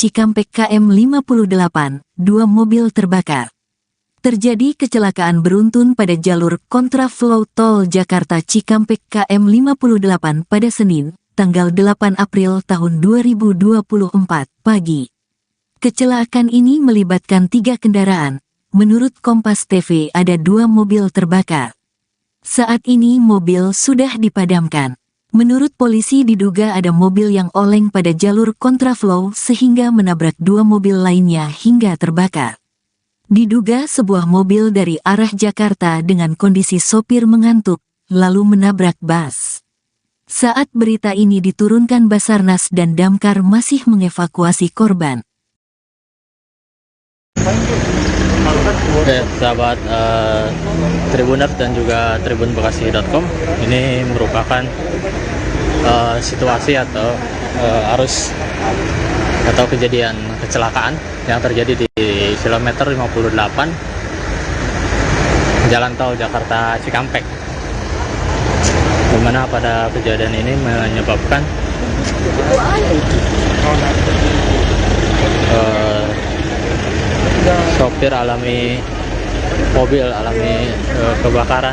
Cikampek KM 58, dua mobil terbakar. Terjadi kecelakaan beruntun pada jalur kontraflow tol Jakarta Cikampek KM 58 pada Senin, tanggal 8 April tahun 2024, pagi. Kecelakaan ini melibatkan 3 kendaraan. Menurut Kompas TV ada 2 mobil terbakar. Saat ini mobil sudah dipadamkan. Menurut polisi diduga ada mobil yang oleng pada jalur kontraflow sehingga menabrak 2 mobil lainnya hingga terbakar. Diduga sebuah mobil dari arah Jakarta dengan kondisi sopir mengantuk, lalu menabrak bus. Saat berita ini diturunkan Basarnas dan Damkar masih mengevakuasi korban. Oke, sahabat Tribuners dan juga tribunbekasi.com, ini merupakan situasi atau arus atau kejadian kecelakaan yang terjadi di kilometer 58 Jalan Tol Jakarta Cikampek, dimana pada kejadian ini menyebabkan sopir mobil alami kebakaran.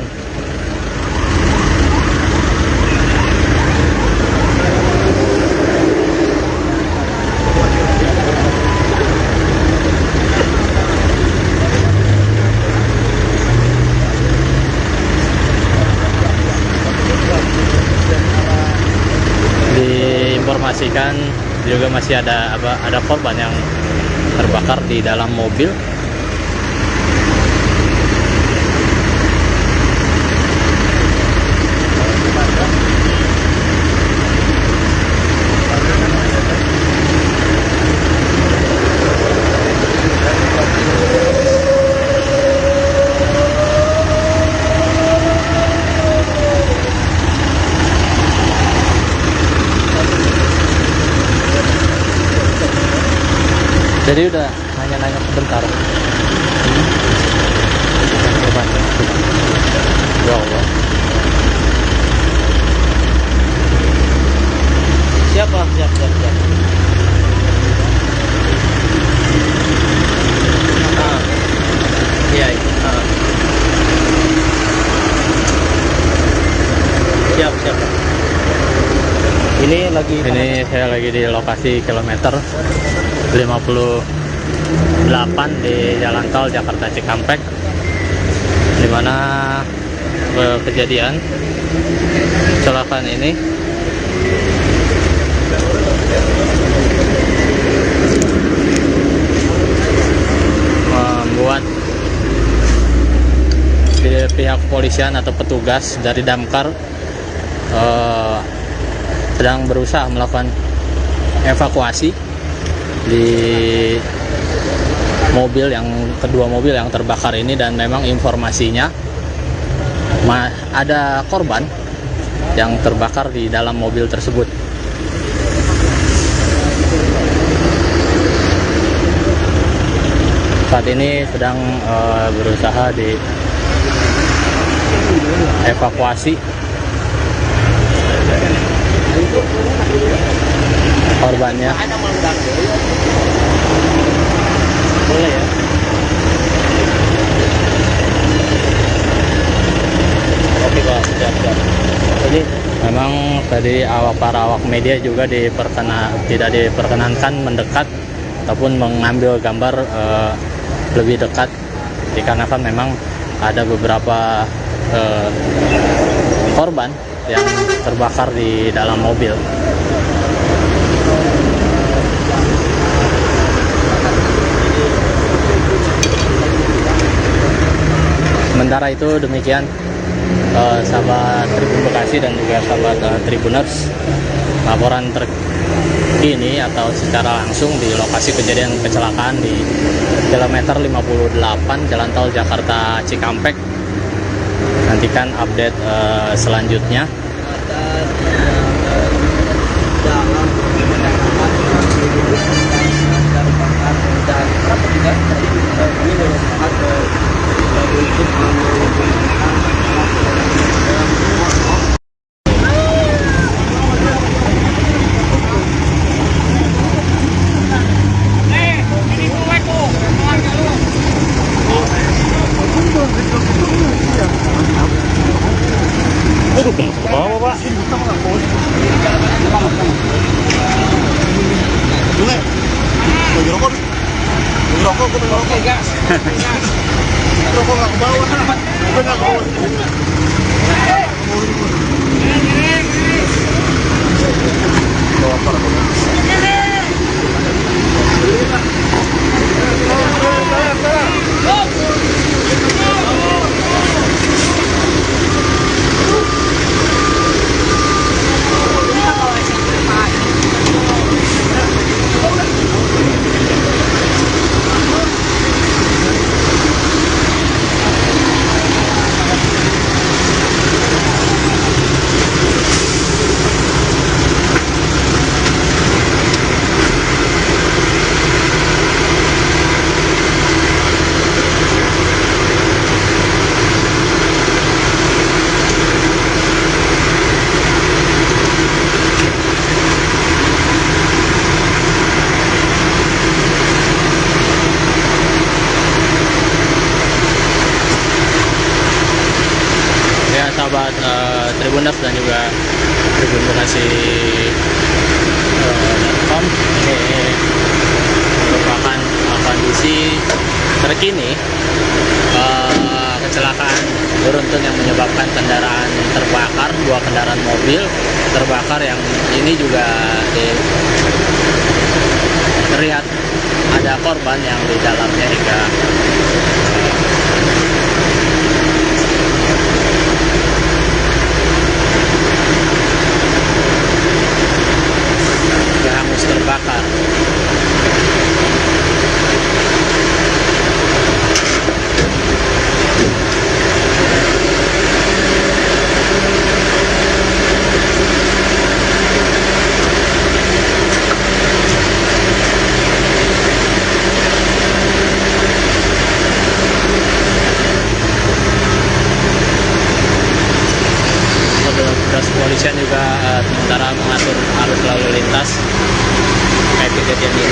Diinformasikan juga masih ada korban yang terbakar di dalam mobil. Jadi udah nanya-nanya sebentar. Ya Allah. Siap. Iya. Siap. Ini saya lagi di lokasi kilometer 58 di Jalan Tol Jakarta Cikampek, dimana kejadian kecelakaan ini membuat pihak kepolisian atau petugas dari Damkar sedang berusaha melakukan evakuasi di kedua mobil yang terbakar ini, dan memang informasinya ada korban yang terbakar di dalam mobil tersebut. Saat ini sedang berusaha dievakuasi korbannya. Boleh ya? Oke Pak, siap. Jadi memang tadi para awak media juga tidak diperkenankan mendekat ataupun mengambil gambar lebih dekat, dikarenakan memang ada beberapa korban yang terbakar di dalam mobil. Sementara itu demikian sahabat Tribun Bekasi dan juga sahabat Tribuners, laporan terkini atau secara langsung di lokasi kejadian kecelakaan di kilometer 58 Jalan Tol Jakarta Cikampek. Nantikan update selanjutnya. Rokok gue pengen rokok. Gas. Rokok nggak ke bawah. Gue nggak ke bawah. Bawa apa rokok? Ya sahabat Tribuners dan juga Tribun Bekasi.com, ini merupakan kondisi terkini kecelakaan beruntun yang menyebabkan kendaraan terbakar, 2 kendaraan mobil terbakar, yang ini juga terlihat ada korban yang di dalamnya hingga hangus terbakar. Petugas kepolisian juga sementara mengatur arus lalu lintas terkait kejadian ini.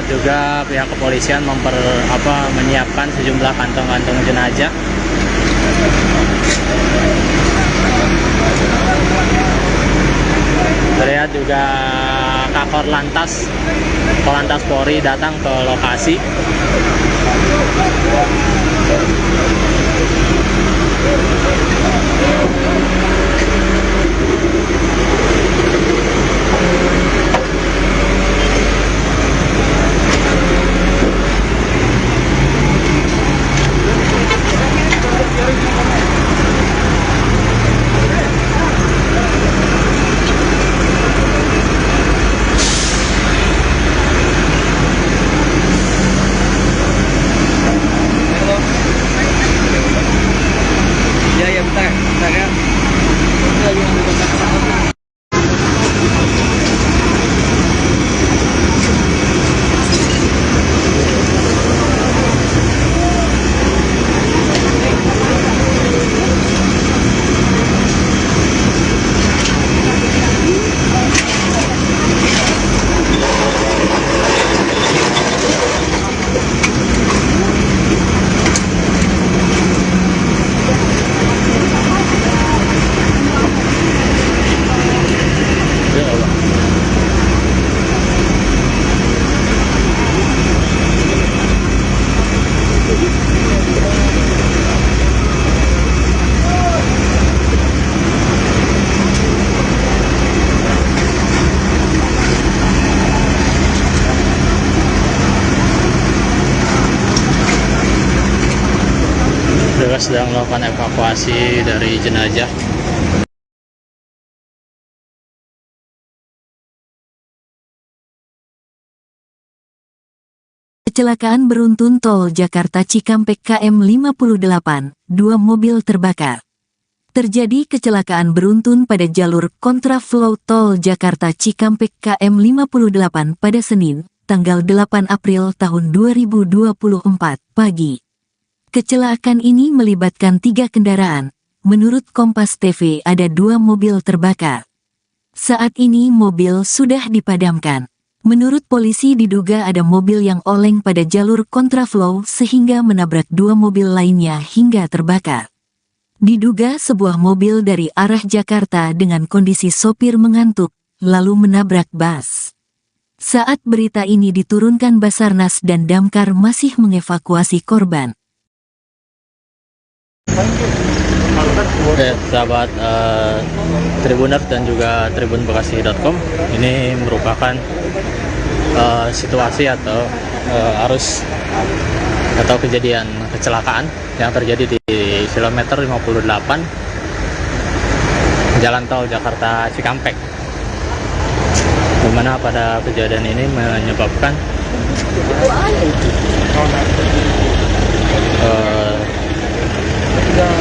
Terlihat juga pihak kepolisian menyiapkan sejumlah kantong-kantong jenazah. Terlihat juga Kakor Lantas Polri datang ke lokasi. Ya bentar ya. Petugas sedang melakukan evakuasi dari jenazah. Kecelakaan beruntun tol Jakarta Cikampek KM 58, 2 mobil terbakar. Terjadi kecelakaan beruntun pada jalur kontraflow tol Jakarta Cikampek KM 58 pada Senin, tanggal 8 April tahun 2024 pagi. Kecelakaan ini melibatkan 3 kendaraan. Menurut Kompas TV ada 2 mobil terbakar. Saat ini mobil sudah dipadamkan. Menurut polisi diduga ada mobil yang oleng pada jalur kontraflow sehingga menabrak 2 mobil lainnya hingga terbakar. Diduga sebuah mobil dari arah Jakarta dengan kondisi sopir mengantuk, lalu menabrak bus. Saat berita ini diturunkan Basarnas dan Damkar masih mengevakuasi korban. Oke, sahabat Tribuners dan juga tribunbekasi.com, ini merupakan situasi atau arus atau kejadian kecelakaan yang terjadi di kilometer 58 Jalan Tol Jakarta Cikampek, dimana pada kejadian ini menyebabkan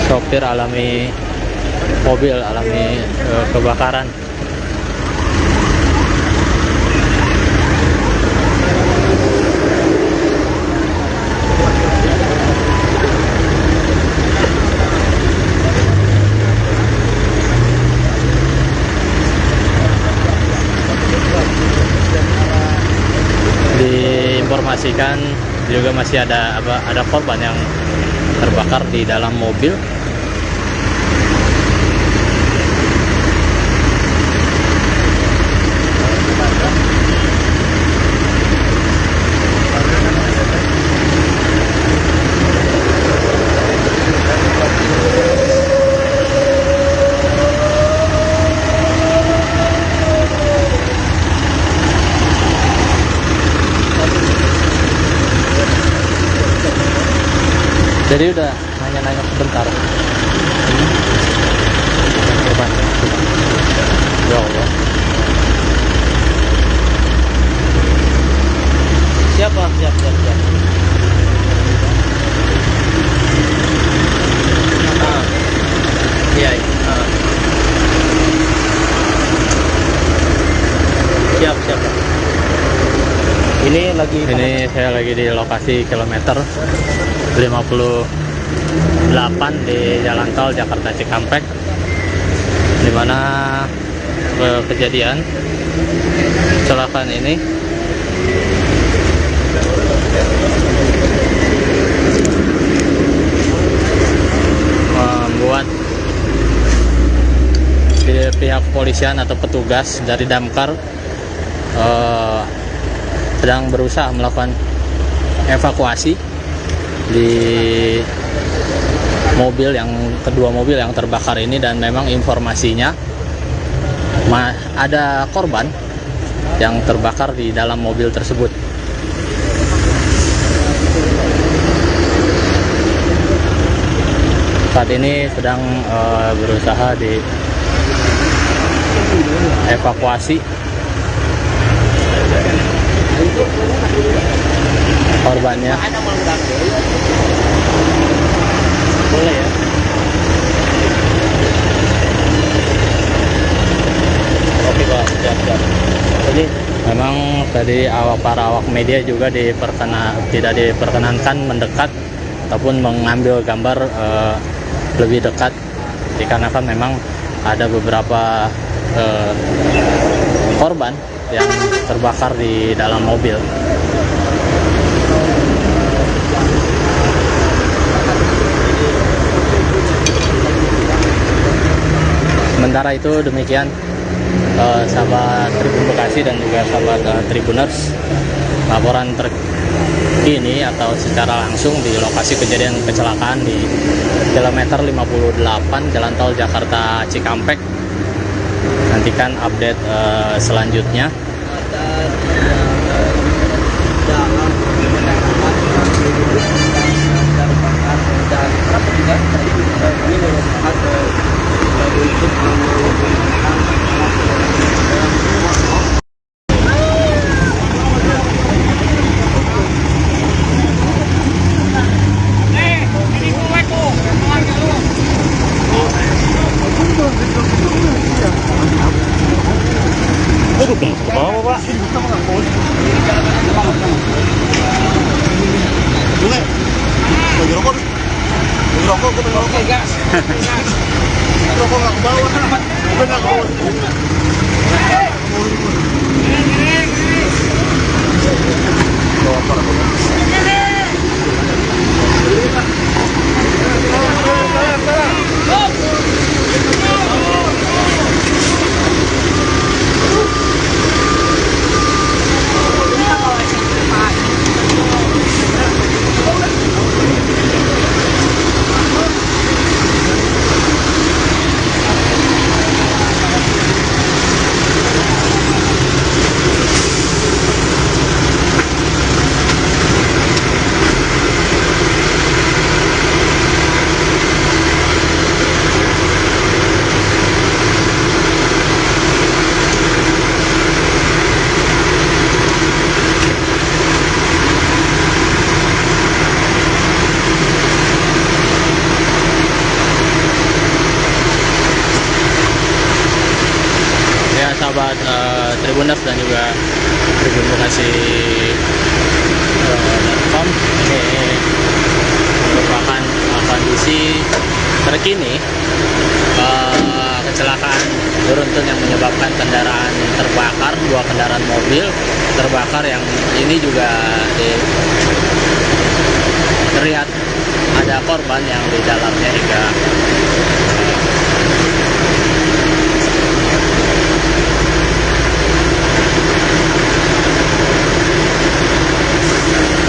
sopir mobil alami kebakaran. Diinformasikan juga masih ada korban yang terbakar di dalam mobil. Jadi udah nanya-nanya sebentar. Ya Allah. Siap. Iya. Siap. Ini saya lagi di lokasi kilometer 58 di Jalan Tol Jakarta Cikampek, di mana kejadian kecelakaan ini pihak kepolisian atau petugas dari damkar sedang berusaha melakukan evakuasi di kedua mobil yang terbakar ini, dan memang informasinya ada korban yang terbakar di dalam mobil tersebut. Saat ini sedang berusaha dievakuasi korbannya. Boleh ya? Oke Pak, siap. Jadi memang tadi para awak media juga tidak diperkenankan mendekat ataupun mengambil gambar lebih dekat, dikarenakan memang ada beberapa korban yang terbakar di dalam mobil. Sementara itu demikian sahabat Tribun Bekasi dan juga sahabat Tribuners, laporan terkini atau secara langsung di lokasi kejadian kecelakaan di kilometer 58 Jalan Tol Jakarta Cikampek. Nantikan update selanjutnya. Rokok, gue pengen rokok. Gas. Rokok nggak ke bawah. Gue nggak ke bawah. Bawa apa rokok? Sahabat Tribuners dan juga Tribun Bekasi.com, ini merupakan kondisi terkini kecelakaan beruntun yang menyebabkan kendaraan terbakar, 2 kendaraan mobil terbakar, yang ini juga terlihat ada korban yang di dalamnya hingga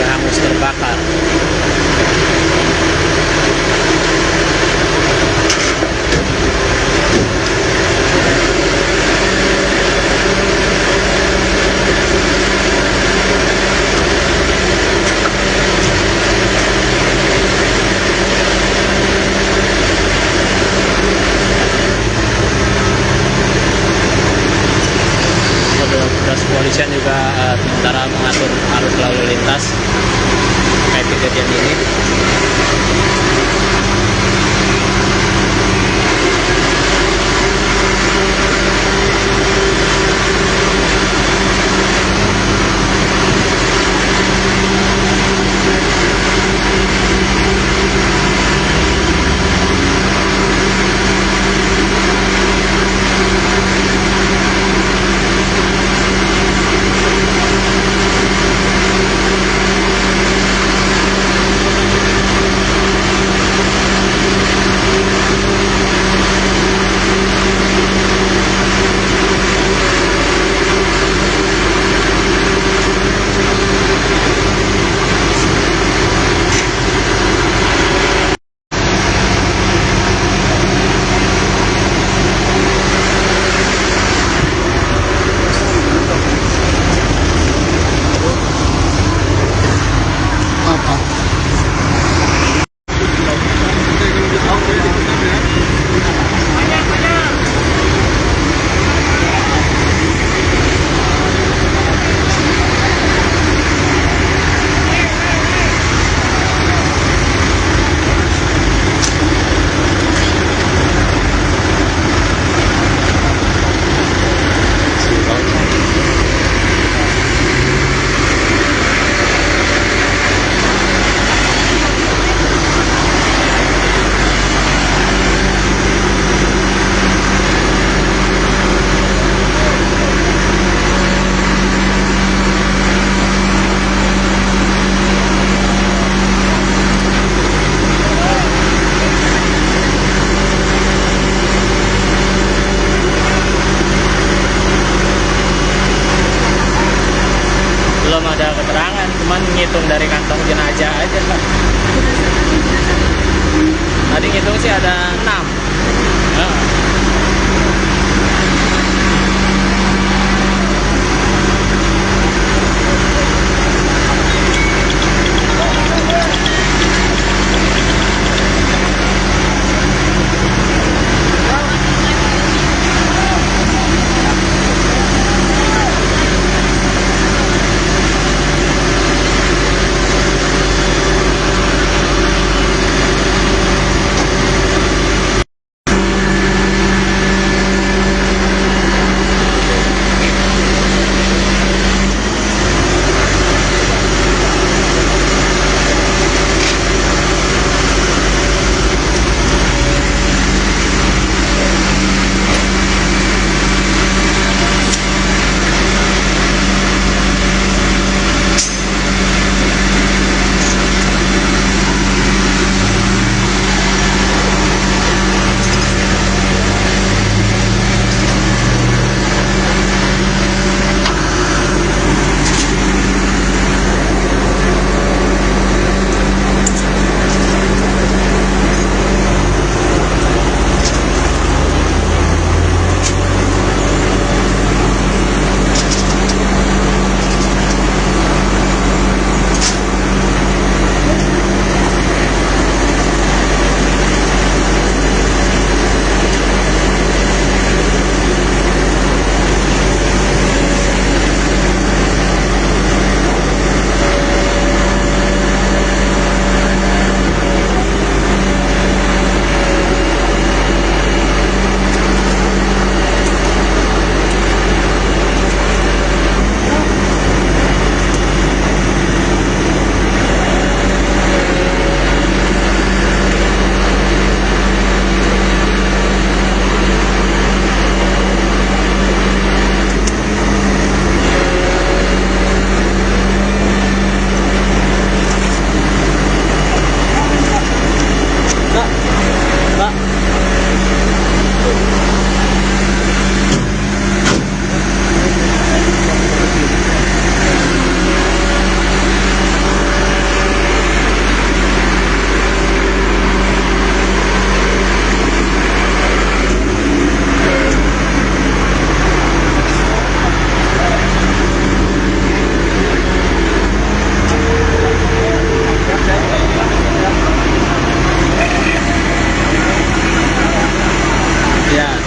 hangus terbakar. Petugas kepolisian juga sementara mengatur arus lalu lintas terkait kejadian ini. ngitung dari kantong jenazah aja Pak. Tadi ngitung sih ada 6. Nah.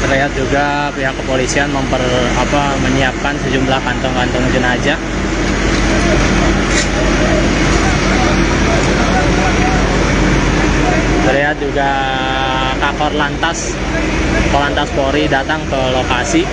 Terlihat juga pihak kepolisian menyiapkan sejumlah kantong-kantong jenazah. Terlihat juga Kakor Lantas Polri datang ke lokasi.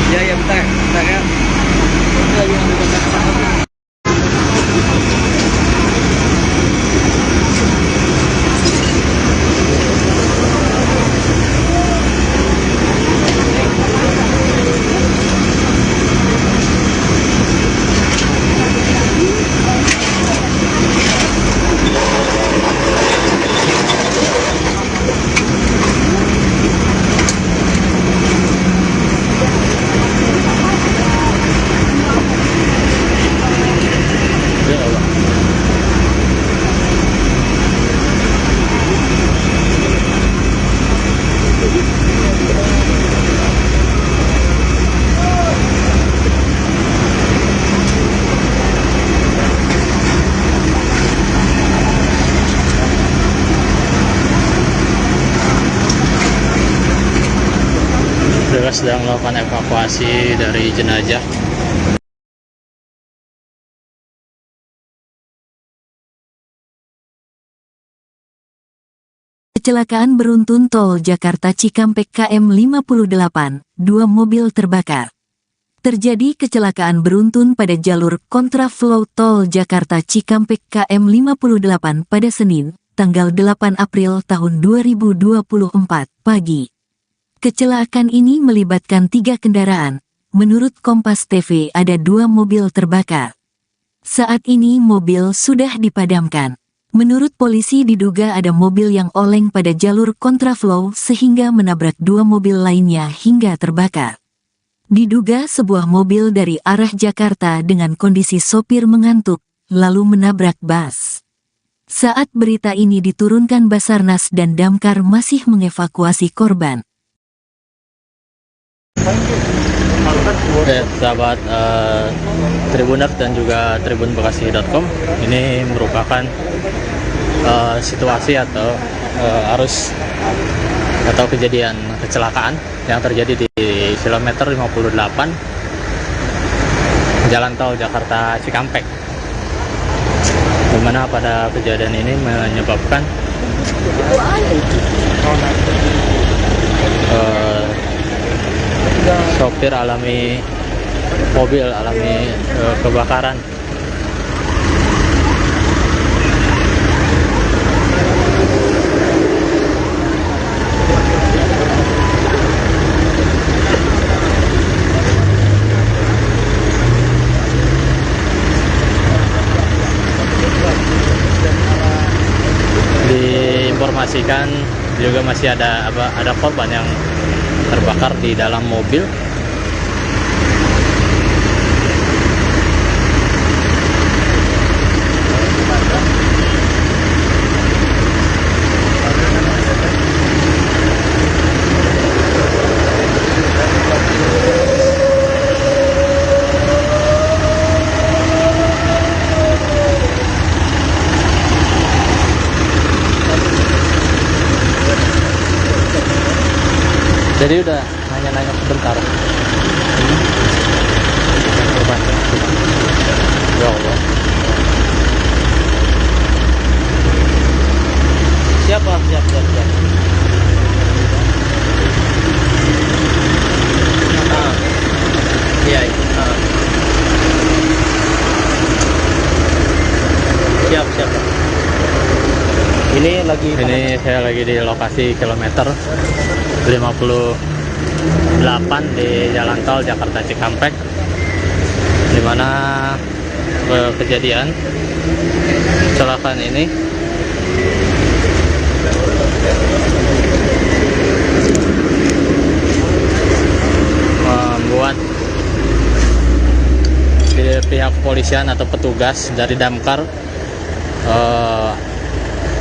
Ya bentar ya. Petugas sedang melakukan evakuasi dari jenazah. Kecelakaan beruntun tol Jakarta Cikampek KM 58, 2 mobil terbakar. Terjadi kecelakaan beruntun pada jalur kontraflow tol Jakarta Cikampek KM 58 pada Senin, tanggal 8 April tahun 2024 pagi. Kecelakaan ini melibatkan 3 kendaraan. Menurut Kompas TV ada 2 mobil terbakar. Saat ini mobil sudah dipadamkan. Menurut polisi diduga ada mobil yang oleng pada jalur kontraflow sehingga menabrak 2 mobil lainnya hingga terbakar. Diduga sebuah mobil dari arah Jakarta dengan kondisi sopir mengantuk, lalu menabrak bus. Saat berita ini diturunkan Basarnas dan Damkar masih mengevakuasi korban. Oke, sahabat Tribuners dan juga tribunbekasi.com, ini merupakan situasi atau arus atau kejadian kecelakaan yang terjadi di kilometer 58 Jalan Tol Jakarta Cikampek, di mana pada kejadian ini menyebabkan sopir mobil alami kebakaran. Diinformasikan juga masih ada korban yang terbakar di dalam mobil. Jadi udah nanya-nanya sebentar. Ya Allah. Siap. Iya. Siap. Ini saya lagi di lokasi kilometer 58 di Jalan Tol Jakarta Cikampek, di mana kejadian kecelakaan ini membuat pihak kepolisian atau petugas dari Damkar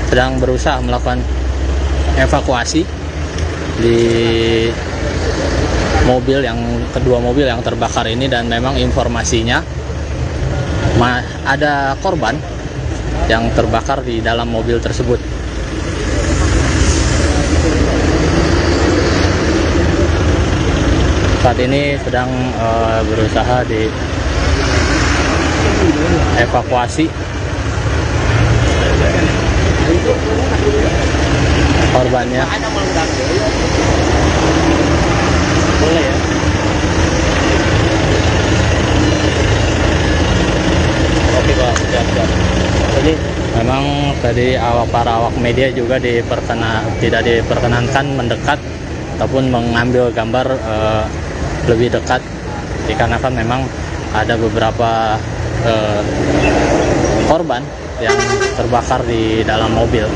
sedang berusaha melakukan evakuasi di kedua mobil yang terbakar ini, dan memang informasinya ada korban yang terbakar di dalam mobil tersebut. Saat ini sedang berusaha dievakuasi korbannya. Boleh ya? Oke Pak, siap. Jadi memang tadi para awak media juga tidak diperkenankan mendekat ataupun mengambil gambar lebih dekat, dikarenakan memang ada beberapa korban yang terbakar di dalam mobil.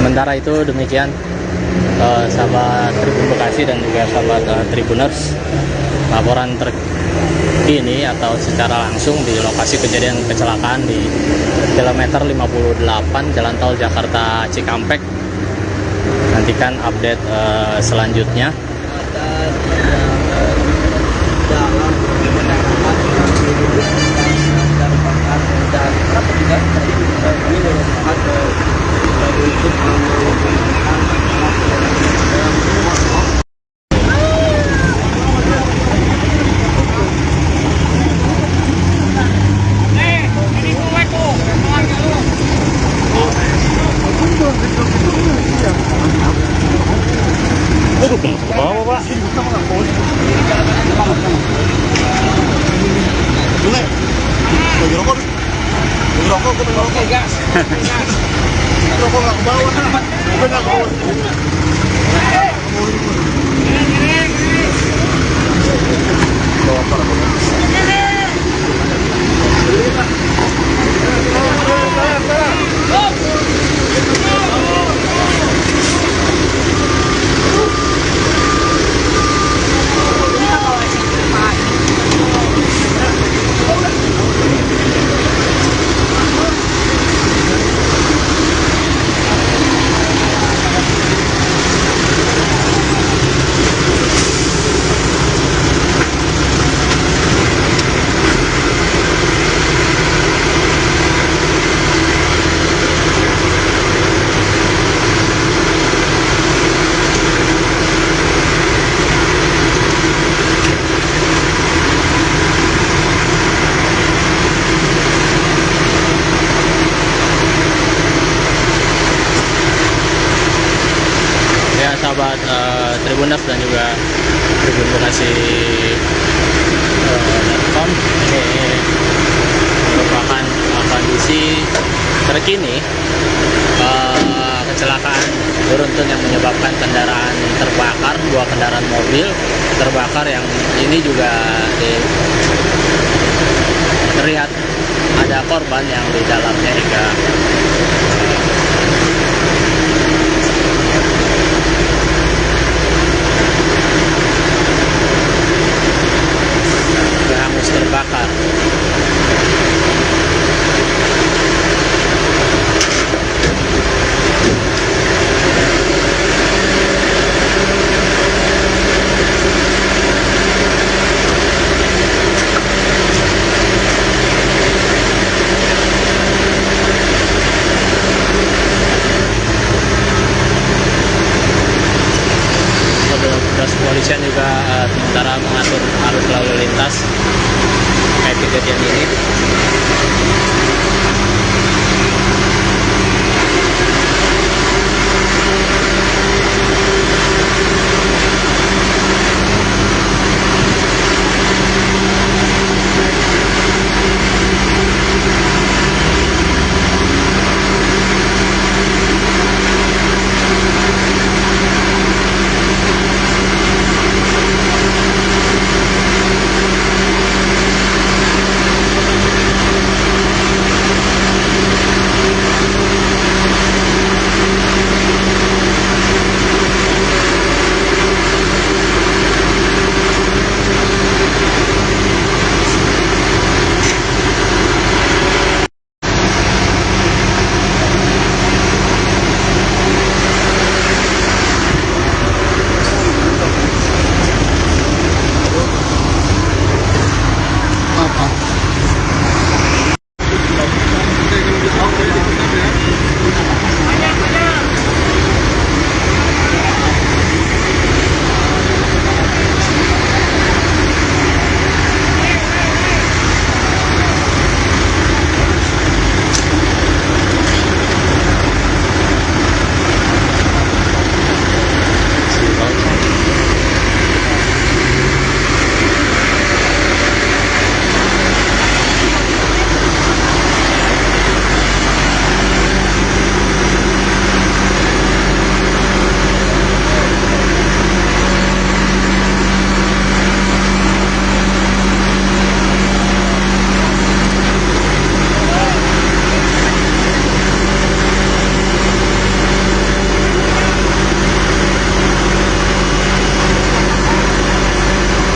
Sementara itu demikian sahabat Tribun Bekasi dan juga sahabat Tribuners, laporan terkini atau secara langsung di lokasi kejadian kecelakaan di kilometer 58 Jalan Tol Jakarta Cikampek. Nantikan update selanjutnya. Rokok nggak ke bawah. Gue nggak ke bawah. Bawa apa? Ya sahabat Tribuners dan juga Tribun Bekasi.com, ini merupakan kondisi terkini kecelakaan beruntun yang menyebabkan kendaraan terbakar, 2 kendaraan mobil terbakar, yang ini juga terlihat ada korban yang di dalamnya hingga hangus terbakar. Petugas kepolisian juga sementara mengatur arus lalu lintas terkait kejadian ini.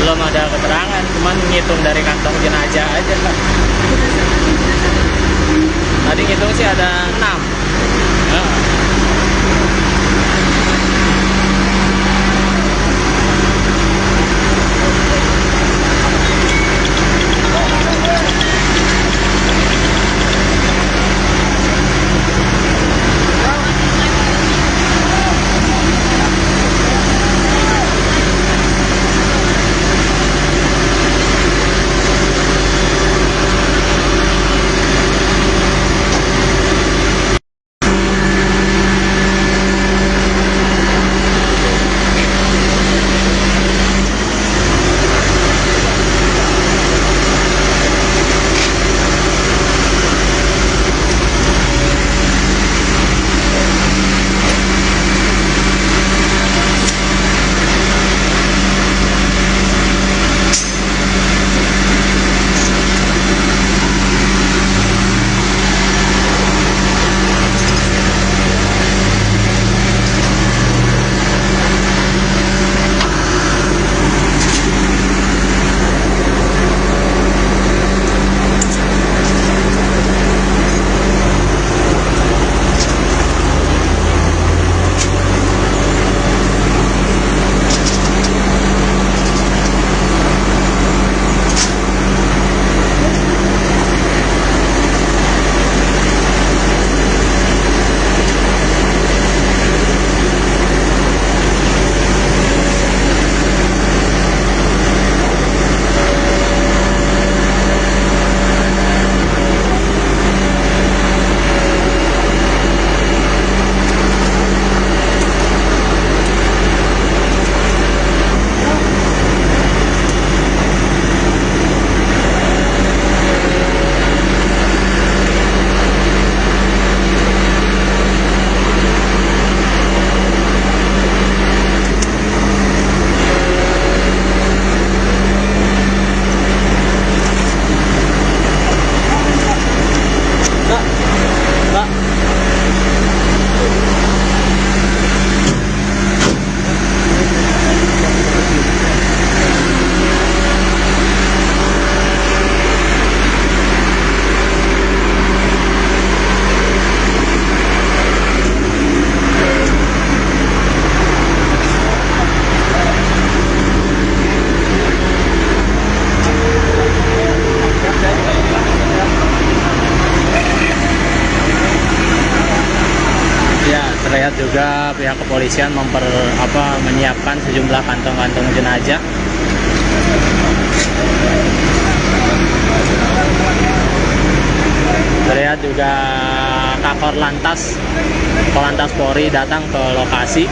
Belum ada keterangan, cuman ngitung dari kantong jenazah aja. Tadi ngitung sih ada 6. juga pihak kepolisian menyiapkan sejumlah kantong-kantong jenazah. Terlihat juga Kakor Lantas Polri datang ke lokasi.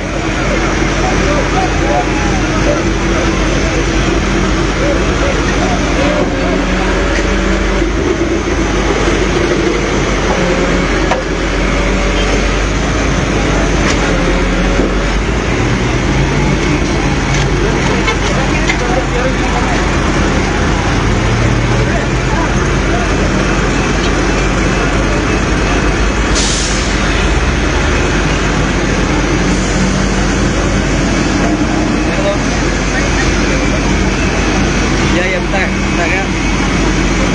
Ya bentar ya.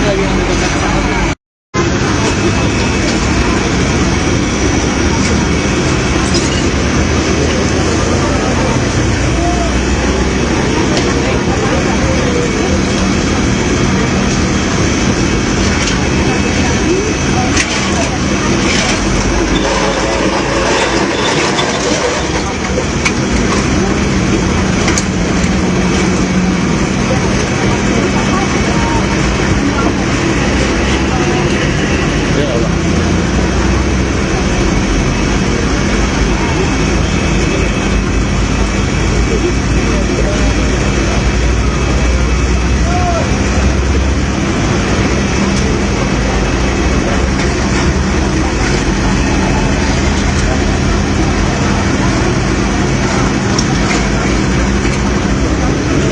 Lagi yang dikontak.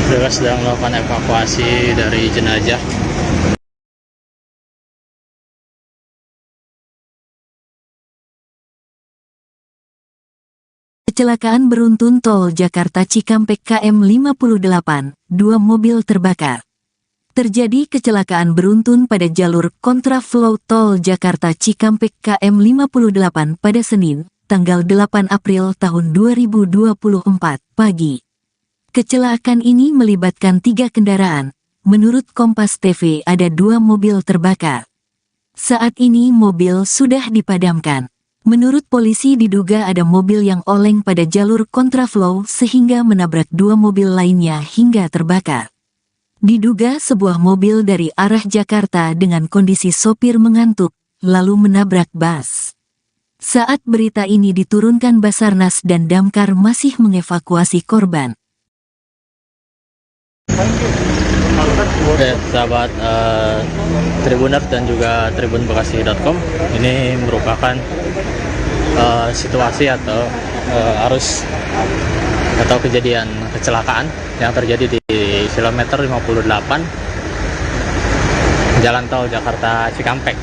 Mereka sedang melakukan evakuasi dari jenazah. Kecelakaan beruntun tol Jakarta Cikampek KM 58, 2 mobil terbakar. Terjadi kecelakaan beruntun pada jalur kontraflow tol Jakarta Cikampek KM 58 pada Senin, tanggal 8 April tahun 2024 pagi. Kecelakaan ini melibatkan 3 kendaraan. Menurut Kompas TV ada 2 mobil terbakar. Saat ini mobil sudah dipadamkan. Menurut polisi diduga ada mobil yang oleng pada jalur kontraflow sehingga menabrak 2 mobil lainnya hingga terbakar. Diduga sebuah mobil dari arah Jakarta dengan kondisi sopir mengantuk, lalu menabrak bus. Saat berita ini diturunkan Basarnas dan Damkar masih mengevakuasi korban. Oke, sahabat Tribuners dan juga tribunbekasi.com, ini merupakan situasi atau arus atau kejadian kecelakaan yang terjadi di kilometer 58 Jalan Tol Jakarta Cikampek,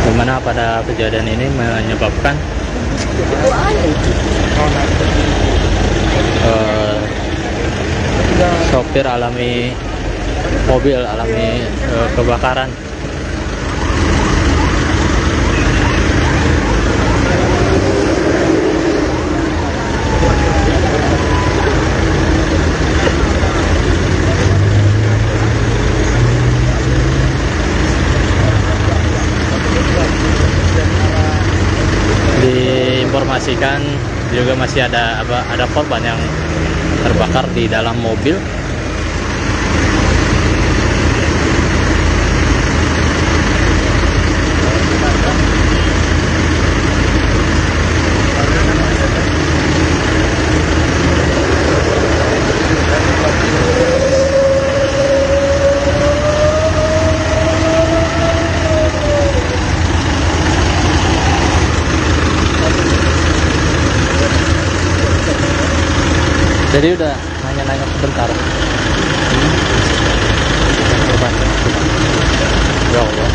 di mana pada kejadian ini menyebabkan sopir mobil alami kebakaran. Diinformasikan juga masih ada korban yang terbakar di dalam mobil. Jadi udah nanya-nanya sebentar. Ya Allah.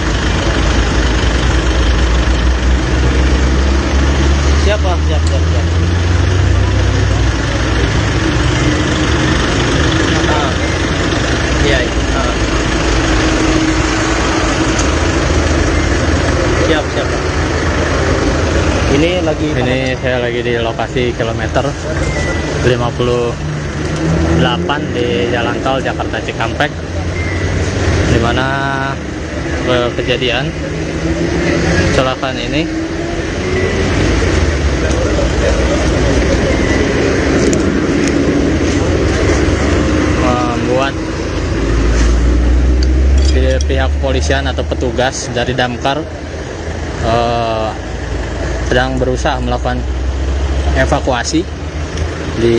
Siap. Iya. Siap. Ini Saya lagi di lokasi kilometer 58 di Jalan Tol Jakarta Cikampek, di mana kejadian kecelakaan ini membuat pihak kepolisian atau petugas dari damkar sedang berusaha melakukan evakuasi di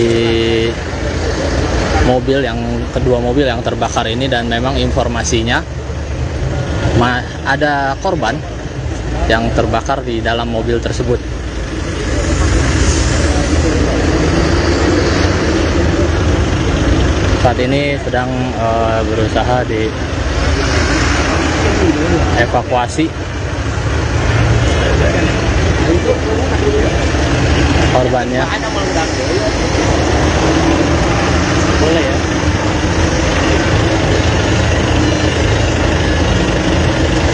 kedua mobil yang terbakar ini, dan memang informasinya ada korban yang terbakar di dalam mobil tersebut. Saat ini sedang berusaha dievakuasi korbannya. Boleh ya?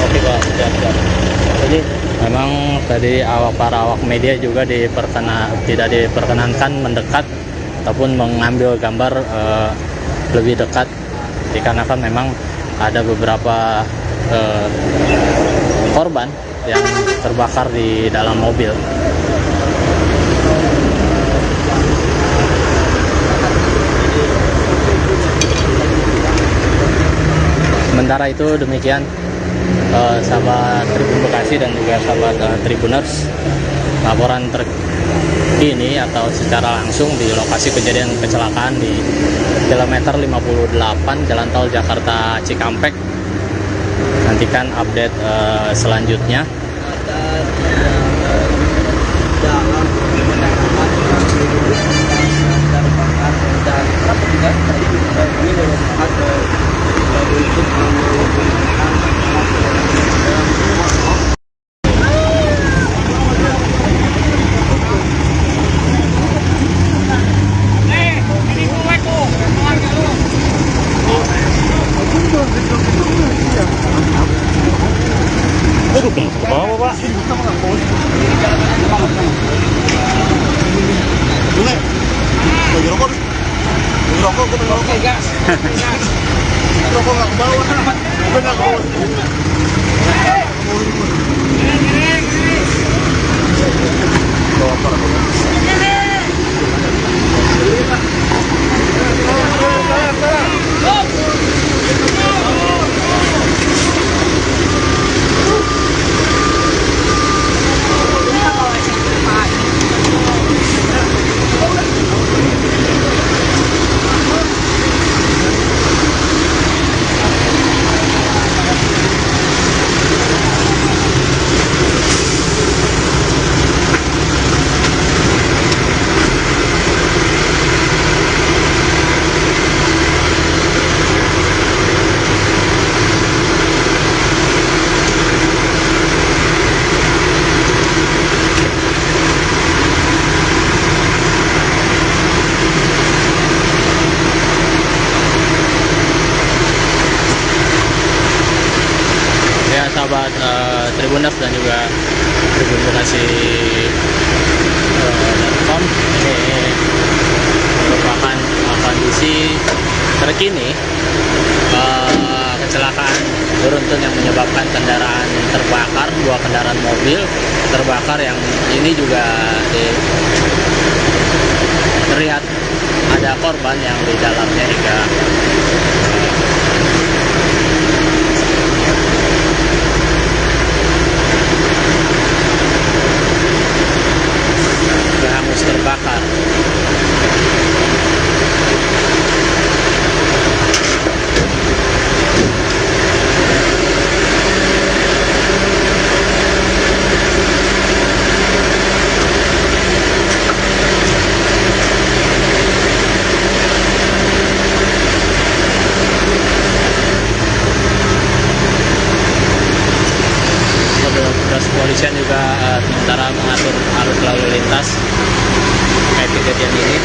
Oke Pak, siap. Jadi memang tadi para awak media juga tidak diperkenankan mendekat ataupun mengambil gambar lebih dekat, dikarenakan memang ada beberapa korban yang terbakar di dalam mobil. Sementara itu demikian sahabat Tribun Bekasi dan juga sahabat Tribuners, laporan terkini atau secara langsung di lokasi kejadian kecelakaan di kilometer 58 Jalan Tol Jakarta Cikampek. Nantikan update selanjutnya. Bawa Pak. Boleh. Lagi rokok. Lagi rokok, gue pengen rokok. Gas. Rokok nggak ke bawah. Gue nggak ke bawah. Bawa apa? Sahabat Tribuners dan juga Tribun Bekasi.com, ini merupakan kondisi terkini kecelakaan beruntun yang menyebabkan kendaraan terbakar, 2 kendaraan mobil terbakar, yang ini juga terlihat ada korban yang di dalamnya hingga hangus terbakar. Petugas kepolisian juga sementara mengatur arus lalu lintas terkait kejadian ini.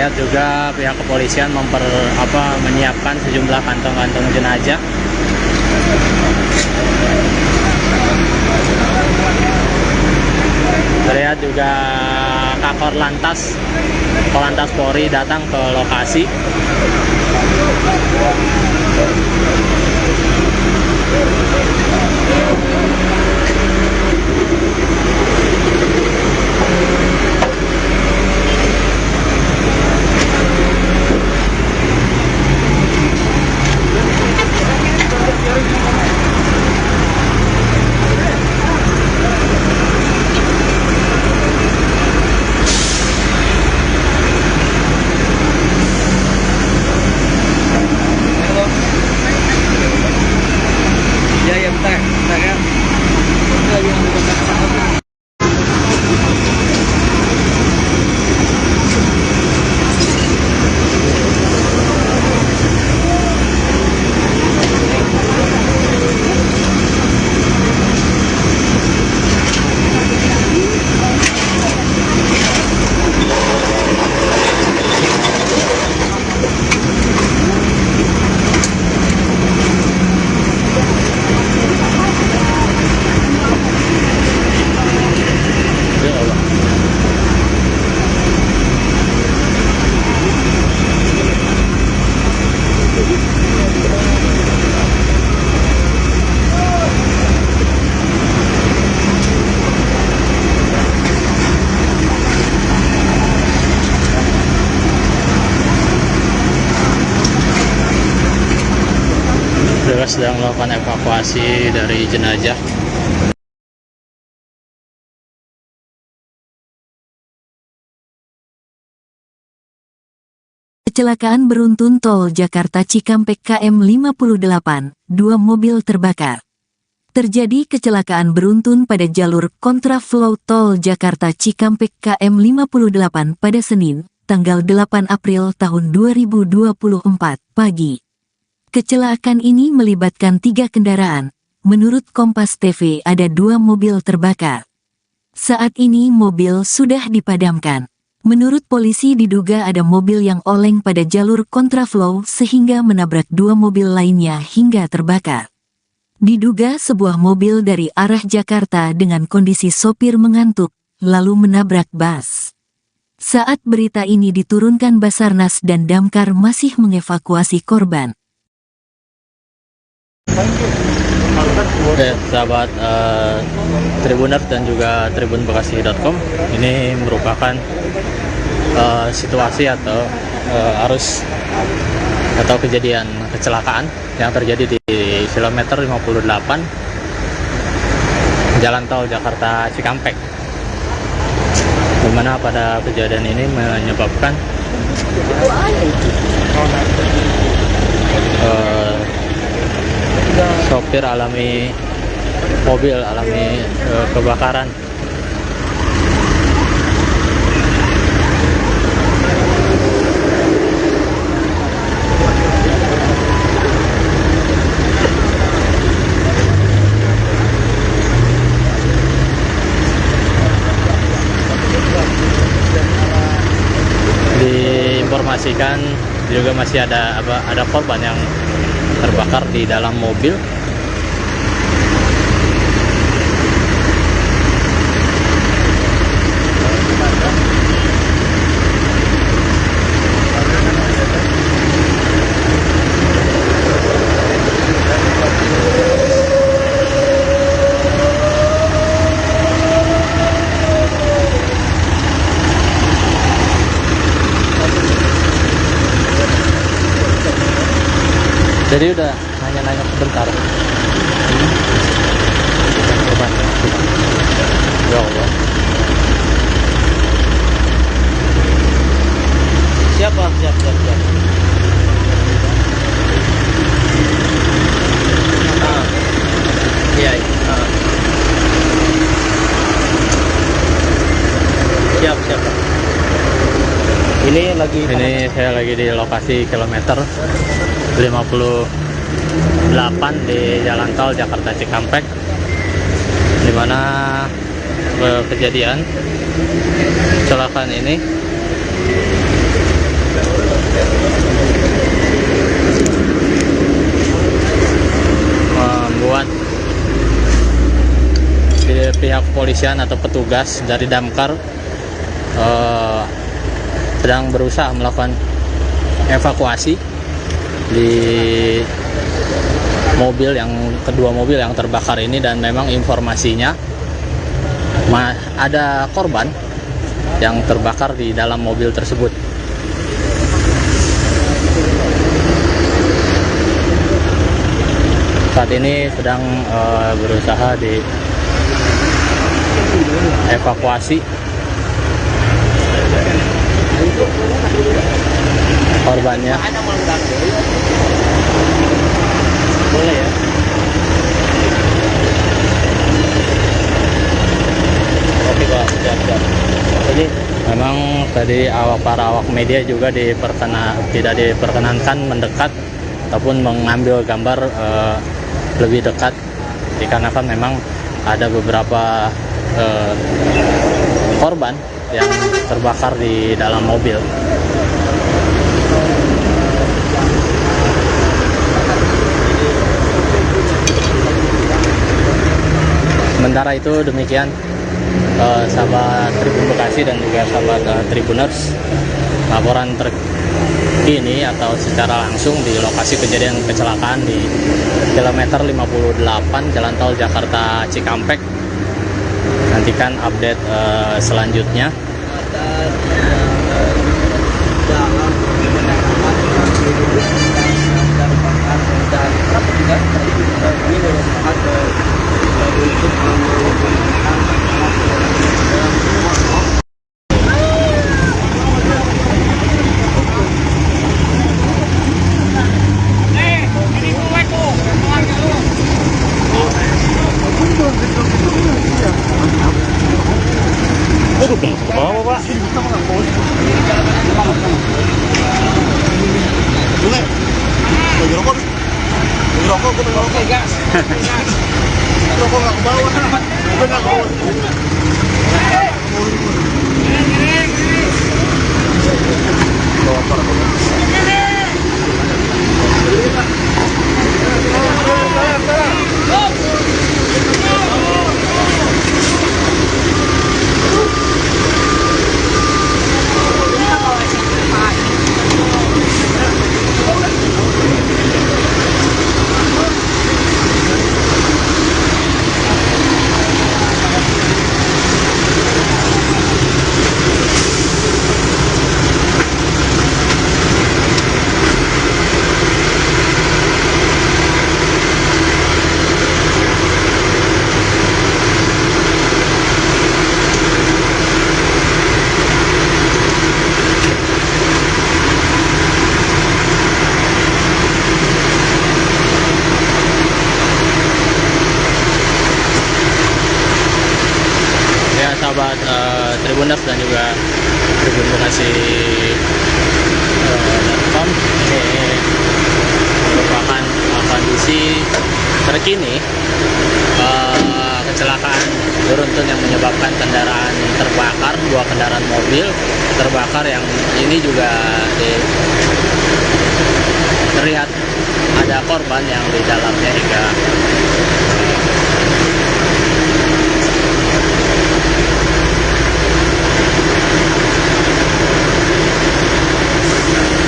Terlihat juga pihak kepolisian menyiapkan sejumlah kantong-kantong jenazah. Terlihat juga Kakor Lantas Polri datang ke lokasi. Ya bentar ya. Petugas sedang melakukan evakuasi dari jenazah. Kecelakaan beruntun tol Jakarta Cikampek KM 58, 2 mobil terbakar. Terjadi kecelakaan beruntun pada jalur kontraflow tol Jakarta Cikampek KM 58 pada Senin, tanggal 8 April tahun 2024 pagi. Kecelakaan ini melibatkan 3 kendaraan. Menurut Kompas TV ada 2 mobil terbakar. Saat ini mobil sudah dipadamkan. Menurut polisi diduga ada mobil yang oleng pada jalur kontraflow sehingga menabrak 2 mobil lainnya hingga terbakar. Diduga sebuah mobil dari arah Jakarta dengan kondisi sopir mengantuk, lalu menabrak bus. Saat berita ini diturunkan Basarnas dan Damkar masih mengevakuasi korban. Oke, sahabat Tribuners dan juga tribunbekasi.com, ini merupakan situasi atau arus atau kejadian kecelakaan yang terjadi di kilometer 58 Jalan Tol Jakarta Cikampek, dimana pada kejadian ini menyebabkan sopir mobil alami kebakaran. Diinformasikan juga masih ada korban yang terbakar di dalam mobil. Jadi udah nanya-nanya sebentar. Ya Allah. Siap. Iya. Siap. Ini saya lagi di lokasi kilometer 58 di Jalan Tol Jakarta Cikampek, di mana kejadian kecelakaan ini kepolisian atau petugas dari damkar sedang berusaha melakukan evakuasi di kedua mobil yang terbakar ini, dan memang informasinya ada korban yang terbakar di dalam mobil tersebut. Saat ini sedang berusaha dievakuasi korbannya. Boleh ya? Oke Pak, siap. Jadi memang tadi para awak media juga tidak diperkenankan mendekat ataupun mengambil gambar lebih dekat, dikarenakan memang ada beberapa korban yang terbakar di dalam mobil. Sementara itu demikian sahabat Tribun Bekasi dan juga sahabat Tribuners, laporan terkini atau secara langsung di lokasi kejadian kecelakaan di kilometer 58 Jalan Tol Jakarta Cikampek. Nantikan update selanjutnya. Bawa Pak. Boleh. Lagi rokok. Lagi rokok, gue pengen rokok. Gas. Rokok nggak ke bawah. Gue nggak ke bawah. Bawa apa? Sahabat Tribuners dan juga Tribun Bekasi.com, ini merupakan kondisi terkini kecelakaan beruntun yang menyebabkan kendaraan terbakar, 2 kendaraan mobil terbakar, yang ini juga terlihat ada korban yang di dalamnya hingga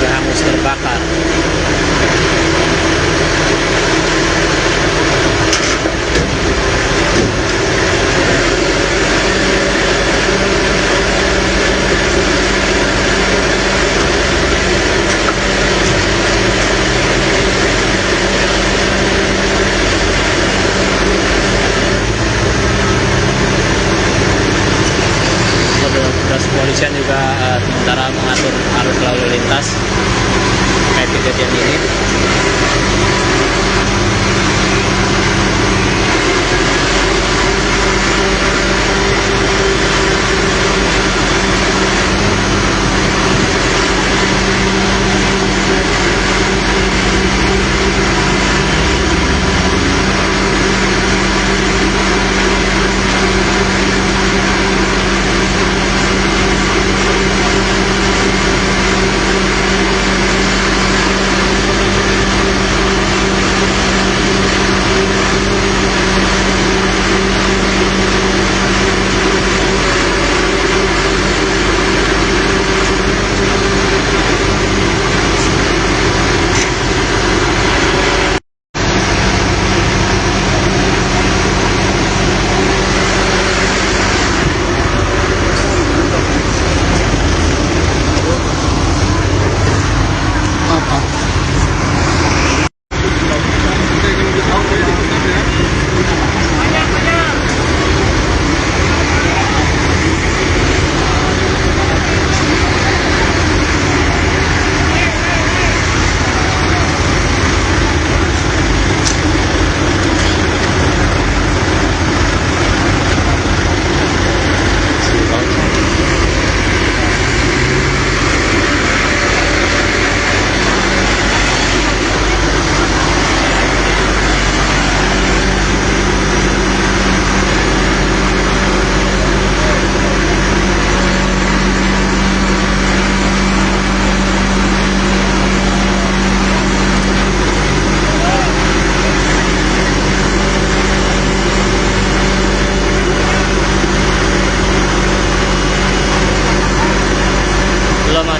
hangus terbakar. Petugas kepolisian juga sementara mengatur arus lalu lintas terkait kejadian ini.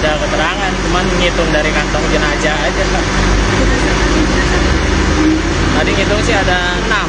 ada keterangan, cuman ngitung dari kantong jenazah aja Kak. Tadi ngitung sih ada 6. Nah.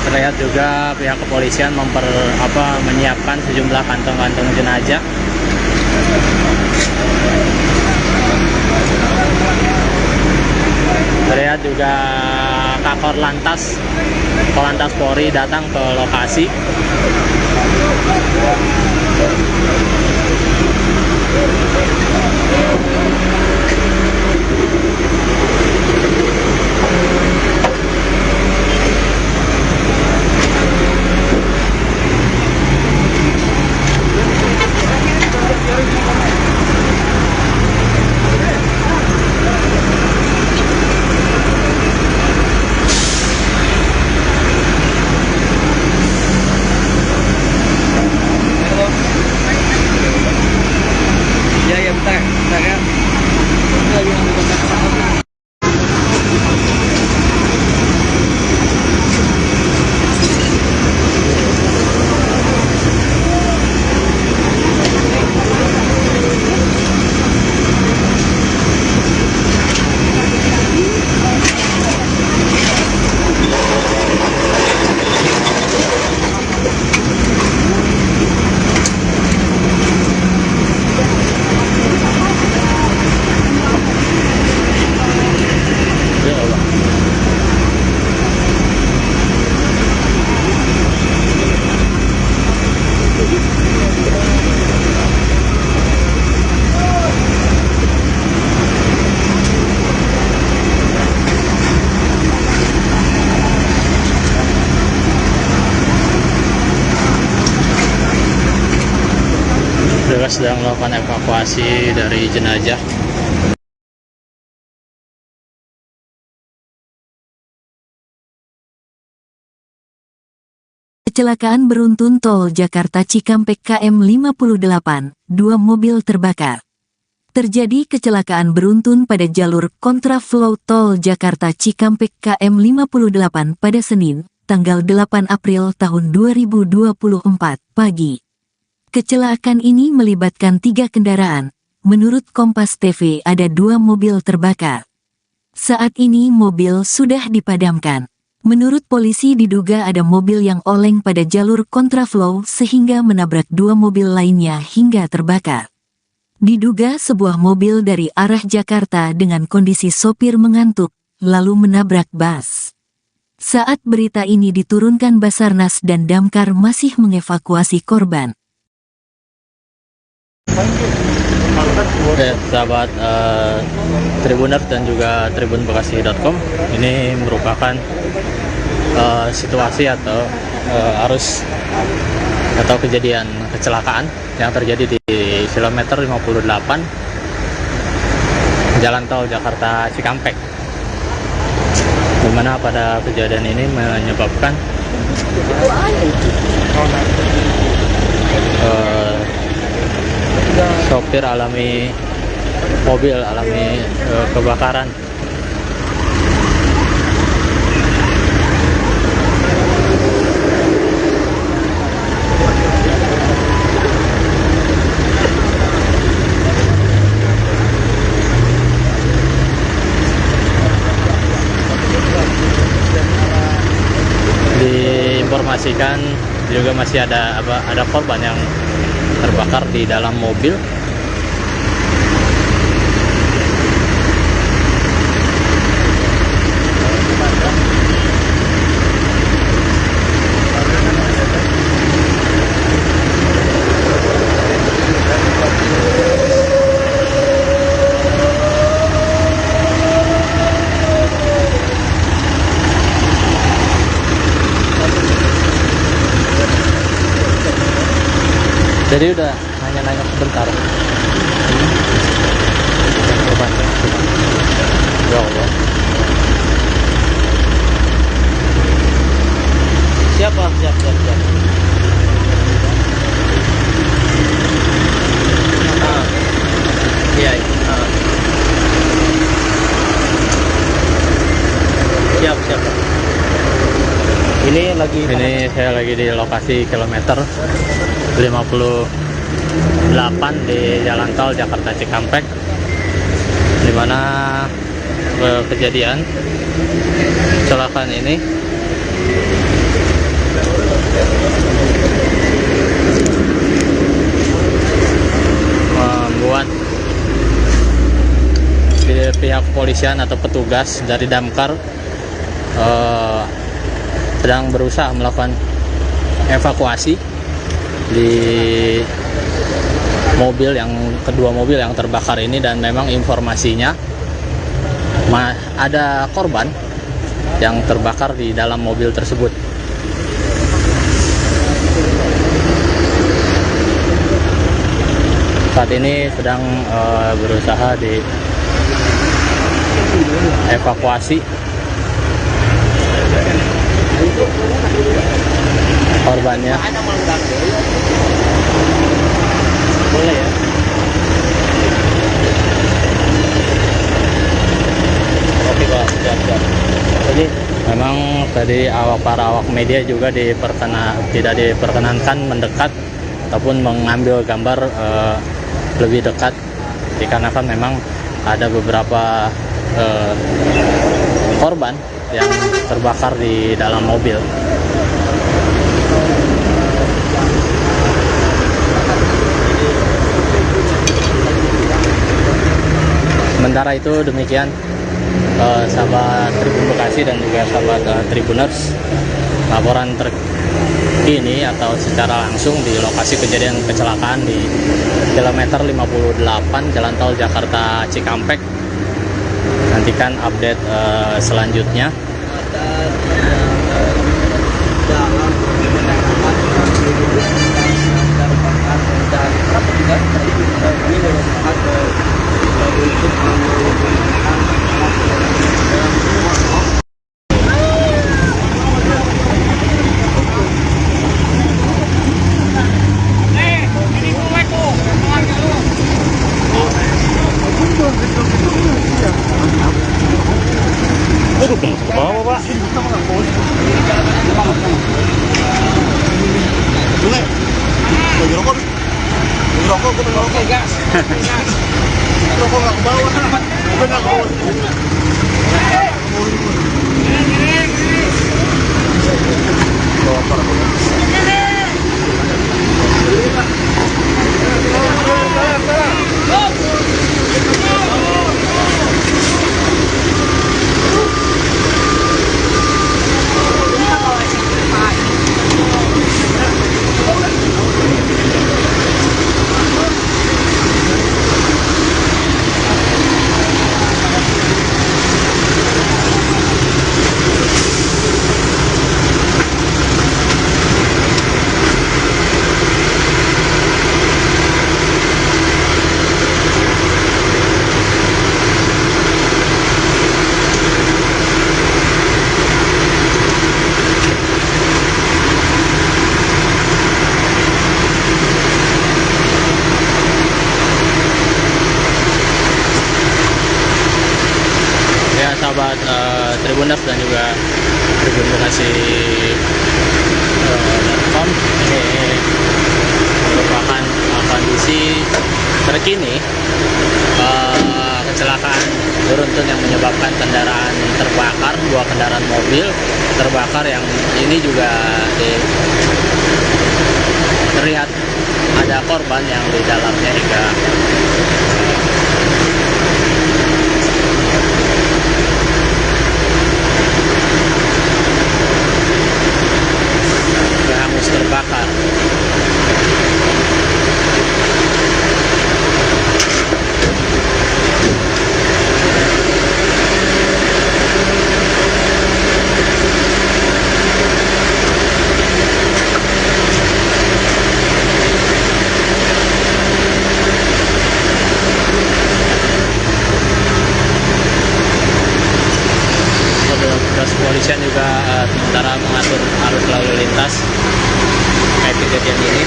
Terlihat juga pihak kepolisian menyiapkan sejumlah kantong-kantong jenazah. Terlihat juga Kakor Lantas Polri datang ke lokasi. Ya bentar ya. Petugas sedang melakukan evakuasi dari jenazah. Kecelakaan beruntun tol Jakarta Cikampek KM 58, 2 mobil terbakar. Terjadi kecelakaan beruntun pada jalur kontraflow tol Jakarta Cikampek KM 58 pada Senin, tanggal 8 April tahun 2024 pagi. Kecelakaan ini melibatkan 3 kendaraan. Menurut Kompas TV ada 2 mobil terbakar. Saat ini mobil sudah dipadamkan. Menurut polisi diduga ada mobil yang oleng pada jalur kontraflow sehingga menabrak 2 mobil lainnya hingga terbakar. Diduga sebuah mobil dari arah Jakarta dengan kondisi sopir mengantuk, lalu menabrak bus. Saat berita ini diturunkan Basarnas dan Damkar masih mengevakuasi korban. Oke, sahabat Tribuners dan juga tribunbekasi.com, ini merupakan situasi atau arus atau kejadian kecelakaan yang terjadi di kilometer 58 Jalan Tol Jakarta Cikampek, di mana pada kejadian ini menyebabkan sopir mobil alami kebakaran. Diinformasikan juga masih ada korban yang terbakar di dalam mobil. Jadi udah nanya-nanya sebentar. Ya Allah. Siapa? Siap. Iya. Siap. Ini saya lagi di lokasi kilometer 58 di Jalan Tol Jakarta Cikampek, di mana kejadian kecelakaan ini membuat pihak kepolisian atau petugas dari Damkar sedang berusaha melakukan evakuasi di kedua mobil yang terbakar ini, dan memang informasinya ada korban yang terbakar di dalam mobil tersebut. Saat ini sedang berusaha dievakuasi korbannya. Boleh ya? Oke Pak, siap. Jadi memang tadi para awak media juga tidak diperkenankan mendekat ataupun mengambil gambar lebih dekat, dikarenakan memang ada beberapa korban yang terbakar di dalam mobil. Sementara itu demikian sahabat Tribun Bekasi dan juga sahabat Tribuners, laporan terkini atau secara langsung di lokasi kejadian kecelakaan di kilometer 58 Jalan Tol Jakarta Cikampek. Nantikan update selanjutnya. Ke bawah, Pak. Boleh. Lagi rokok nih. Lagi rokok, gue pengen rokok. Gas. Rokok nggak ke bawah. Gue nggak ke bawah. Ya sahabat Tribuners dan juga Tribun Bekasi.com, ini merupakan kondisi terkini kecelakaan beruntun yang menyebabkan kendaraan terbakar, dua kendaraan mobil terbakar, yang ini juga terlihat ada korban yang di dalamnya hingga hangus terbakar. Petugas kepolisian juga sementara mengatur arus lalu lintas terkait kejadian ini.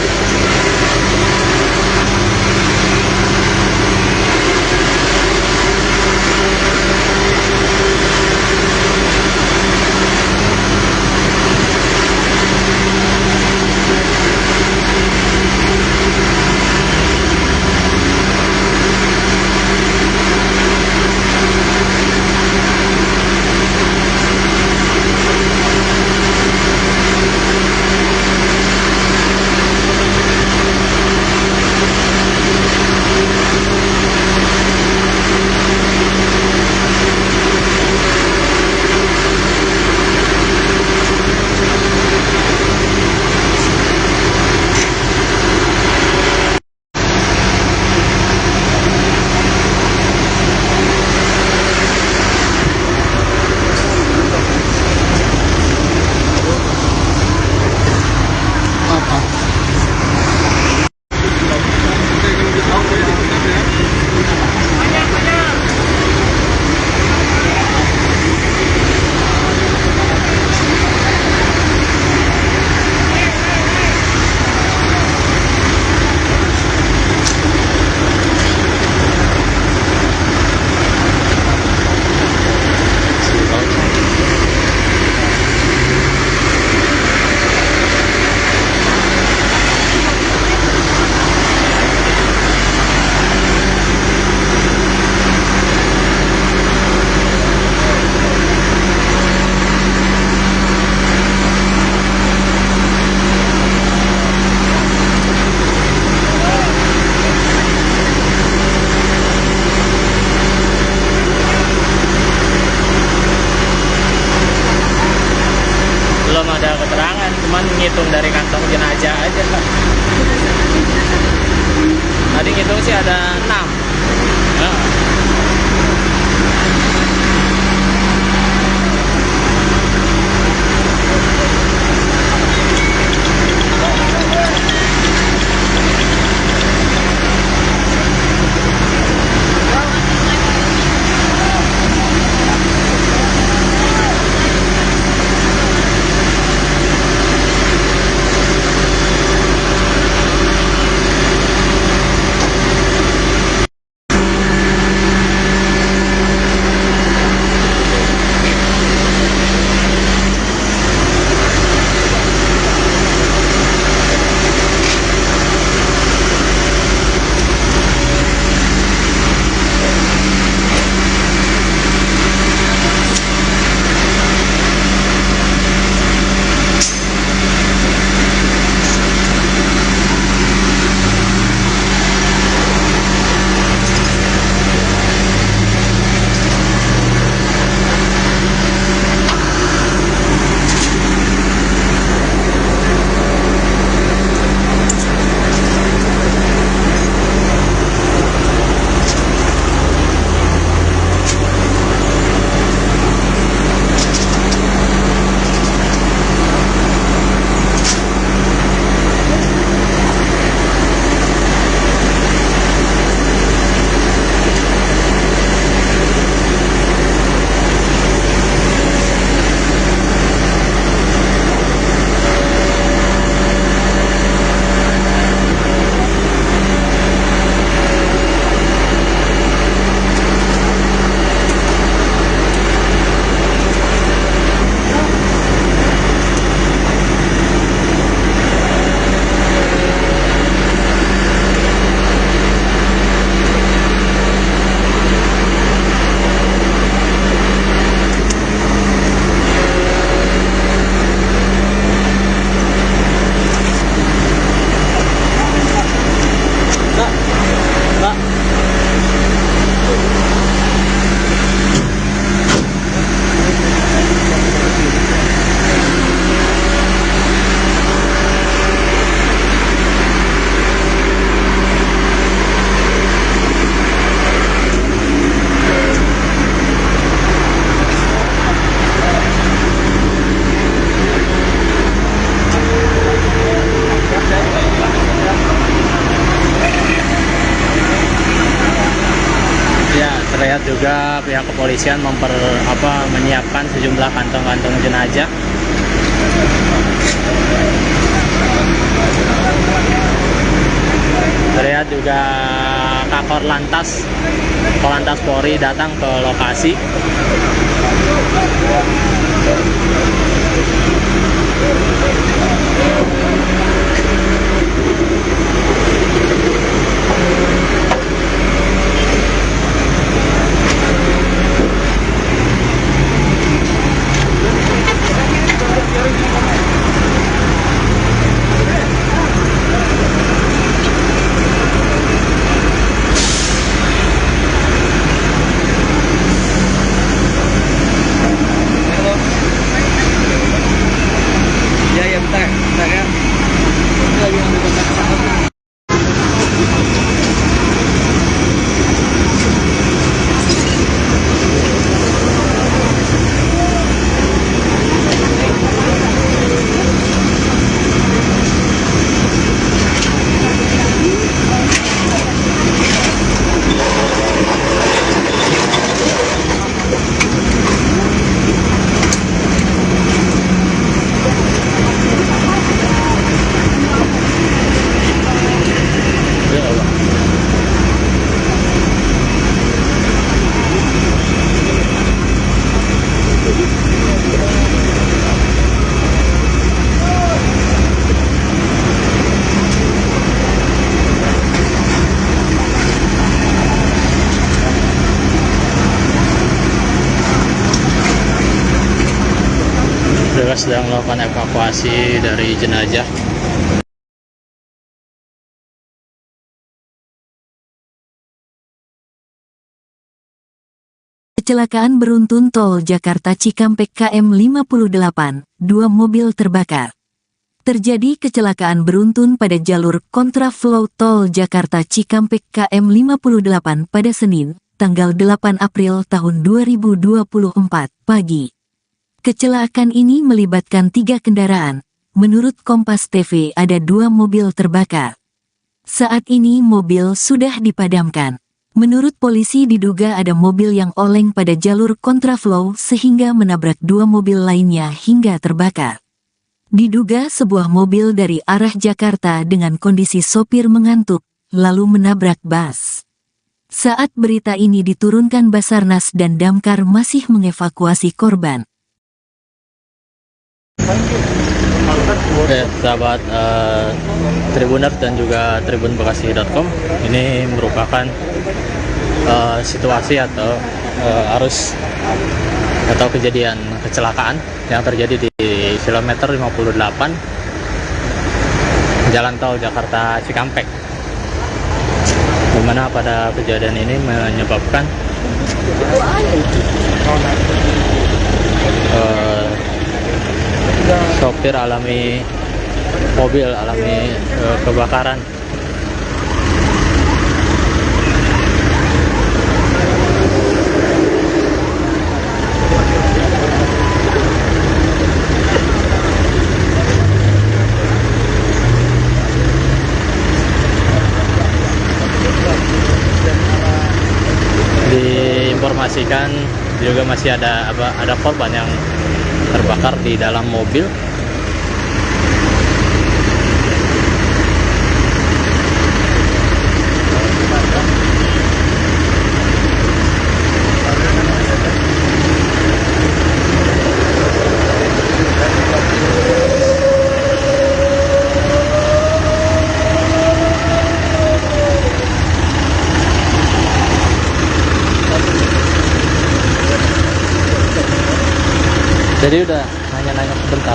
Belum ada keterangan, cuman ngitung dari kantong jenazah aja. Tadi ngitung sih ada 6. Nah. Terlihat juga pihak kepolisian menyiapkan sejumlah kantong-kantong jenazah. Terlihat juga Kakor Lantas Polri datang ke lokasi. Ya bentar ya. Lagi ngambil kontak. Petugas sedang melakukan evakuasi dari jenazah. Kecelakaan beruntun tol Jakarta Cikampek KM 58, 2 mobil terbakar. Terjadi kecelakaan beruntun pada jalur kontraflow tol Jakarta Cikampek KM 58 pada Senin, tanggal 8 April tahun 2024 pagi. Kecelakaan ini melibatkan 3 kendaraan. Menurut Kompas TV ada 2 mobil terbakar. Saat ini mobil sudah dipadamkan. Menurut polisi diduga ada mobil yang oleng pada jalur kontraflow sehingga menabrak 2 mobil lainnya hingga terbakar. Diduga sebuah mobil dari arah Jakarta dengan kondisi sopir mengantuk, lalu menabrak bus. Saat berita ini diturunkan Basarnas dan Damkar masih mengevakuasi korban. Oke, sahabat Tribuners dan juga tribunbekasi.com, ini merupakan situasi atau arus atau kejadian kecelakaan yang terjadi di kilometer 58 Jalan Tol Jakarta Cikampek, di mana pada kejadian ini menyebabkan sopir mobil alami kebakaran. Diinformasikan juga masih ada korban yang terbakar di dalam mobil. Jadi udah nanya-nanya sebentar.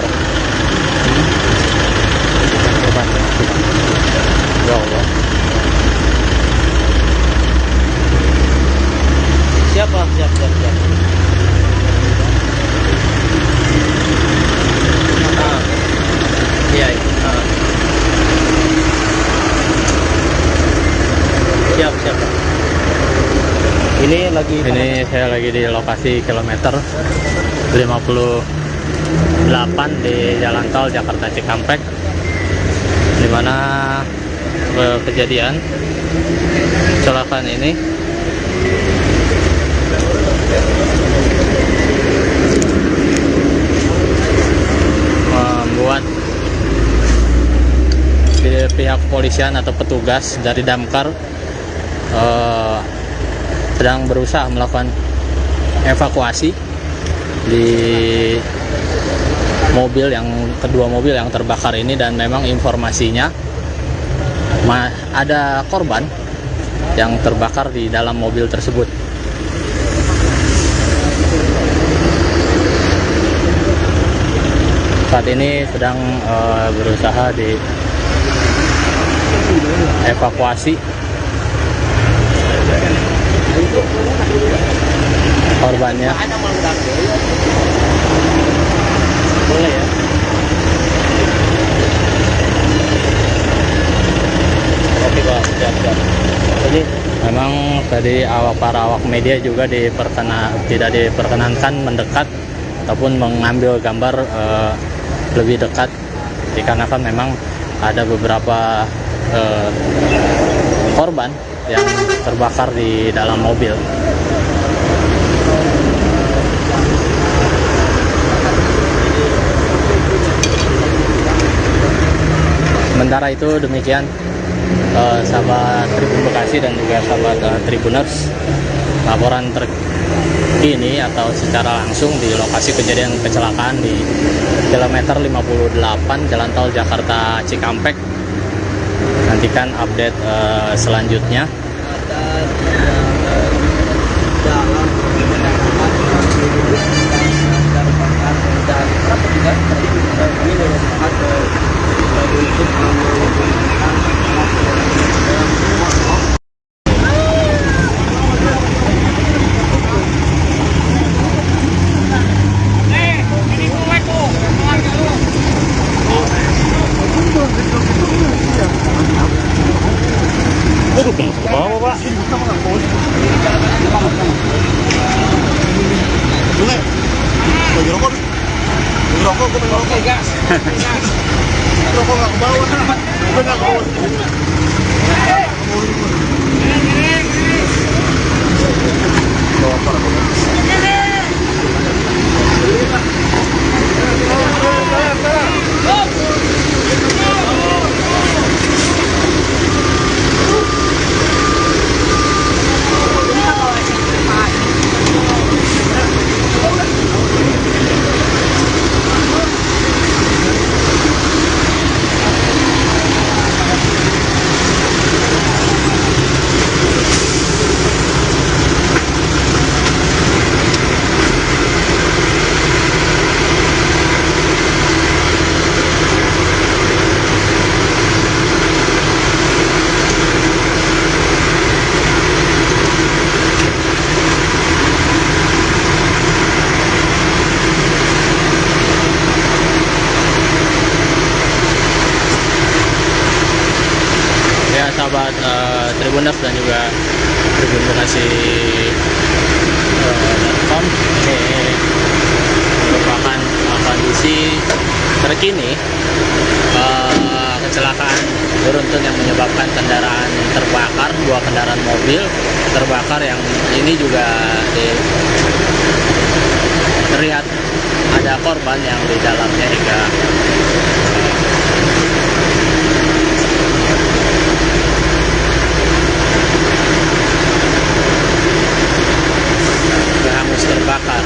Ya Allah. Siap. Iya. Siap. Ini saya lagi di lokasi kilometer 58 di Jalan Tol Jakarta Cikampek, di mana kejadian kecelakaan ini membuat pihak kepolisian atau petugas dari damkar sedang berusaha melakukan evakuasi di kedua mobil yang terbakar ini, dan memang informasinya ada korban yang terbakar di dalam mobil tersebut. Saat ini sedang berusaha dievakuasi korbannya. Boleh ya. Oke Pak, siap. Jadi memang tadi para awak media juga tidak diperkenankan mendekat ataupun mengambil gambar lebih dekat, dikarenakan memang ada beberapa korban yang terbakar di dalam mobil. Sementara itu demikian sahabat Tribun Bekasi dan juga sahabat Tribuners, laporan terkini atau secara langsung di lokasi kejadian kecelakaan di kilometer 58 Jalan Tol Jakarta Cikampek. Nantikan update selanjutnya. Bawa Pak. Boleh. Lagi rokok. Lagi rokok, gue pengen rokok. Gas. Rokok nggak ke bawah. Gue nggak ke bawah. Bawa apa? Sahabat Tribuners dan juga Tribun Bekasi.com, ini merupakan kondisi terkini kecelakaan beruntun yang menyebabkan kendaraan terbakar, 2 kendaraan mobil terbakar, yang ini juga terlihat ada korban yang di dalamnya hingga hangus terbakar.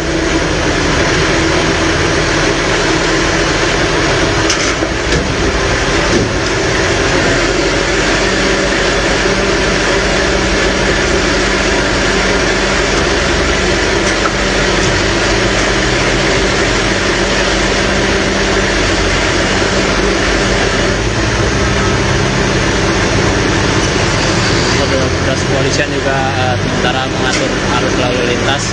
Petugas kepolisian juga sementara mengatur arus lalu lintas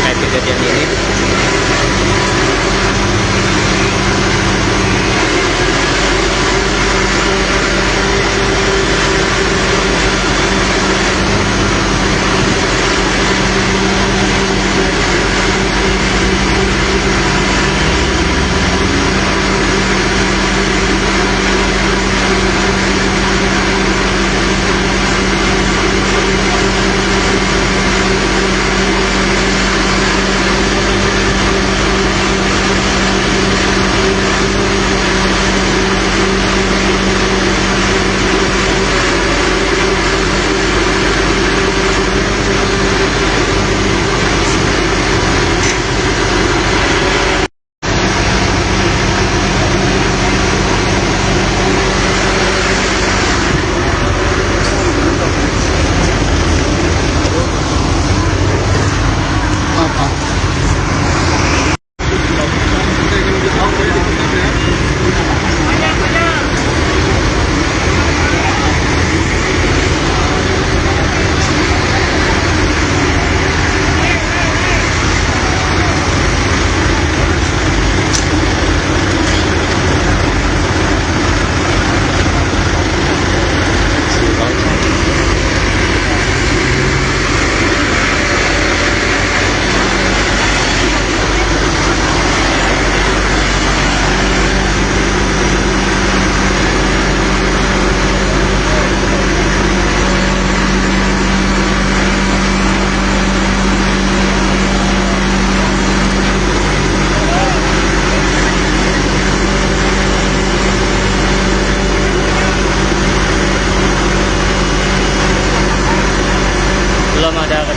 terkait kejadian ini.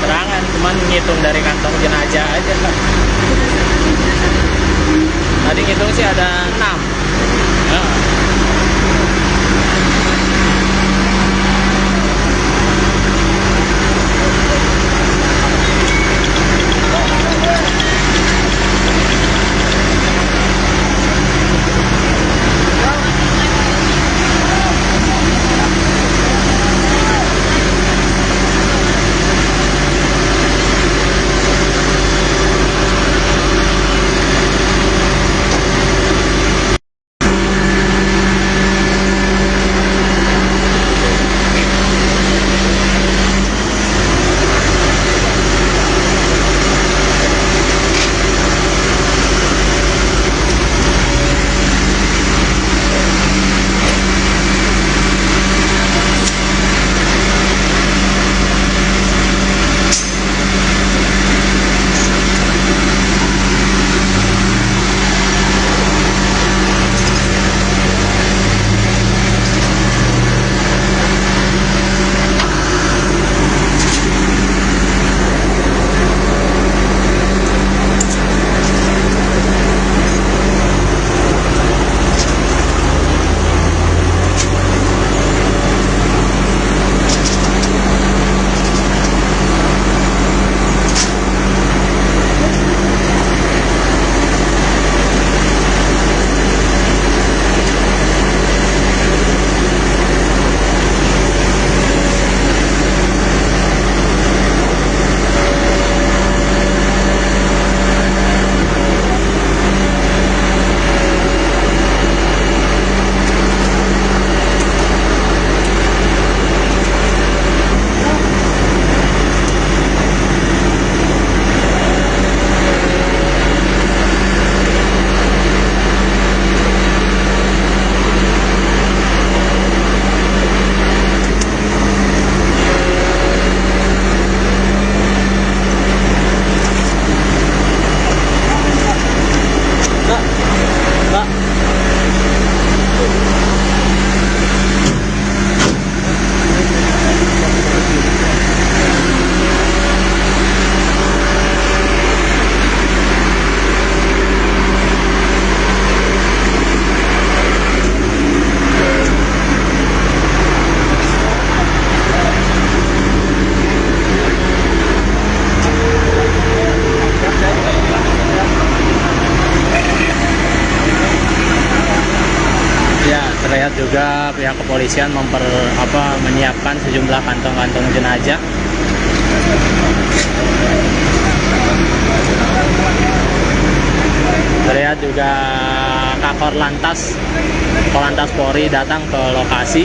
keterangan, cuman ngitung dari kantong jenazah aja kan. Tadi ngitung sih ada 6. Ya. Terlihat juga pihak kepolisian menyiapkan sejumlah kantong-kantong jenazah. Terlihat juga Kakor Lantas Polri datang ke lokasi.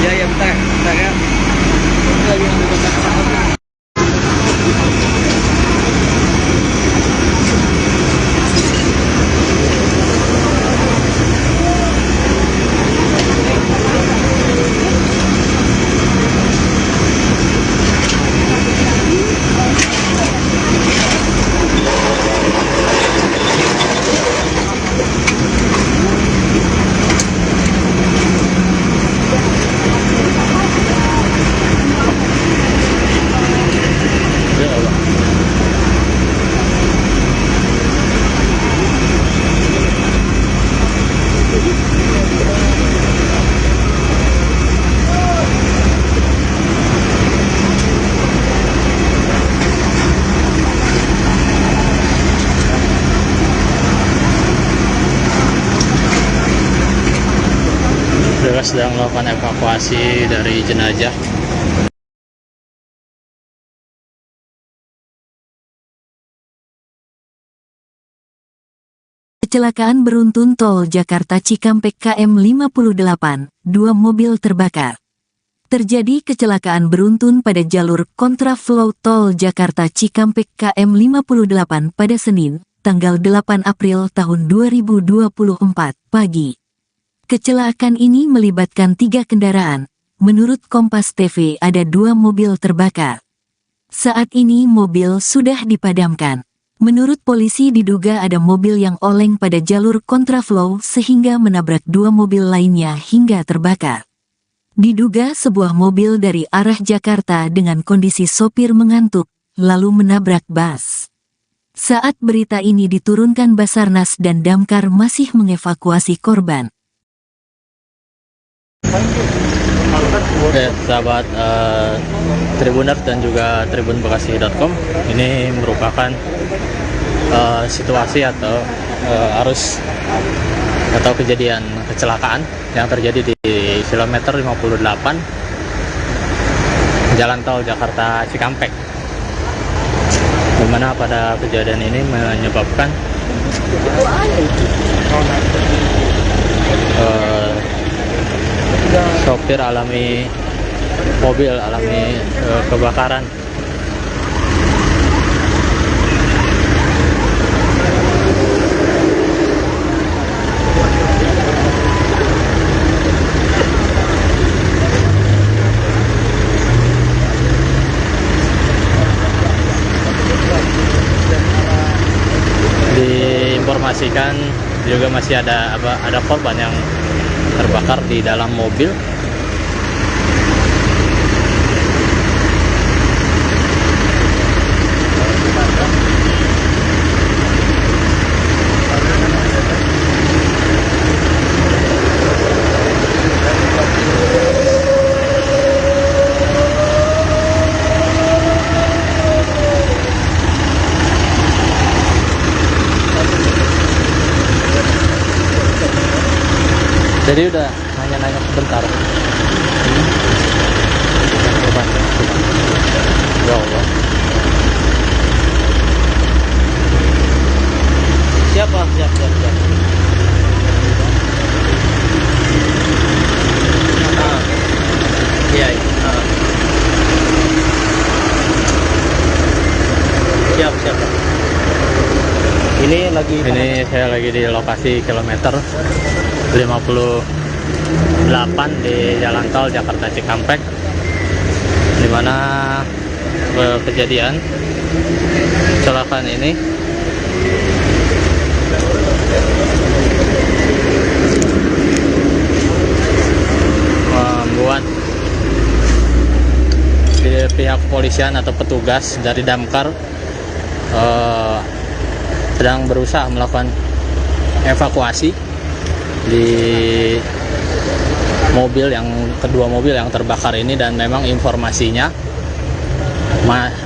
Ya bentar ya. Petugas sedang melakukan evakuasi dari jenazah. Kecelakaan beruntun tol Jakarta Cikampek KM 58, 2 mobil terbakar. Terjadi kecelakaan beruntun pada jalur kontraflow tol Jakarta Cikampek KM 58 pada Senin, tanggal 8 April tahun 2024 pagi. Kecelakaan ini melibatkan 3 kendaraan. Menurut Kompas TV ada 2 mobil terbakar. Saat ini mobil sudah dipadamkan. Menurut polisi diduga ada mobil yang oleng pada jalur kontraflow sehingga menabrak 2 mobil lainnya hingga terbakar. Diduga sebuah mobil dari arah Jakarta dengan kondisi sopir mengantuk, lalu menabrak bus. Saat berita ini diturunkan Basarnas dan Damkar masih mengevakuasi korban. Oke, sahabat Tribuners dan juga tribunbekasi.com, ini merupakan situasi atau arus atau kejadian kecelakaan yang terjadi di kilometer 58 Jalan Tol Jakarta Cikampek, di mana pada kejadian ini menyebabkan sopir mobil alami kebakaran. Diinformasikan juga masih ada korban yang terbakar di dalam mobil. Jadi udah nanya-nanya sebentar. Ya Allah. Siap. Iya. Siap. Ini saya lagi di lokasi kilometer 58 di Jalan Tol Jakarta Cikampek, di mana kejadian kecelakaan ini membuat pihak kepolisian atau petugas dari Damkar sedang berusaha melakukan evakuasi di kedua mobil yang terbakar ini, dan memang informasinya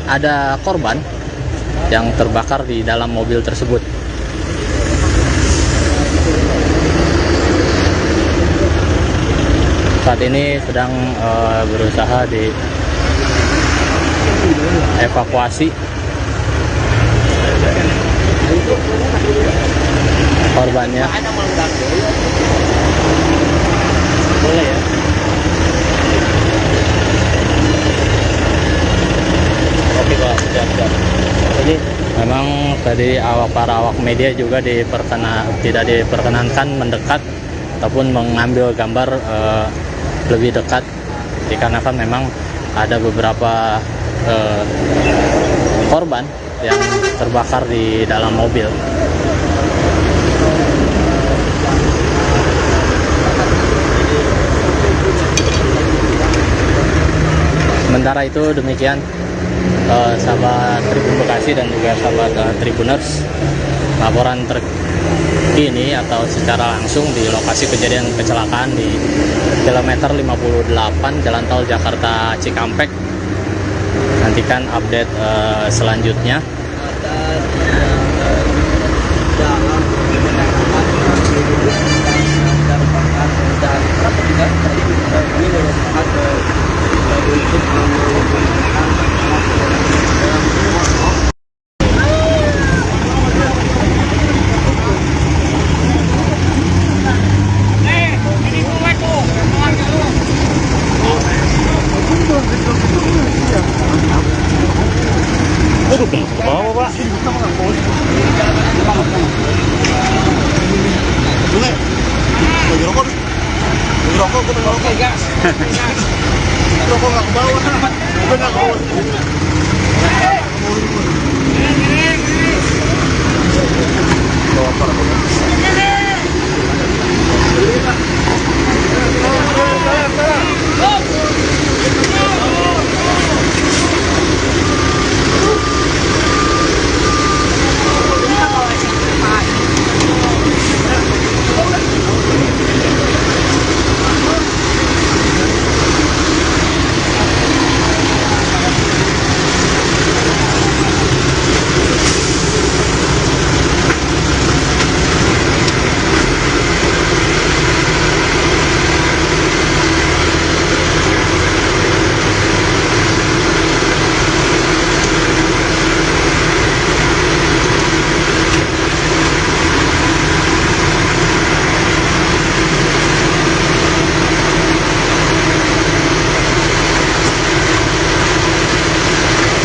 ada korban yang terbakar di dalam mobil tersebut. Saat ini sedang berusaha dievakuasi korbannya. Boleh ya? Oke Pak, siap. Jadi memang tadi para awak media juga tidak diperkenankan mendekat ataupun mengambil gambar lebih dekat, dikarenakan memang ada beberapa korban yang terbakar di dalam mobil. Sementara itu demikian sahabat Tribun Bekasi dan juga sahabat Tribuners, laporan terkini atau secara langsung di lokasi kejadian kecelakaan di kilometer 58 Jalan Tol Jakarta Cikampek. Nantikan update selanjutnya. Rokok nggak ke bawah. Gue nggak ke bawah. Bawa apa rokoknya?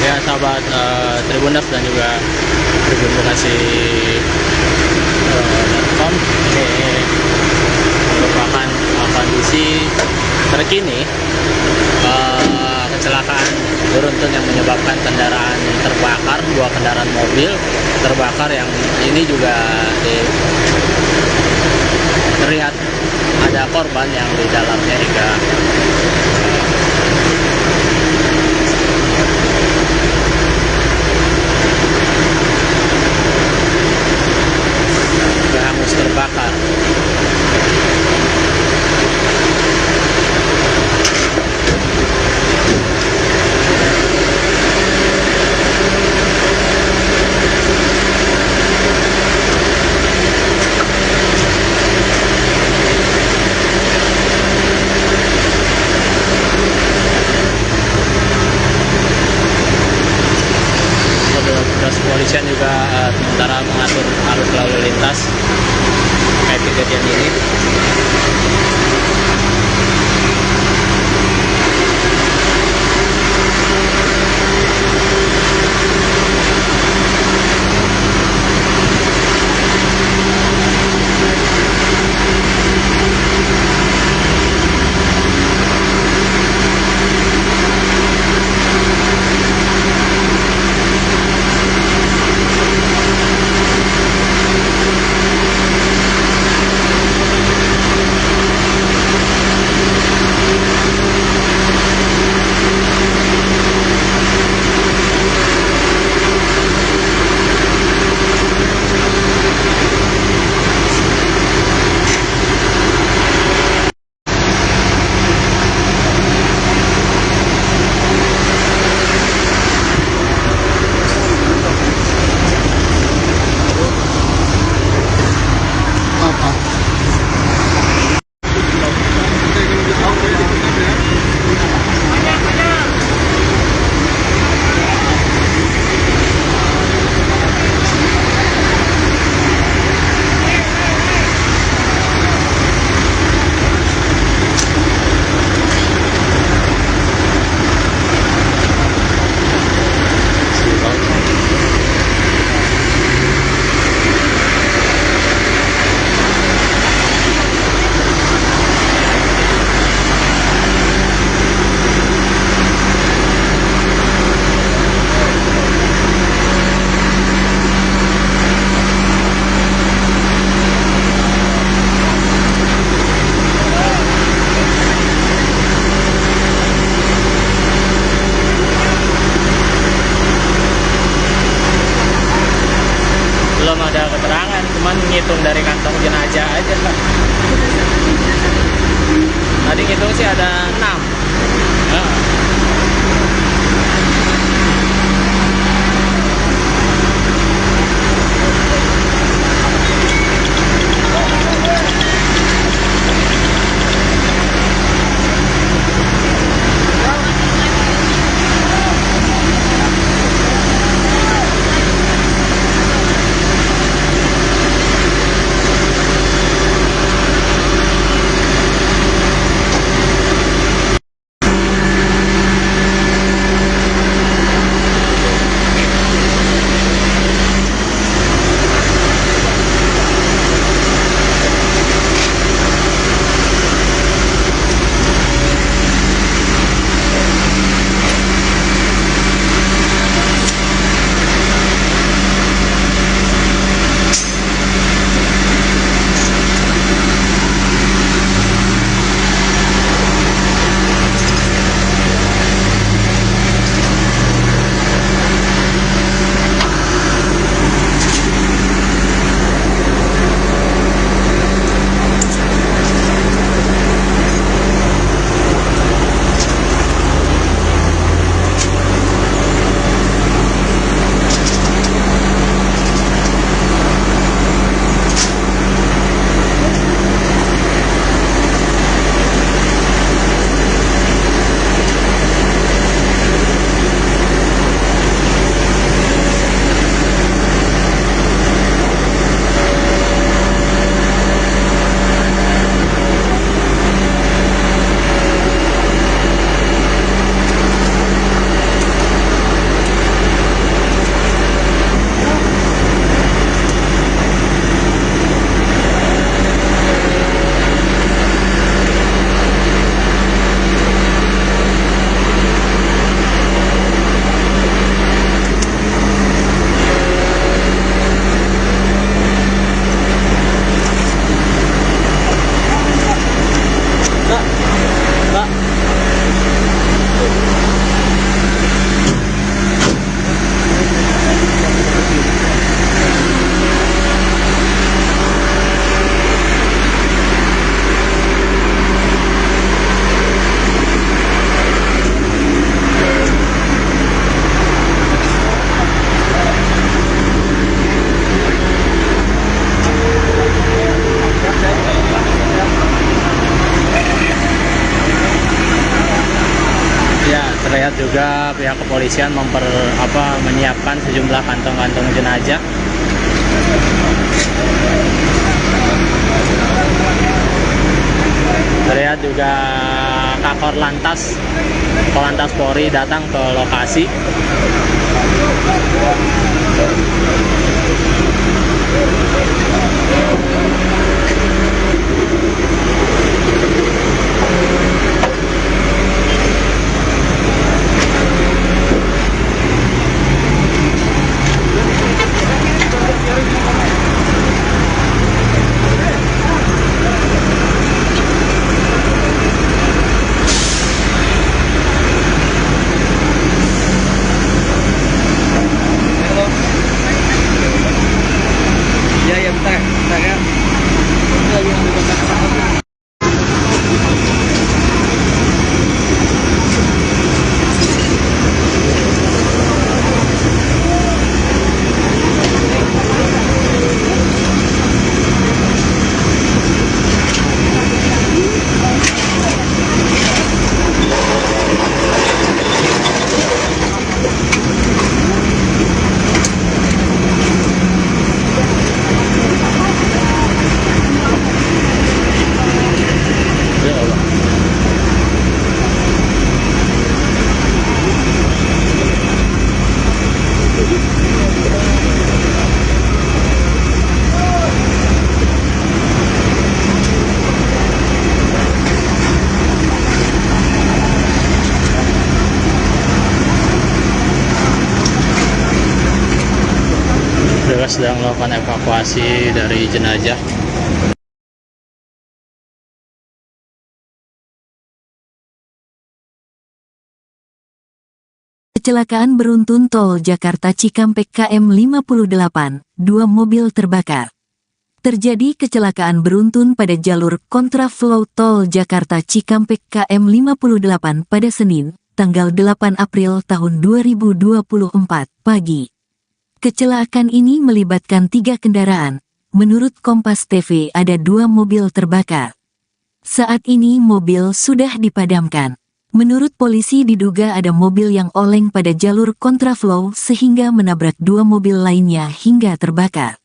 Ya sahabat Tribuners dan juga Tribun Bekasi.com, ini merupakan kondisi terkini kecelakaan beruntun yang menyebabkan kendaraan terbakar, 2 kendaraan mobil terbakar, yang ini juga terlihat ada korban yang di dalamnya hingga hangus terbakar. Petugas kepolisian juga sementara mengatur arus lalu lintas terkait kejadian ini. Terlihat juga pihak kepolisian menyiapkan sejumlah kantong-kantong jenazah. Terlihat juga Kakor Lantas Polri datang ke lokasi. Ya bentar ya. Lagi ngambil kontak sama. Petugas sedang melakukan evakuasi dari jenazah. Kecelakaan beruntun tol Jakarta Cikampek KM 58, 2 mobil terbakar. Terjadi kecelakaan beruntun pada jalur kontraflow tol Jakarta Cikampek KM 58 pada Senin, tanggal 8 April tahun 2024 pagi. Kecelakaan ini melibatkan 3 kendaraan. Menurut Kompas TV ada 2 mobil terbakar. Saat ini mobil sudah dipadamkan. Menurut polisi diduga ada mobil yang oleng pada jalur kontraflow sehingga menabrak 2 mobil lainnya hingga terbakar.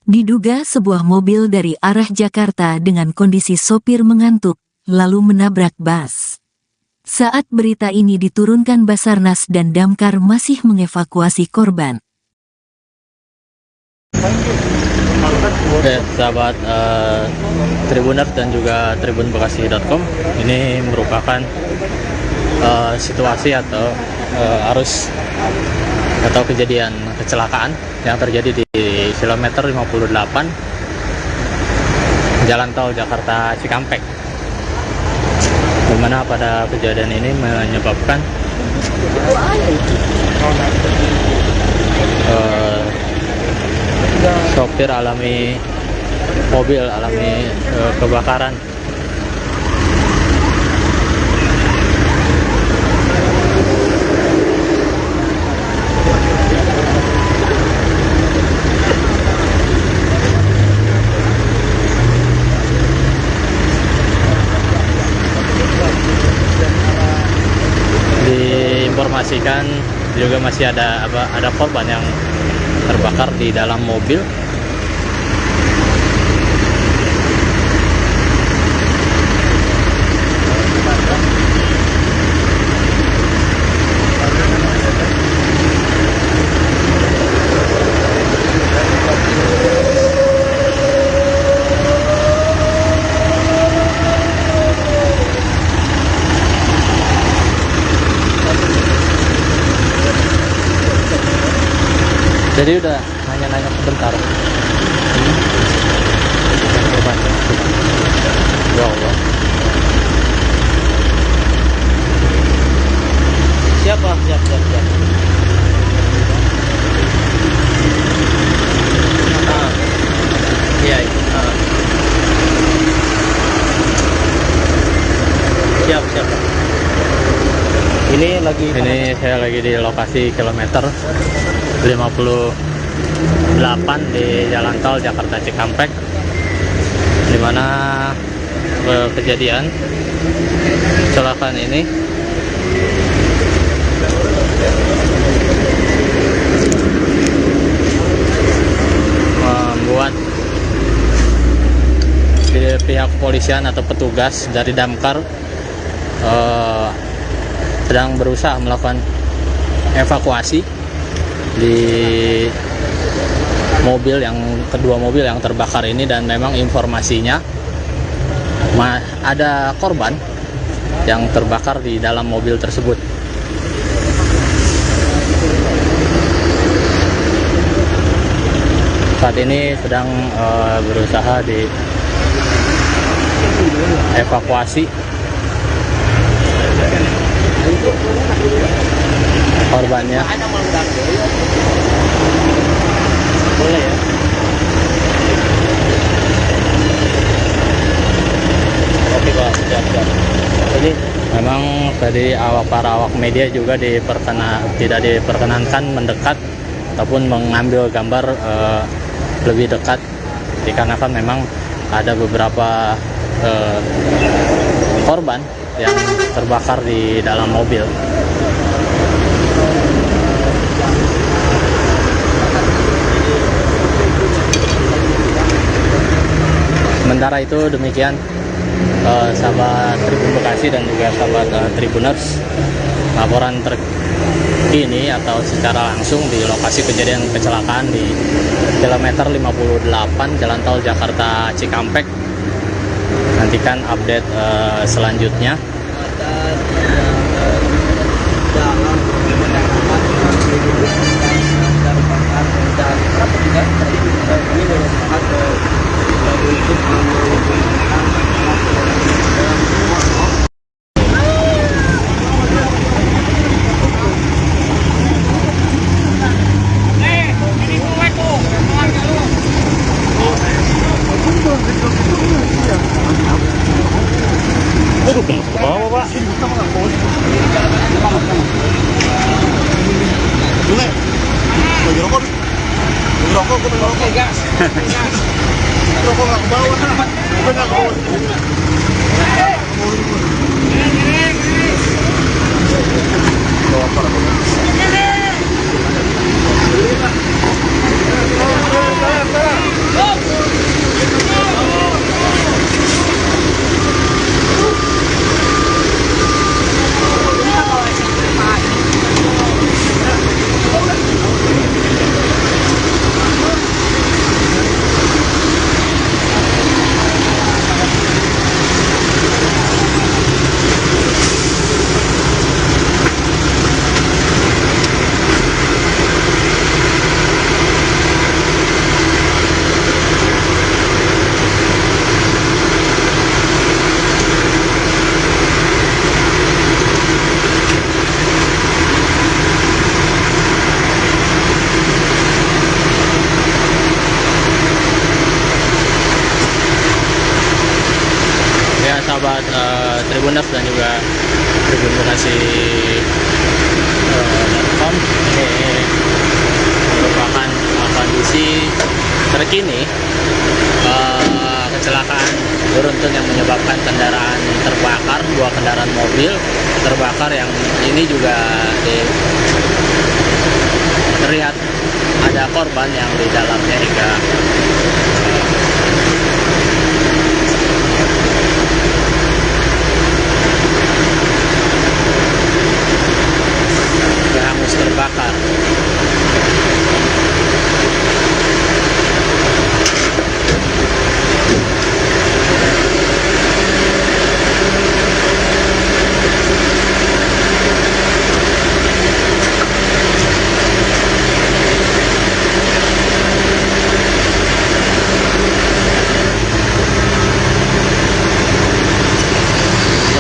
Diduga sebuah mobil dari arah Jakarta dengan kondisi sopir mengantuk, lalu menabrak bus. Saat berita ini diturunkan Basarnas dan Damkar masih mengevakuasi korban. Oke, sahabat Tribuners dan juga tribunbekasi.com, ini merupakan situasi atau arus atau kejadian kecelakaan yang terjadi di kilometer 58 Jalan Tol Jakarta Cikampek, di mana pada kejadian ini menyebabkan sopir mobil alami kebakaran. Diinformasikan juga masih ada korban yang terbakar di dalam mobil. Jadi udah nanya-nanya sebentar. Ya Allah. Siap. Iya. Siap. Ini saya lagi di lokasi kilometer 58 di Jalan Tol Jakarta Cikampek, di mana kejadian kecelakaan ini pihak kepolisian atau petugas dari damkar sedang berusaha melakukan evakuasi di kedua mobil yang terbakar ini, dan memang informasinya ada korban yang terbakar di dalam mobil tersebut. Saat ini sedang berusaha dievakuasi korbannya. Boleh ya. Oke Pak, siap. Jadi memang tadi para awak media juga tidak diperkenankan mendekat ataupun mengambil gambar lebih dekat, dikarenakan memang ada beberapa korban yang terbakar di dalam mobil. Sementara itu demikian sahabat Tribun Bekasi dan juga sahabat Tribuners, laporan terkini atau secara langsung di lokasi kejadian kecelakaan di kilometer 58 Jalan Tol Jakarta Cikampek. Nantikan update selanjutnya. Bawa Pak. Bule. Lagi rokok. Lagi rokok, gue pengen rokok. Gas. Rokok nggak ke bawah. Gue nggak ke bawah. Bawa apa? Sahabat Tribuners dan juga Tribun Bekasi.com, ini merupakan kondisi terkini kecelakaan beruntun yang menyebabkan kendaraan terbakar, 2 kendaraan mobil terbakar, yang ini juga terlihat ada korban yang di dalamnya hingga hangus terbakar.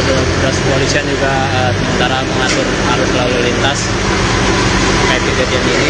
Petugas kepolisian juga sementara mengatur arus lalu lintas terkait kejadian ini.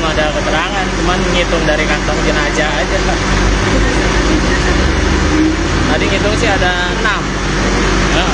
ada keterangan, cuman ngitung dari kantong jenazah aja Pak. Tadi ngitung sih ada 6. Ya.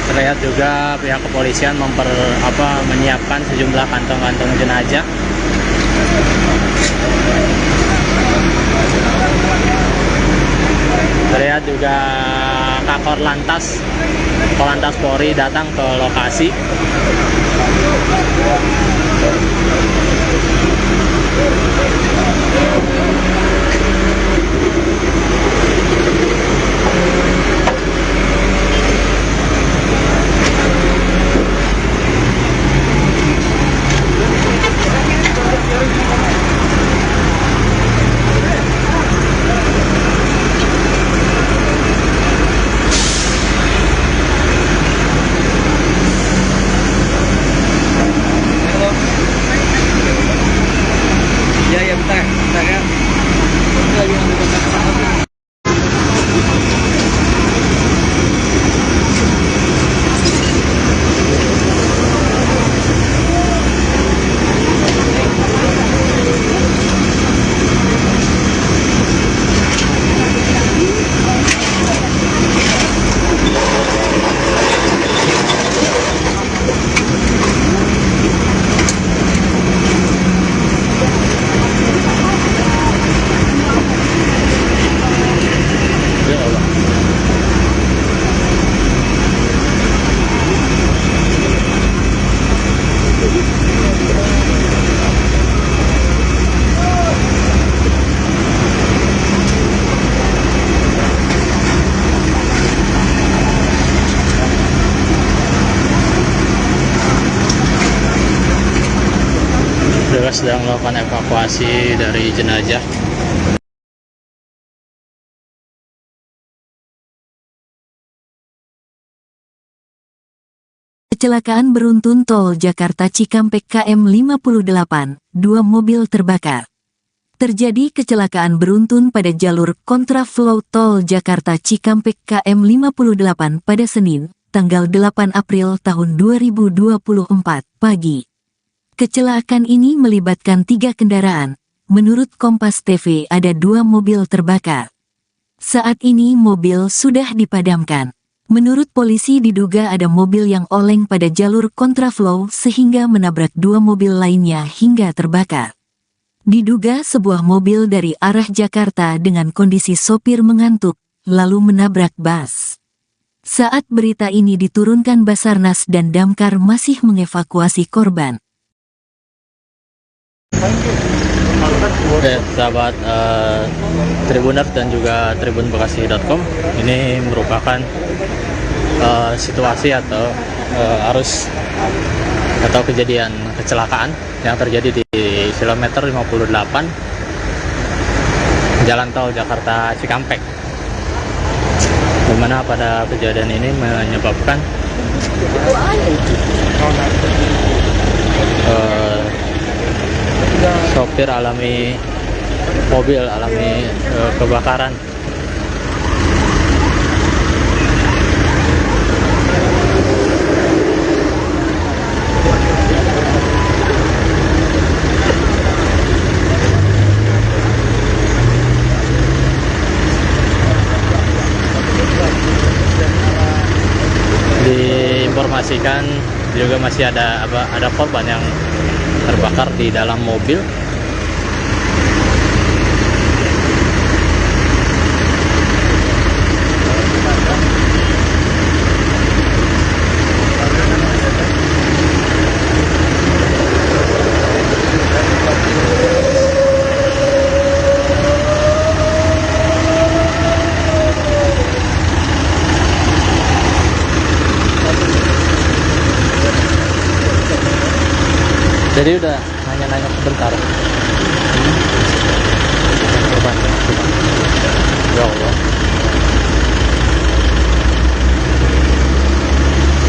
Terlihat juga pihak kepolisian menyiapkan sejumlah kantong-kantong jenazah. Terlihat juga Kakor Lantas Polri datang ke lokasi. Ya bentar ya. Petugas sedang melakukan evakuasi dari jenazah. Kecelakaan beruntun tol Jakarta Cikampek KM 58, 2 mobil terbakar. Terjadi kecelakaan beruntun pada jalur kontraflow tol Jakarta Cikampek KM 58 pada Senin, tanggal 8 April tahun 2024 pagi. Kecelakaan ini melibatkan 3 kendaraan. Menurut Kompas TV ada 2 mobil terbakar. Saat ini mobil sudah dipadamkan. Menurut polisi diduga ada mobil yang oleng pada jalur kontraflow sehingga menabrak 2 mobil lainnya hingga terbakar. Diduga sebuah mobil dari arah Jakarta dengan kondisi sopir mengantuk, lalu menabrak bus. Saat berita ini diturunkan Basarnas dan Damkar masih mengevakuasi korban. Oke, sahabat Tribuners dan juga tribunbekasi.com, ini merupakan situasi atau arus atau kejadian kecelakaan yang terjadi di kilometer 58 Jalan Tol Jakarta Cikampek, di mana pada kejadian ini menyebabkan sopir mobil alami kebakaran. Diinformasikan juga masih ada korban yang terbakar di dalam mobil. Jadi udah nanya-nanya sebentar. Ya Allah.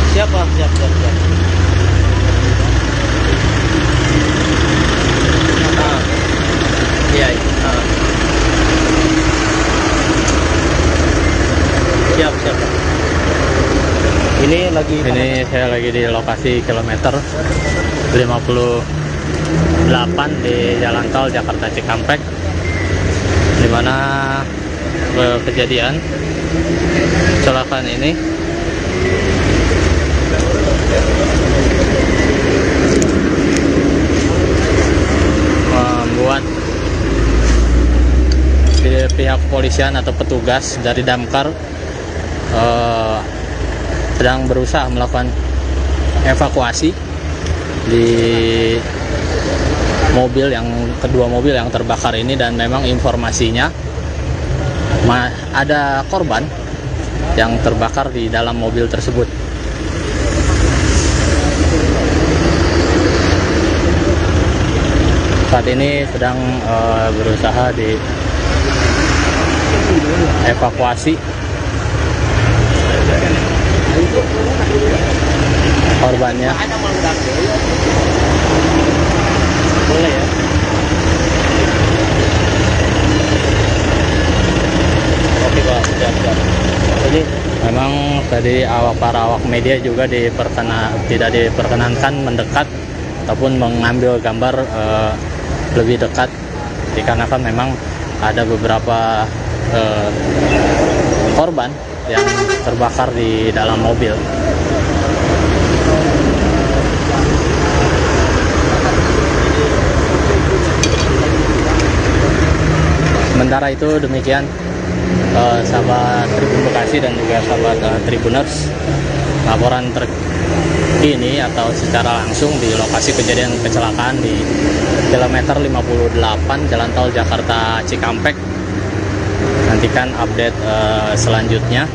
Siap. Iya. Siap. Ini saya lagi di lokasi kilometer 58 di Jalan Tol Jakarta Cikampek, di mana kejadian kecelakaan ini membuat pihak kepolisian atau petugas dari Damkar sedang berusaha melakukan evakuasi di kedua mobil yang terbakar ini, dan memang informasinya ada korban yang terbakar di dalam mobil tersebut. Saat ini sedang berusaha dievakuasi korbannya. boleh ya. Oke Pak, siap. Jadi memang tadi para awak media juga tidak diperkenankan mendekat ataupun mengambil gambar lebih dekat, dikarenakan memang ada beberapa korban yang terbakar di dalam mobil. Sementara itu demikian sahabat Tribun Bekasi dan juga sahabat Tribuners, laporan terkini atau secara langsung di lokasi kejadian kecelakaan di kilometer 58 Jalan Tol Jakarta Cikampek. Nantikan update selanjutnya.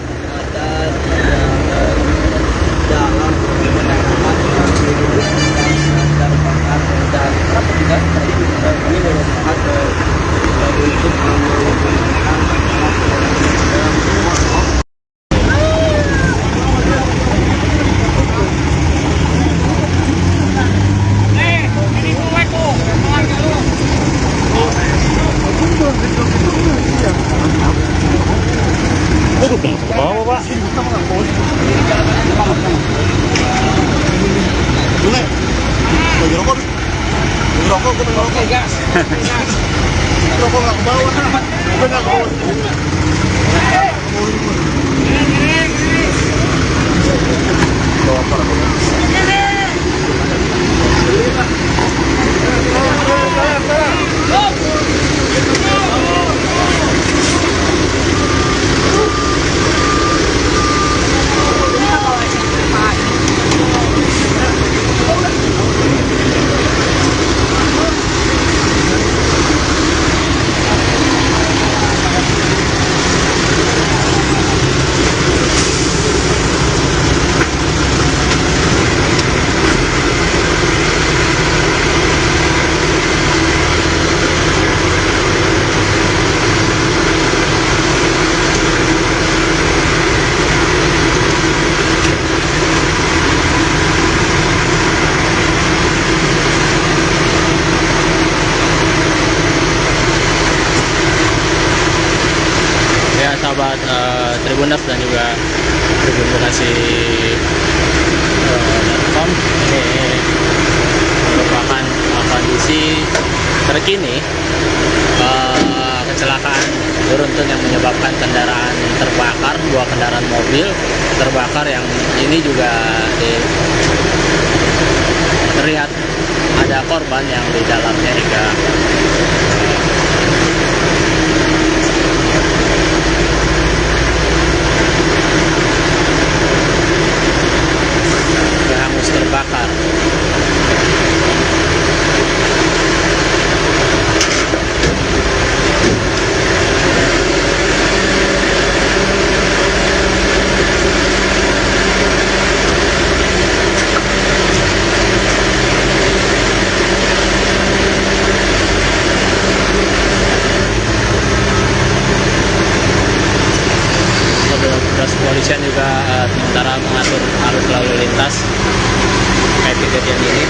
Rokok nggak ke bawah. Gue nggak ke bawah. Bawa apa rokok? Ya sahabat Tribuners dan juga Tribun Bekasi.com, ini merupakan kondisi terkini kecelakaan beruntun yang menyebabkan kendaraan terbakar, dua kendaraan mobil terbakar, yang ini juga terlihat ada korban yang di dalamnya hingga hangus terbakar. Petugas kepolisian juga sementara mengatur arus lalu lintas terkait kejadian ini.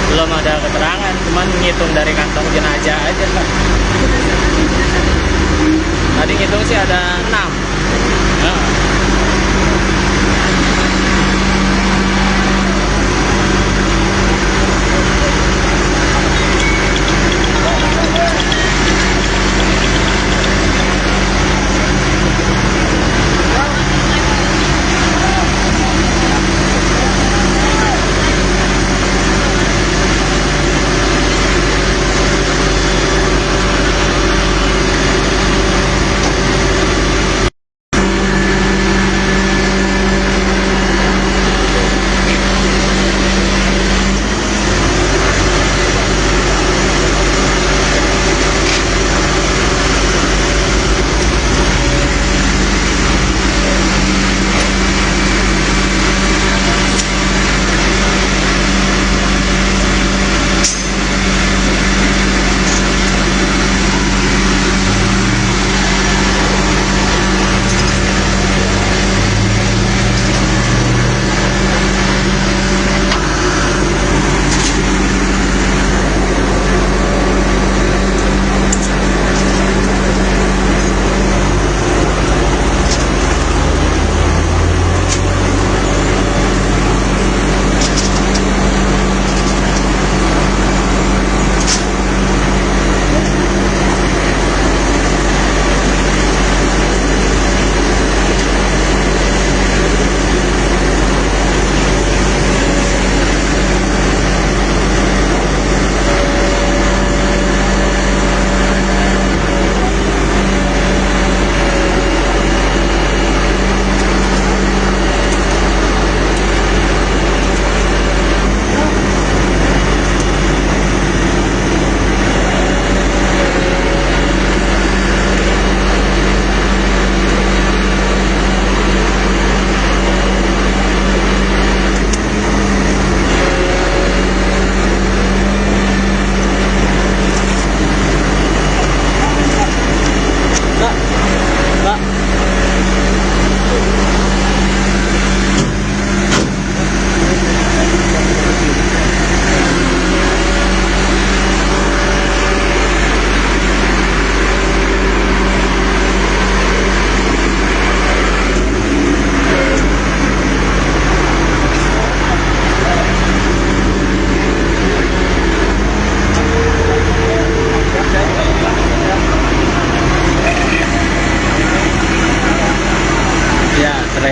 Belum ada keterangan, cuman ngitung dari kantong jenazah aja. Tadi ngitung sih ada 6. Nah.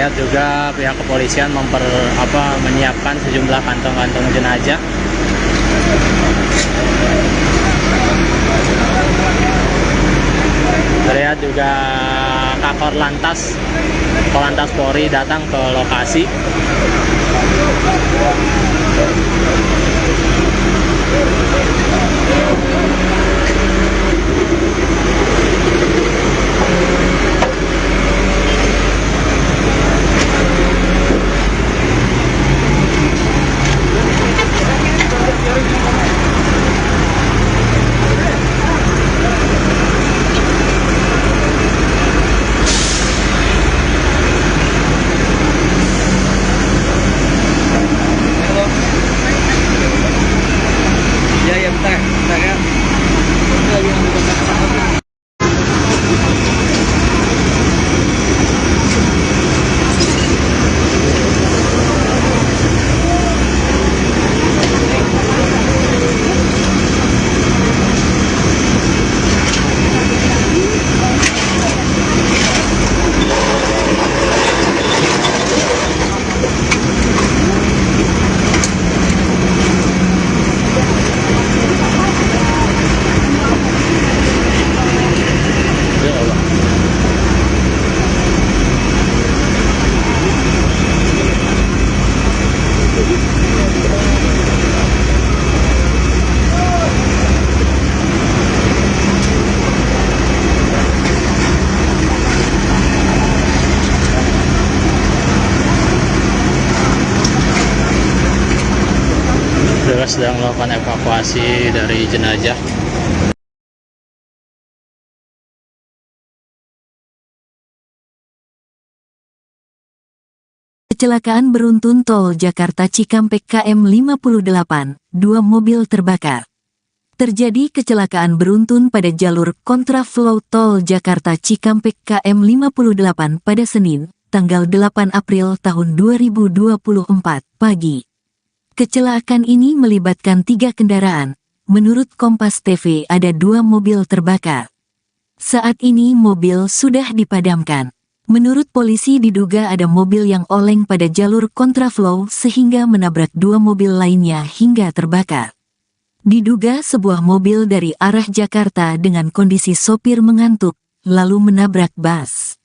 Terlihat juga pihak kepolisian menyiapkan sejumlah kantong-kantong jenazah. Terlihat juga Kakor Lantas Polri datang ke lokasi. Ya bentar ya. Petugas sedang melakukan evakuasi dari jenazah. Kecelakaan beruntun tol Jakarta Cikampek KM 58, 2 mobil terbakar. Terjadi kecelakaan beruntun pada jalur kontraflow tol Jakarta Cikampek KM 58 pada Senin, tanggal 8 April tahun 2024 pagi. Kecelakaan ini melibatkan 3 kendaraan. Menurut Kompas TV ada 2 mobil terbakar. Saat ini mobil sudah dipadamkan. Menurut polisi diduga ada mobil yang oleng pada jalur kontraflow sehingga menabrak 2 mobil lainnya hingga terbakar. Diduga sebuah mobil dari arah Jakarta dengan kondisi sopir mengantuk, lalu menabrak bus.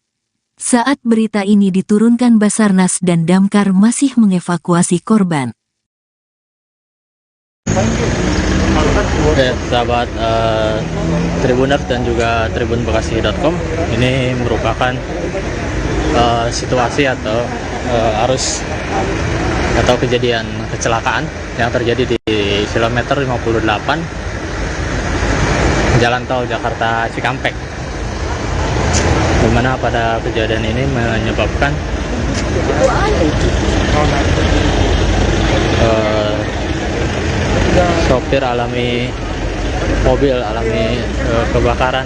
Saat berita ini diturunkan Basarnas dan Damkar masih mengevakuasi korban. Oke, sahabat Tribuners dan juga tribunbekasi.com, ini merupakan situasi atau arus atau kejadian kecelakaan yang terjadi di kilometer 58 Jalan Tol Jakarta Cikampek, di mana pada kejadian ini menyebabkan sopir mobil alami kebakaran.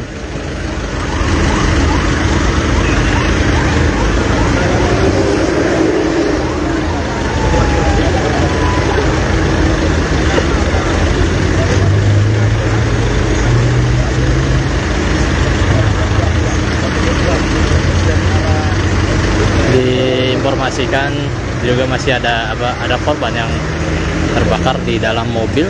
Diinformasikan juga masih ada korban yang terbakar di dalam mobil.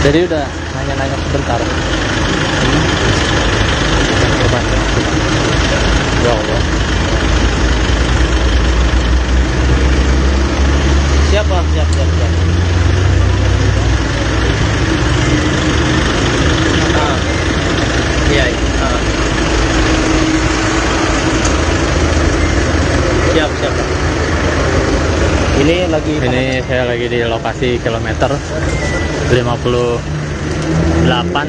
Jadi udah nanya-nanya sebentar. Ya Allah. Siap. Iya. Siap. Ini saya lagi di lokasi kilometer 58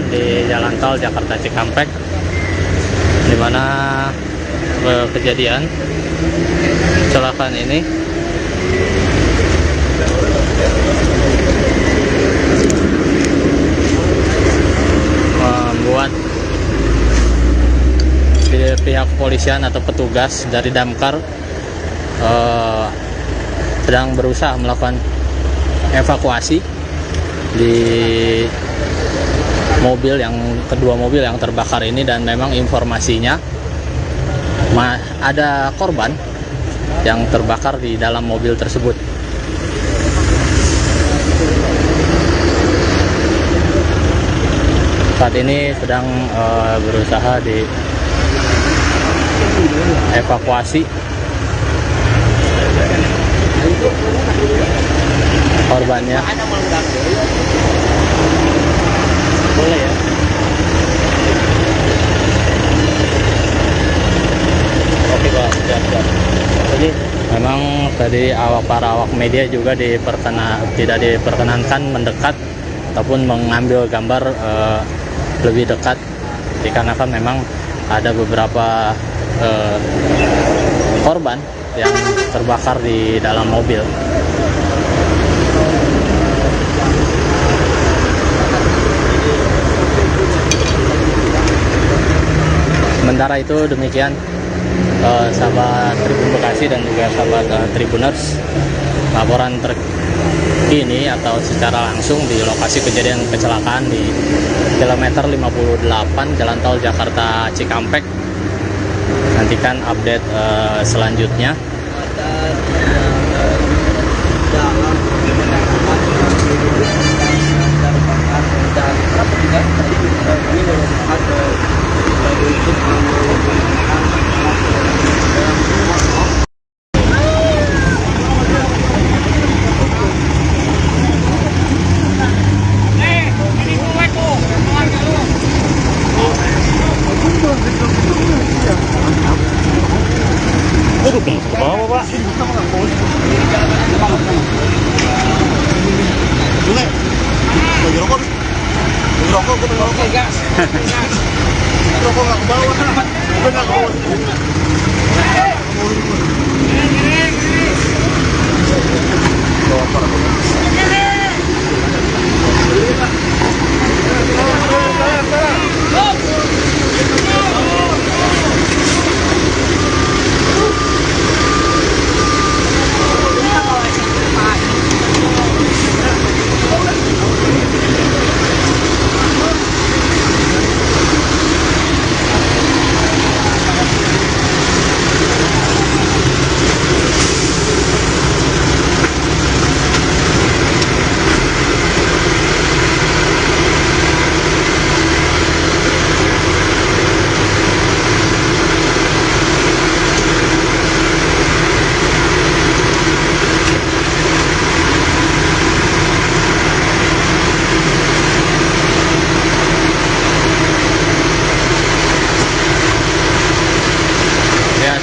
di Jalan Tol Jakarta Cikampek, di mana kejadian kecelakaan ini membuat pihak kepolisian atau petugas dari damkar sedang berusaha melakukan evakuasi di kedua mobil yang terbakar ini, dan memang informasinya ada korban yang terbakar di dalam mobil tersebut. Saat ini sedang berusaha dievakuasi korbannya. Boleh ya? Oke Pak, siap. Jadi memang tadi para awak media juga tidak diperkenankan mendekat ataupun mengambil gambar lebih dekat, dikarenakan memang ada beberapa korban yang terbakar di dalam mobil. Sementara itu demikian sahabat Tribun Bekasi dan juga sahabat Tribuners, laporan terkini atau secara langsung di lokasi kejadian kecelakaan di kilometer 58 Jalan Tol Jakarta Cikampek. Nantikan update selanjutnya. Bawa Pak. Boleh. Bagi rokok. Bagi rokok, gue pengen rokok. Gas. Rokok nggak ke bawah. Gue nggak ke bawah. Bawa apa?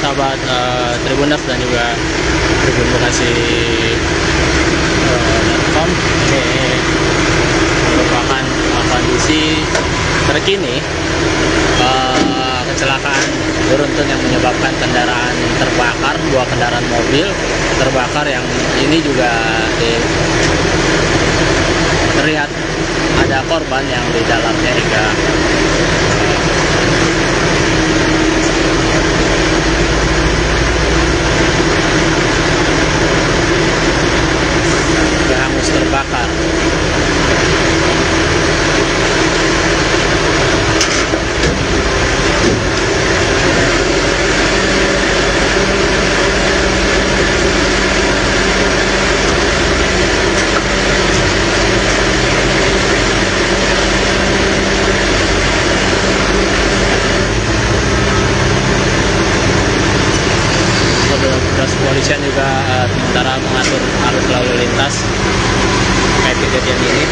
Sahabat Tribuners dan juga Tribun Bekasi.com, ini merupakan kondisi terkini kecelakaan beruntun yang menyebabkan kendaraan terbakar, 2 kendaraan mobil terbakar, yang ini juga terlihat ada korban yang di dalamnya hingga hangus terbakar. Petugas kepolisian juga sementara mengatur arus lalu lintas terkait kejadian ini.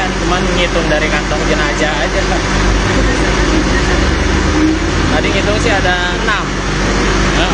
kecelakaan, cuman ngitung dari kantong jenazah aja. Tadi ngitung sih ada 6. Nah.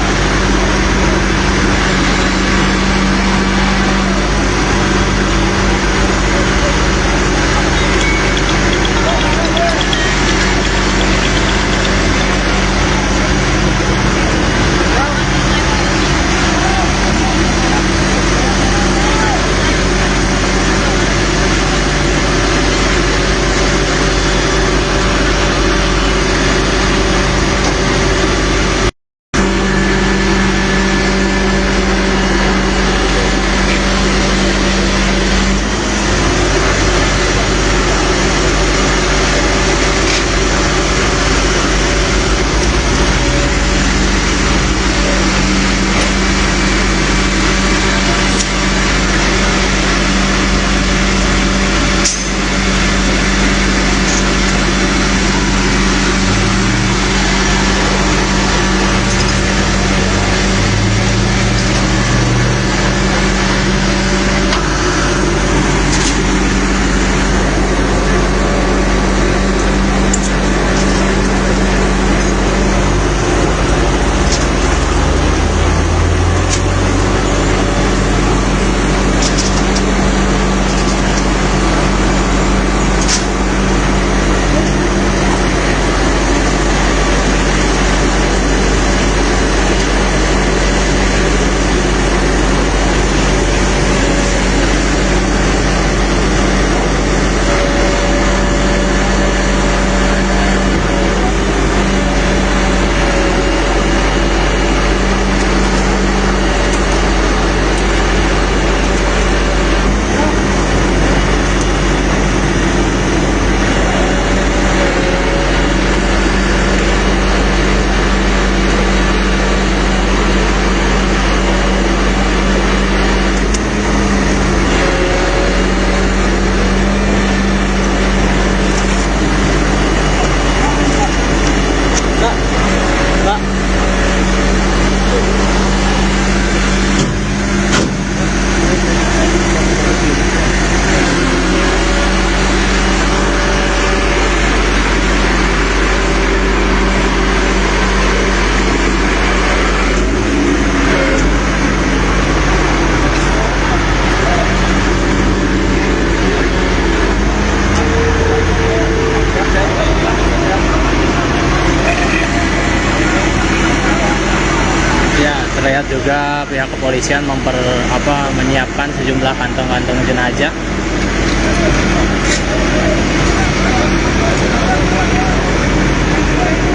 Terlihat juga pihak kepolisian menyiapkan sejumlah kantong-kantong jenazah.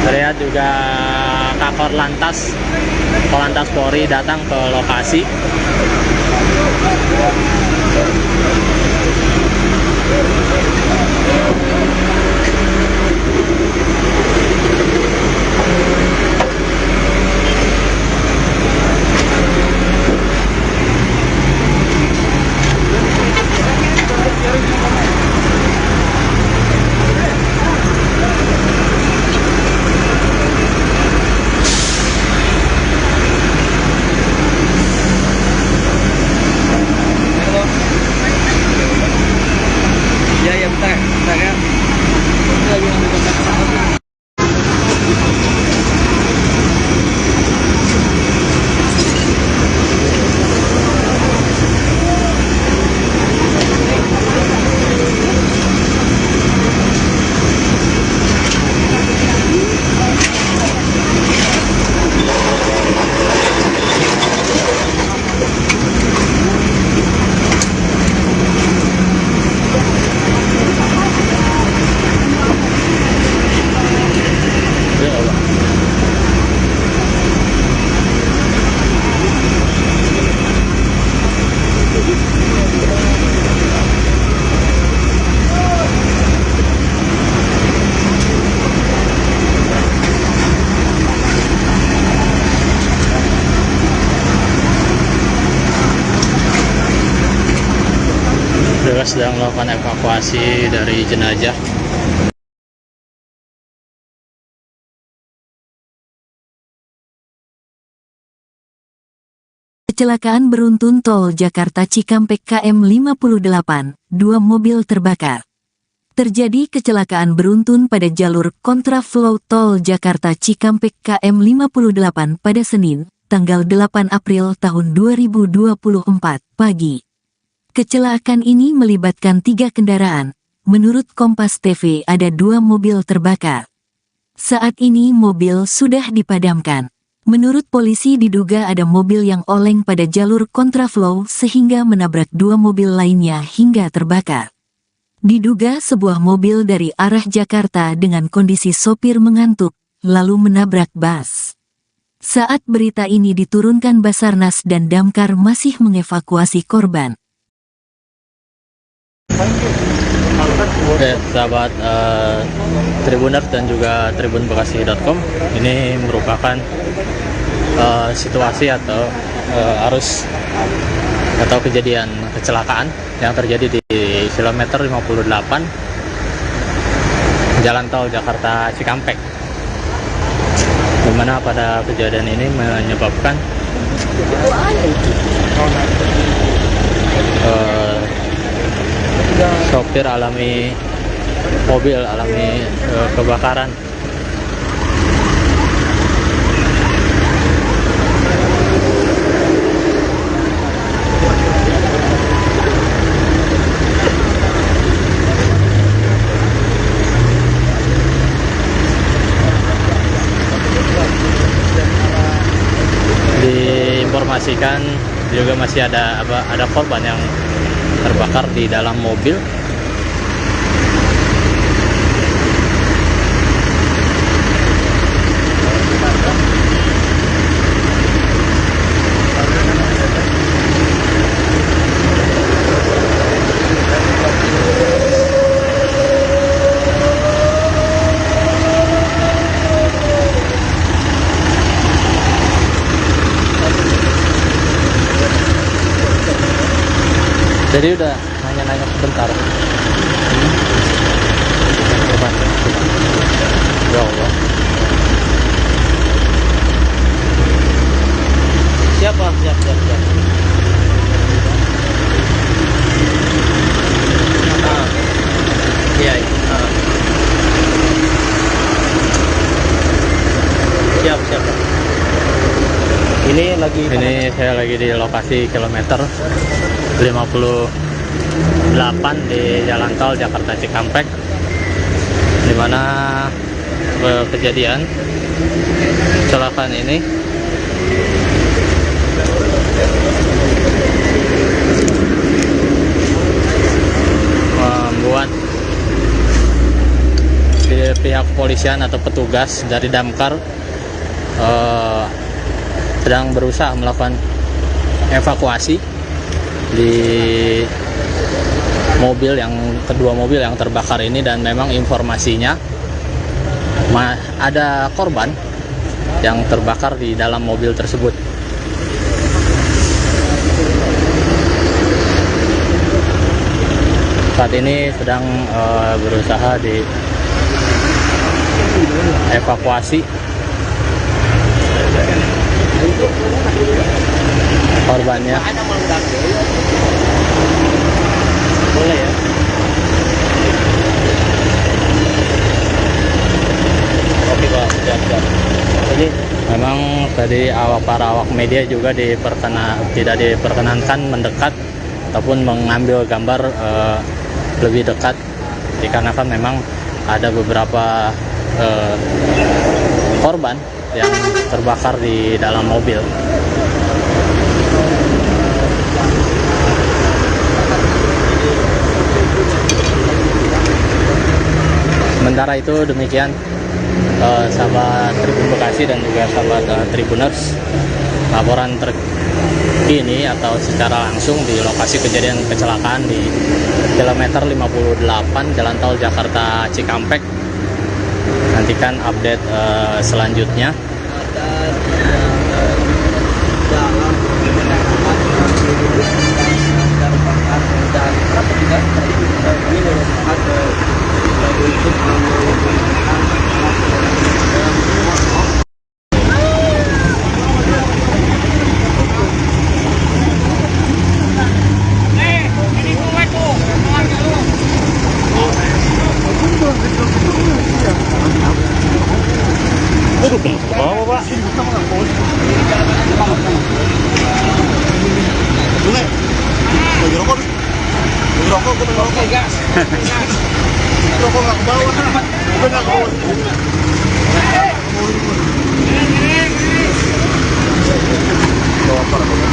Terlihat juga Kakor Lantas Polri datang ke lokasi. Ya bentar ya. Petugas sedang melakukan evakuasi dari jenazah. Kecelakaan beruntun tol Jakarta Cikampek KM 58, 2 mobil terbakar. Terjadi kecelakaan beruntun pada jalur kontraflow tol Jakarta Cikampek KM 58 pada Senin, tanggal 8 April tahun 2024 pagi. Kecelakaan ini melibatkan 3 kendaraan. Menurut Kompas TV ada 2 mobil terbakar. Saat ini mobil sudah dipadamkan. Menurut polisi diduga ada mobil yang oleng pada jalur kontraflow sehingga menabrak 2 mobil lainnya hingga terbakar. Diduga sebuah mobil dari arah Jakarta dengan kondisi sopir mengantuk, lalu menabrak bus. Saat berita ini diturunkan Basarnas dan Damkar masih mengevakuasi korban. Oke, sahabat Tribuners dan juga tribunbekasi.com, ini merupakan situasi atau arus atau kejadian kecelakaan yang terjadi di kilometer 58 Jalan Tol Jakarta Cikampek, di mana pada kejadian ini menyebabkan sopir mobil alami kebakaran. Diinformasikan juga masih ada korban yang terbakar di dalam mobil. Jadi udah nanya-nanya sebentar. Ya Allah. Siap. Iya. Siap. Ini saya lagi di lokasi kilometer 58 di Jalan Tol Jakarta Cikampek, di mana kejadian kecelakaan ini membuat pihak kepolisian atau petugas dari Damkar sedang berusaha melakukan evakuasi di kedua mobil yang terbakar ini, dan memang informasinya ada korban yang terbakar di dalam mobil tersebut. Saat ini sedang berusaha dievakuasi korbannya. boleh ya. Oke Pak, siap. Jadi memang tadi para awak media juga tidak diperkenankan mendekat ataupun mengambil gambar lebih dekat, dikarenakan memang ada beberapa korban yang terbakar di dalam mobil. Sementara itu demikian sahabat Tribun Bekasi dan juga sahabat Tribuners, laporan terkini atau secara langsung di lokasi kejadian kecelakaan di kilometer 58 Jalan Tol Jakarta Cikampek. Nantikan update selanjutnya. Oke, gas. Rokok nggak ke bawah. Udah nggak ke bawah. Bawa apa, bawa?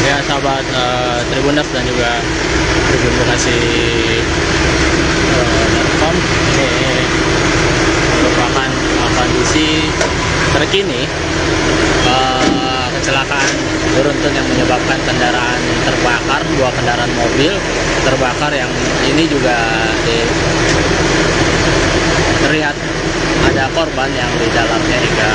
Ya sahabat Tribuners dan juga Tribun Bekasi.com, ini merupakan kondisi terkini kecelakaan beruntun yang menyebabkan kendaraan terbakar, 2 kendaraan mobil terbakar, yang ini juga terlihat ada korban yang di dalamnya hingga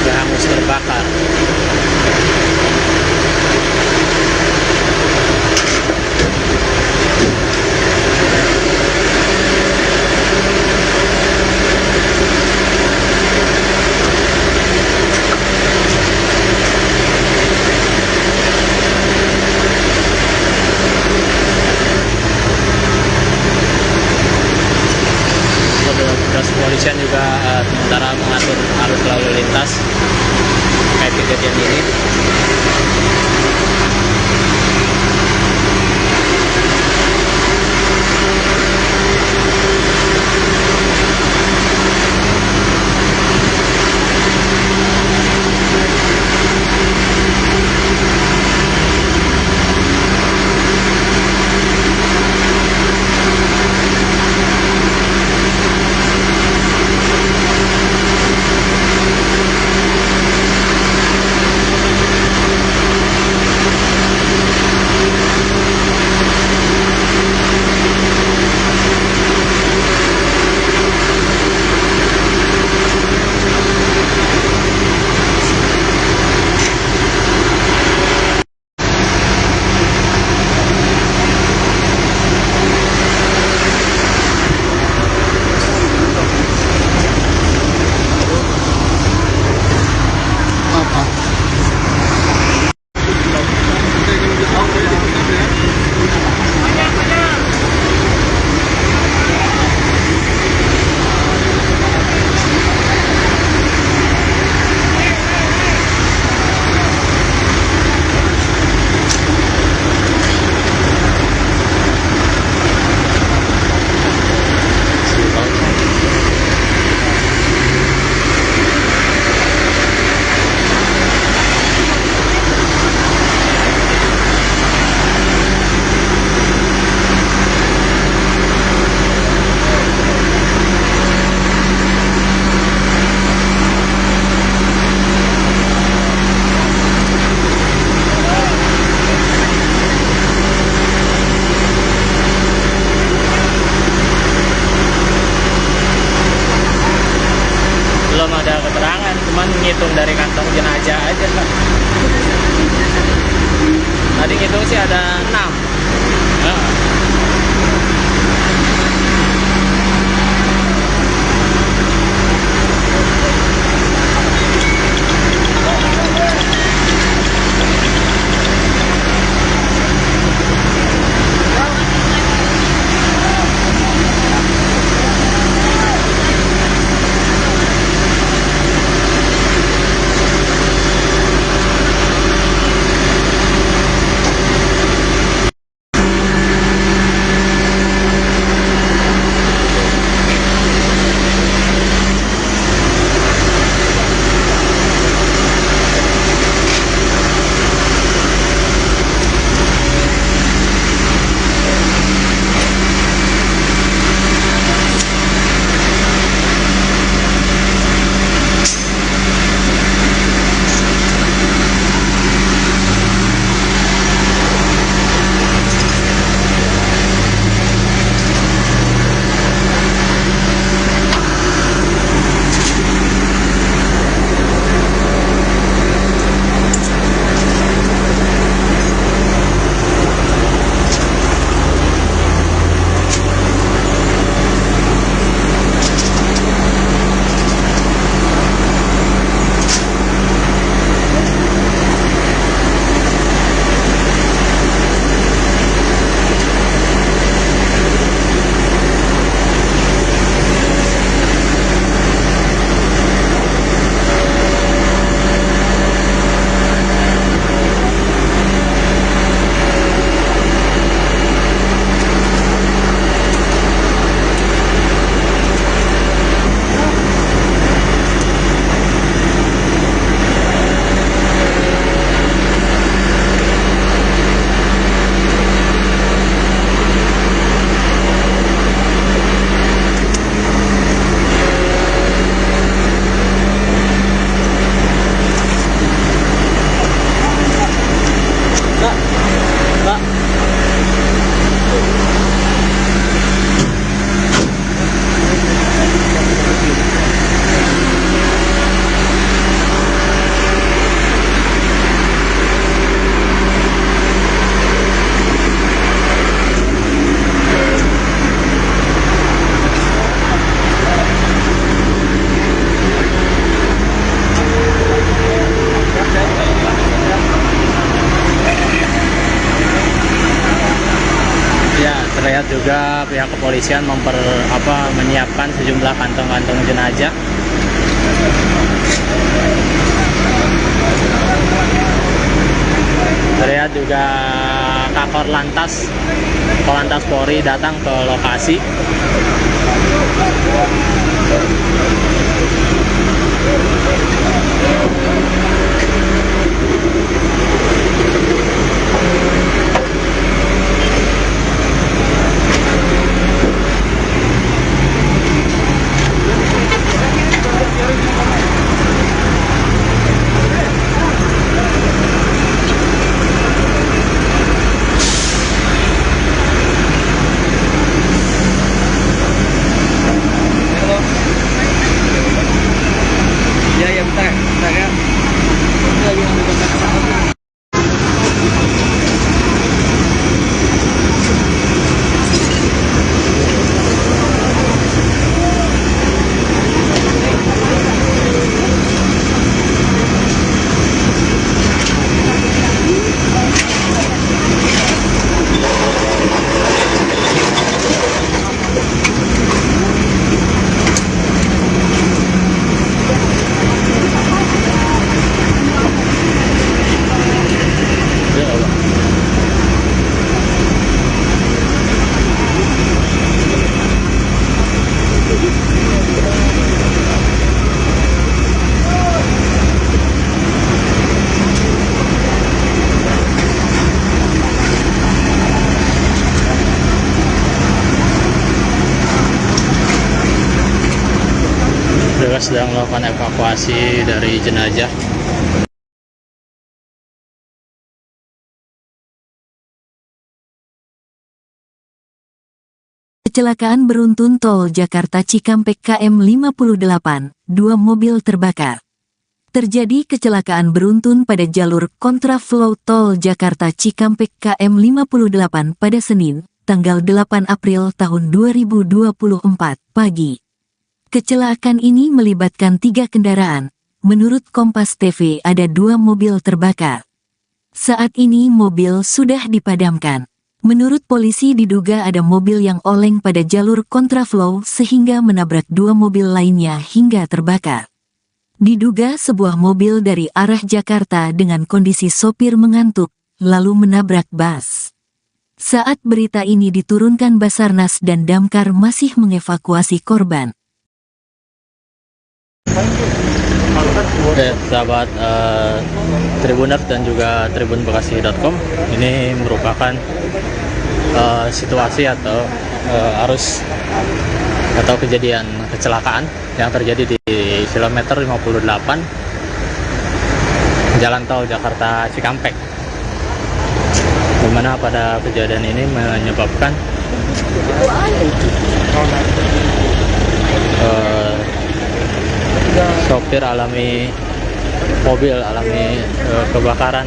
hangus terbakar. Petugas kepolisian juga sementara mengatur arus lalu lintas terkait kejadian ini. Belum ada keterangan, cuman ngitung dari kantong jenazah aja. Tadi ngitung sih ada 6. Terlihat juga pihak kepolisian menyiapkan sejumlah kantong-kantong jenazah. Terlihat juga Kakor Lantas Polri datang ke lokasi. Ya bentar ya. Lagi ngambil kontak sama. Petugas sedang melakukan evakuasi dari jenazah. Kecelakaan beruntun tol Jakarta Cikampek KM 58, 2 mobil terbakar. Terjadi kecelakaan beruntun pada jalur kontraflow tol Jakarta Cikampek KM 58 pada Senin, tanggal 8 April tahun 2024 pagi. Kecelakaan ini melibatkan 3 kendaraan. Menurut Kompas TV ada 2 mobil terbakar. Saat ini mobil sudah dipadamkan. Menurut polisi diduga ada mobil yang oleng pada jalur kontraflow sehingga menabrak 2 mobil lainnya hingga terbakar. Diduga sebuah mobil dari arah Jakarta dengan kondisi sopir mengantuk, lalu menabrak bus. Saat berita ini diturunkan Basarnas dan Damkar masih mengevakuasi korban. Oke, sahabat Tribuners dan juga tribunbekasi.com, ini merupakan situasi atau arus atau kejadian kecelakaan yang terjadi di kilometer 58 Jalan Tol Jakarta Cikampek, dimana pada kejadian ini menyebabkan sopir mobil alami kebakaran.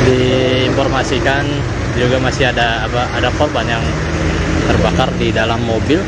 Diinformasikan juga masih ada korban yang terbakar di dalam mobil.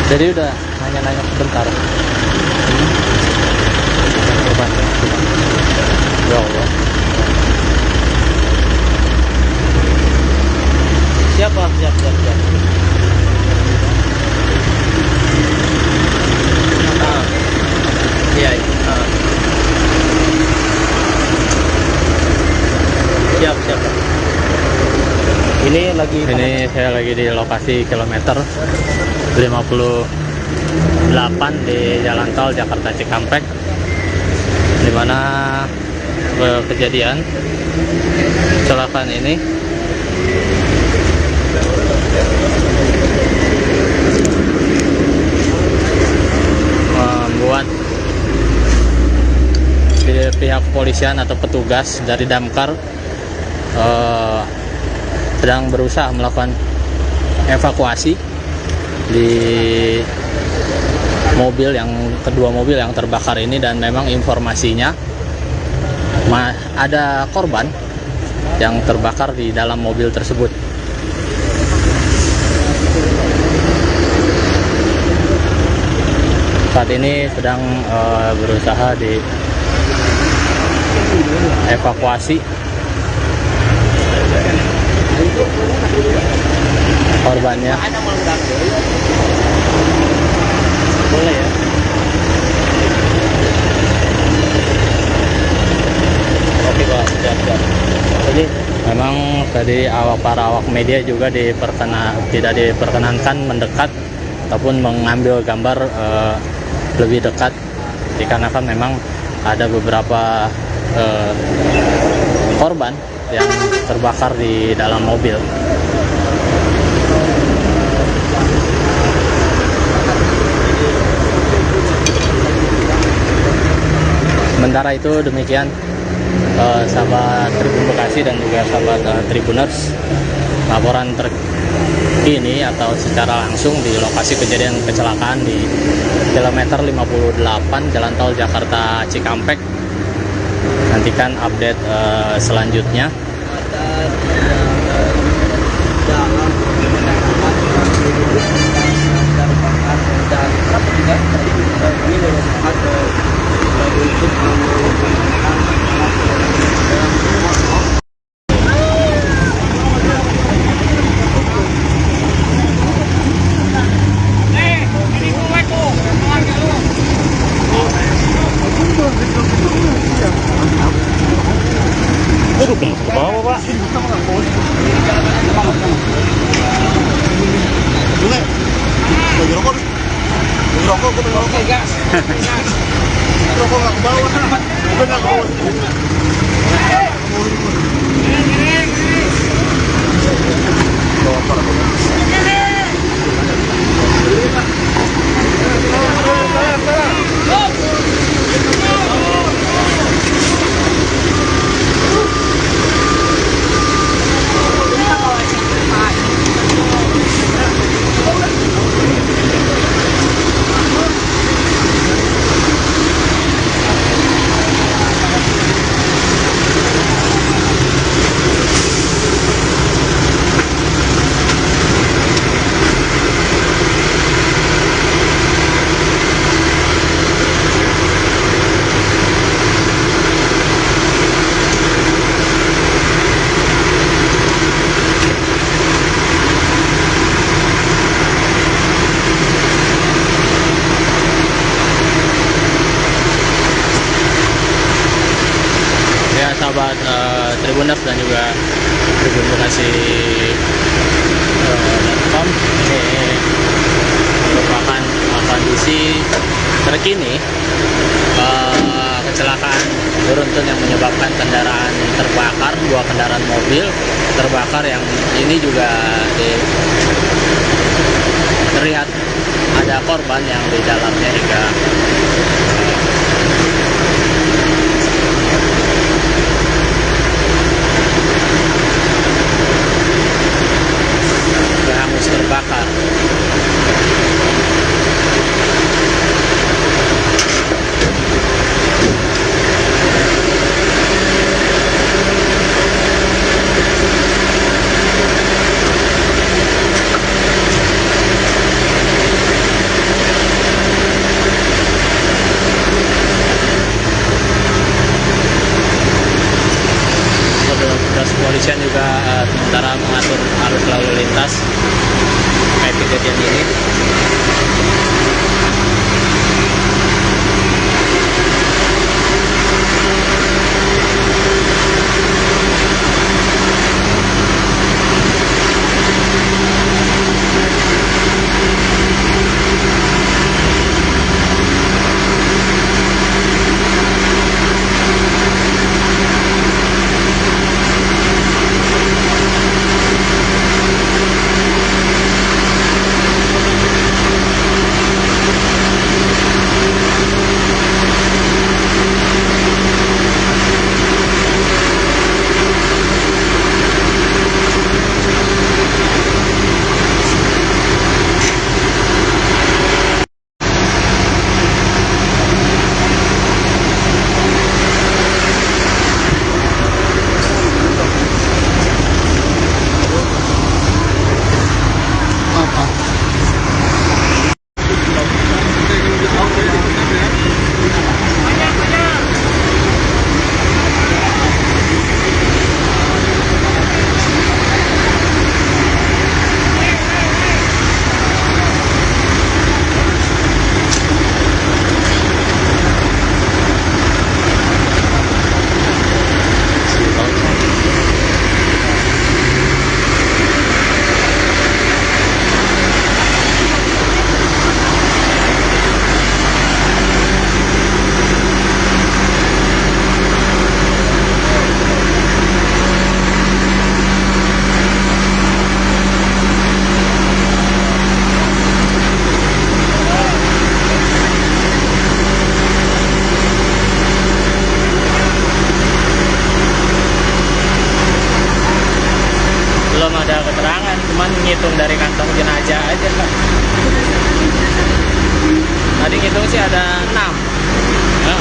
Jadi udah nanya-nanya sebentar. Ya Allah. Siap. Iya. Siap. Ini saya lagi di lokasi kilometer 58 di Jalan Tol Jakarta Cikampek, di mana kejadian kecelakaan ini kepolisian atau petugas dari damkar sedang berusaha melakukan evakuasi di kedua mobil yang terbakar ini, dan memang informasinya ada korban yang terbakar di dalam mobil tersebut. Saat ini sedang berusaha dievakuasi korbannya. Boleh ya? Oke Pak, siap. Jadi memang tadi para awak media juga tidak diperkenankan mendekat ataupun mengambil gambar lebih dekat, dikarenakan memang ada beberapa korban yang terbakar di dalam mobil. Sementara itu demikian sahabat Tribun Bekasi dan juga sahabat Tribuners, laporan terkini atau secara langsung di lokasi kejadian kecelakaan di kilometer 58 Jalan Tol Jakarta Cikampek. Nantikan update selanjutnya. Ke bawah, Pak. Boleh. Bagi rokok. Bagi rokok, gue pengen rokok. Gas. Rokok nggak ke bawah. Gue nggak ke bawah. Bawa apa? Sahabat Tribuners dan juga Tribun Bekasi.com, ini merupakan kondisi terkini kecelakaan beruntun yang menyebabkan kendaraan terbakar, 2 kendaraan mobil terbakar, yang ini juga terlihat ada korban yang di dalamnya hingga hangus terbakar. Petugas kepolisian juga sementara mengatur arus lalu lintas terkait kejadian ini. cuman ngitung dari kantong jenazah aja Kak. Tadi ngitung sih ada 6. Nah.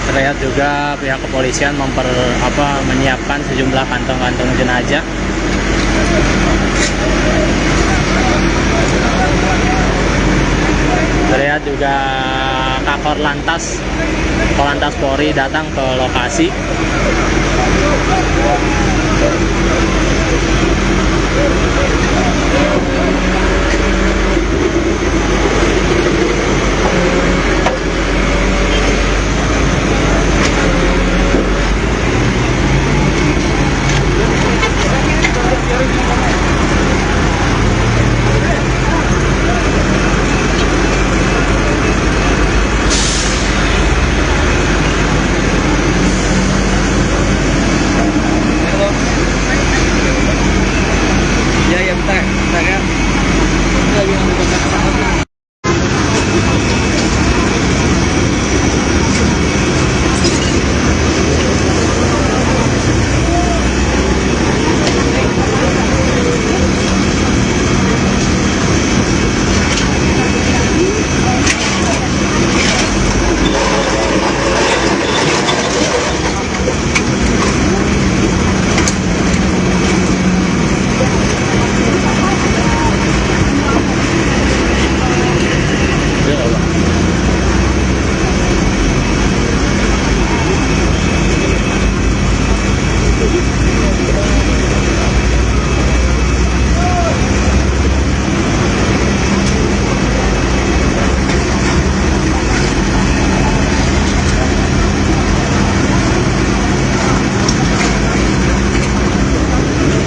Terlihat juga pihak kepolisian menyiapkan sejumlah kantong-kantong jenazah. Terlihat juga Kakor Lantas Polri datang ke lokasi.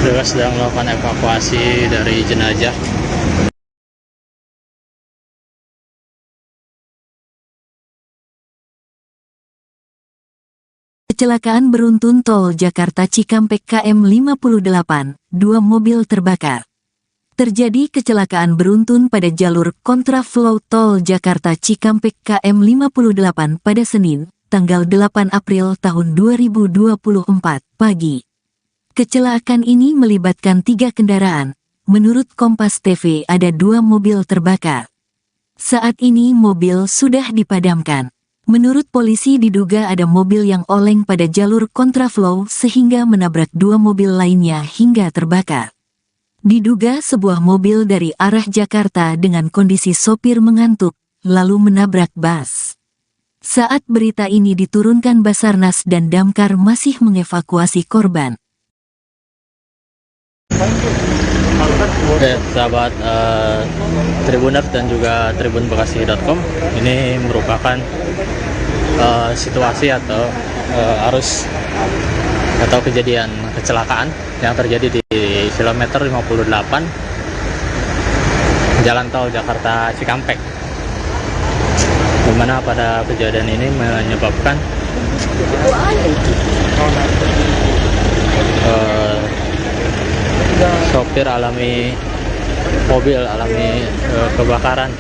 Petugas sedang melakukan evakuasi dari jenazah. Kecelakaan beruntun tol Jakarta Cikampek KM 58, 2 mobil terbakar. Terjadi kecelakaan beruntun pada jalur kontraflow tol Jakarta Cikampek KM 58 pada Senin, tanggal 8 April tahun 2024 pagi. Kecelakaan ini melibatkan 3 kendaraan. Menurut Kompas TV ada 2 mobil terbakar. Saat ini mobil sudah dipadamkan. Menurut polisi diduga ada mobil yang oleng pada jalur kontraflow sehingga menabrak 2 mobil lainnya hingga terbakar. Diduga sebuah mobil dari arah Jakarta dengan kondisi sopir mengantuk, lalu menabrak bus. Saat berita ini diturunkan Basarnas dan Damkar masih mengevakuasi korban. Oke, sahabat Tribuners dan juga tribunbekasi.com, ini merupakan situasi atau arus atau kejadian kecelakaan yang terjadi di kilometer 58 Jalan Tol Jakarta Cikampek, di mana pada kejadian ini menyebabkan sopir mobil alami kebakaran.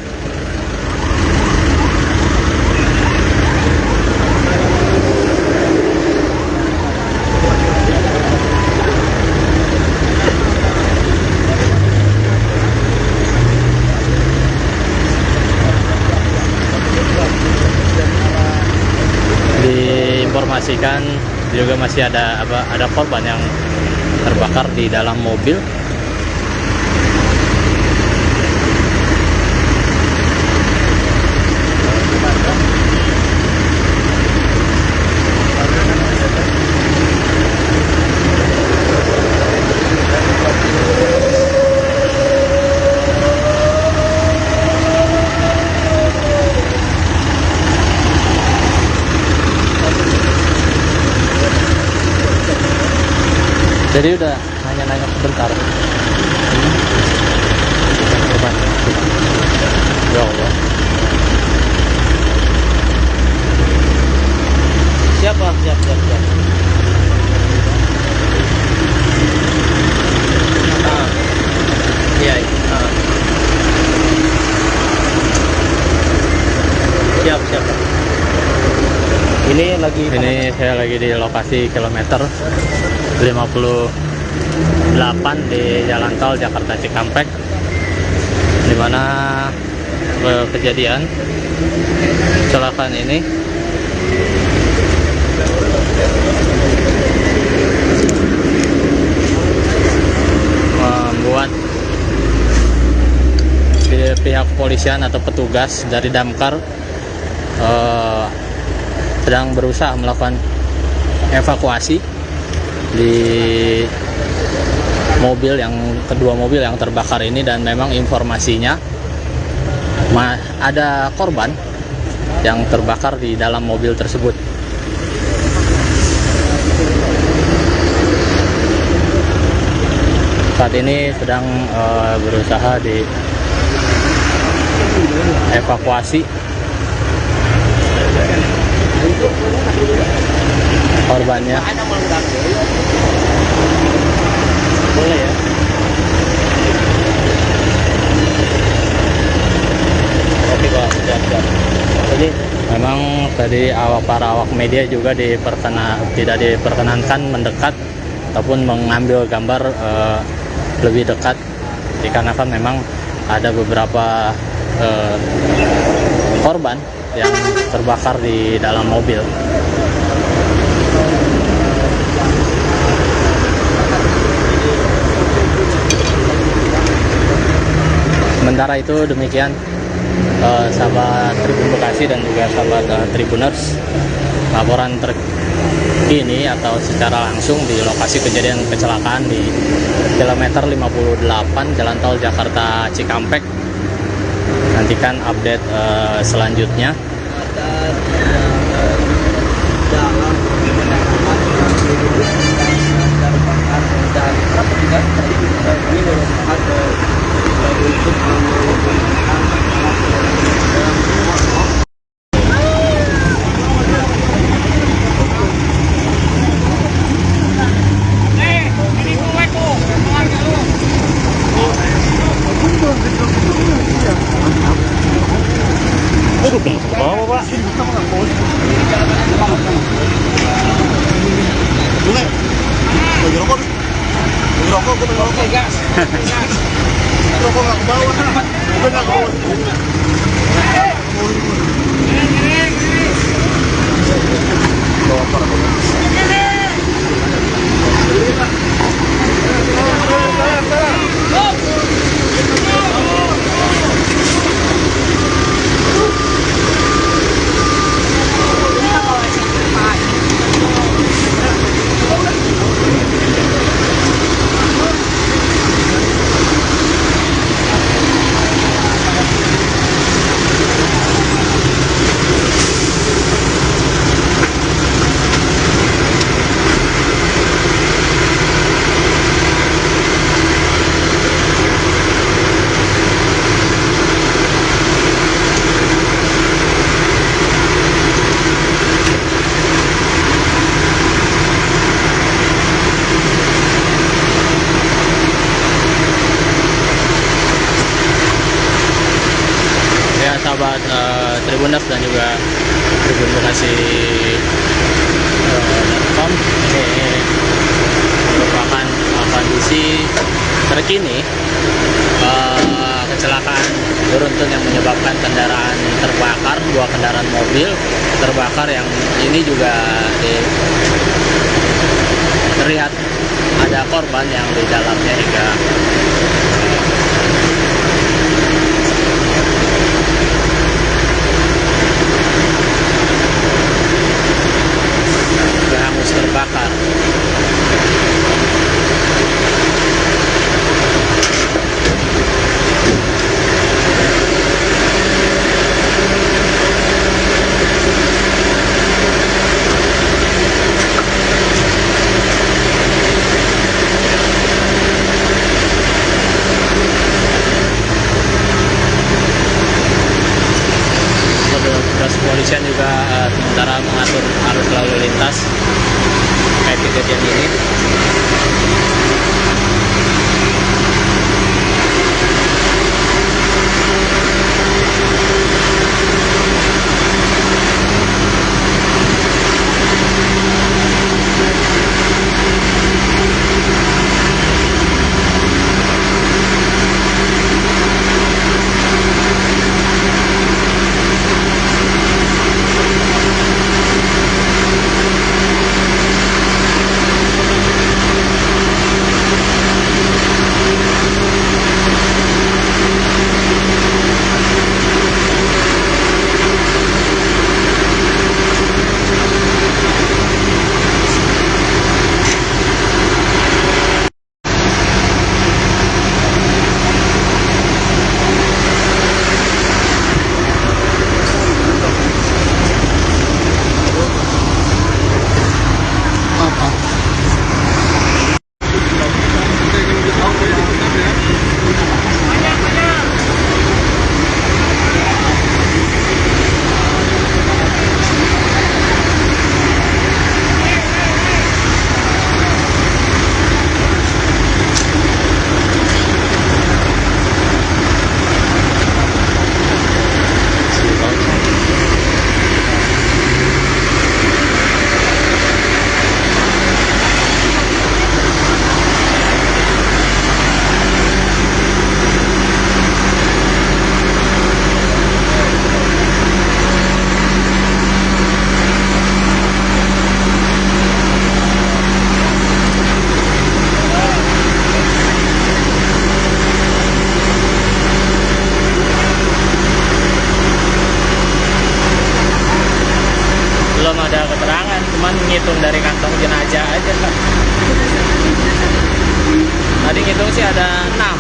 Diinformasikan juga masih ada korban yang terbakar di dalam mobil. Jadi udah nanya-nanya sebentar. Ya Allah. Siap. Iya. Siap. Ini saya lagi di lokasi kilometer 58 di Jalan Tol Jakarta Cikampek, di mana kejadian kecelakaan ini membuat pihak kepolisian atau petugas dari Damkar sedang berusaha melakukan evakuasi di kedua mobil yang terbakar ini, dan memang informasinya ada korban yang terbakar di dalam mobil tersebut. Saat ini sedang berusaha dievakuasi korbannya. boleh ya. Oke Pak, siap. Ini memang tadi para awak media juga tidak diperkenankan mendekat ataupun mengambil gambar lebih dekat, dikarenakan memang ada beberapa korban yang terbakar di dalam mobil. Sementara itu demikian sahabat Tribun Bekasi dan juga sahabat Tribuners, laporan terkini atau secara langsung di lokasi kejadian kecelakaan di kilometer 58 Jalan Tol Jakarta Cikampek. Nantikan update selanjutnya. ngerokok, gue pengen ngerokok. Gas. Ngerokok nggak ke bawah. Gue nggak ke bawah. Bawa apa? Ya sahabat Tribuners dan juga Tribun Bekasi.com, ini merupakan kondisi terkini kecelakaan beruntun yang menyebabkan kendaraan terbakar, dua kendaraan mobil terbakar, yang ini juga terlihat ada korban yang di dalamnya hingga hangus terbakar. Petugas kepolisian juga sementara mengatur arus lalu lintas terkait kejadian ini. Belum ada keterangan, cuman ngitung dari kantong jenazah aja. Tadi ngitung sih ada 6. Nah.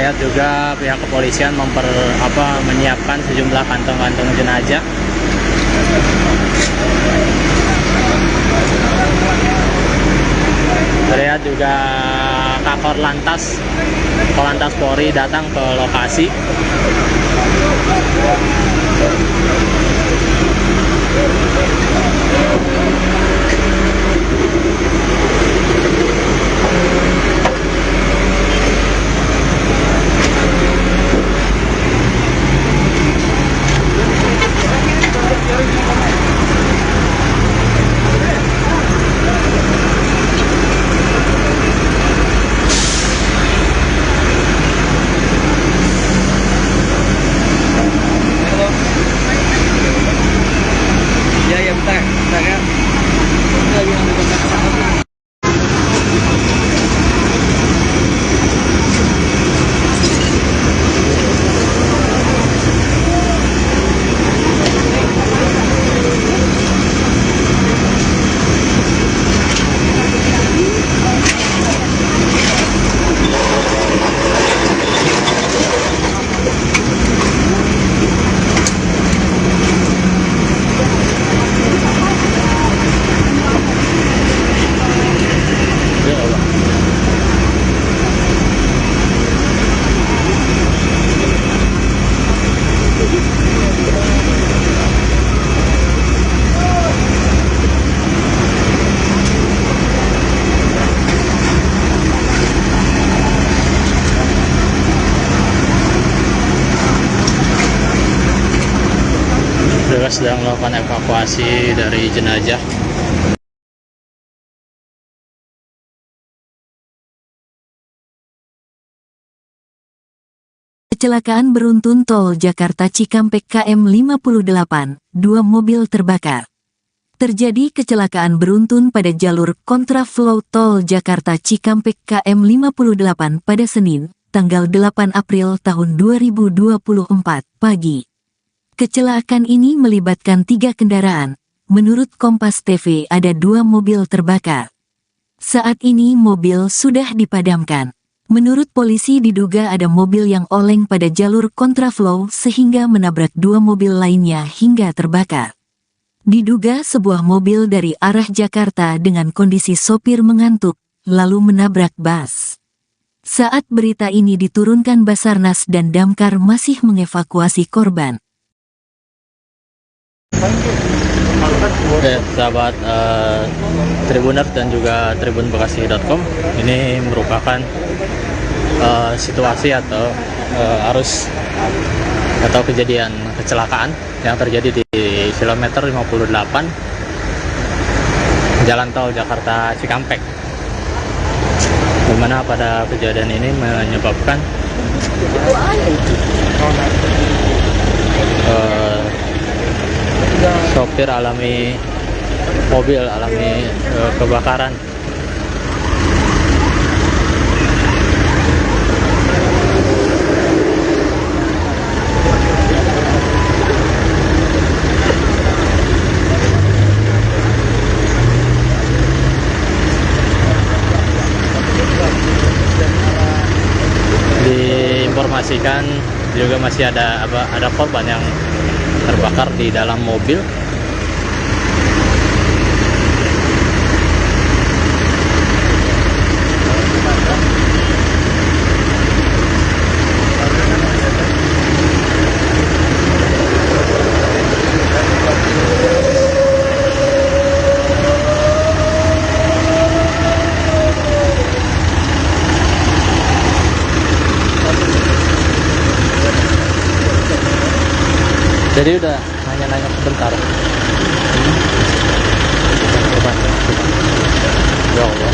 Terlihat juga pihak kepolisian menyiapkan sejumlah kantong-kantong jenazah. Terlihat juga Kakor Lantas Polri datang ke lokasi. Ya bentar ya. Petugas sedang melakukan evakuasi dari jenazah. Kecelakaan beruntun tol Jakarta Cikampek KM 58, 2 mobil terbakar. Terjadi kecelakaan beruntun pada jalur kontraflow tol Jakarta Cikampek KM 58 pada Senin, tanggal 8 April tahun 2024 pagi. Kecelakaan ini melibatkan 3 kendaraan. Menurut Kompas TV ada 2 mobil terbakar. Saat ini mobil sudah dipadamkan. Menurut polisi diduga ada mobil yang oleng pada jalur kontraflow sehingga menabrak 2 mobil lainnya hingga terbakar. Diduga sebuah mobil dari arah Jakarta dengan kondisi sopir mengantuk, lalu menabrak bus. Saat berita ini diturunkan Basarnas dan Damkar masih mengevakuasi korban. Oke, sahabat Tribuners dan juga tribunbekasi.com, ini merupakan situasi atau arus atau kejadian kecelakaan yang terjadi di kilometer 58 Jalan Tol Jakarta Cikampek, dimana pada kejadian ini menyebabkan sopir mobil alami kebakaran. Diinformasikan juga masih ada korban yang terbakar di dalam mobil. Jadi udah nanya-nanya sebentar. Ya Allah.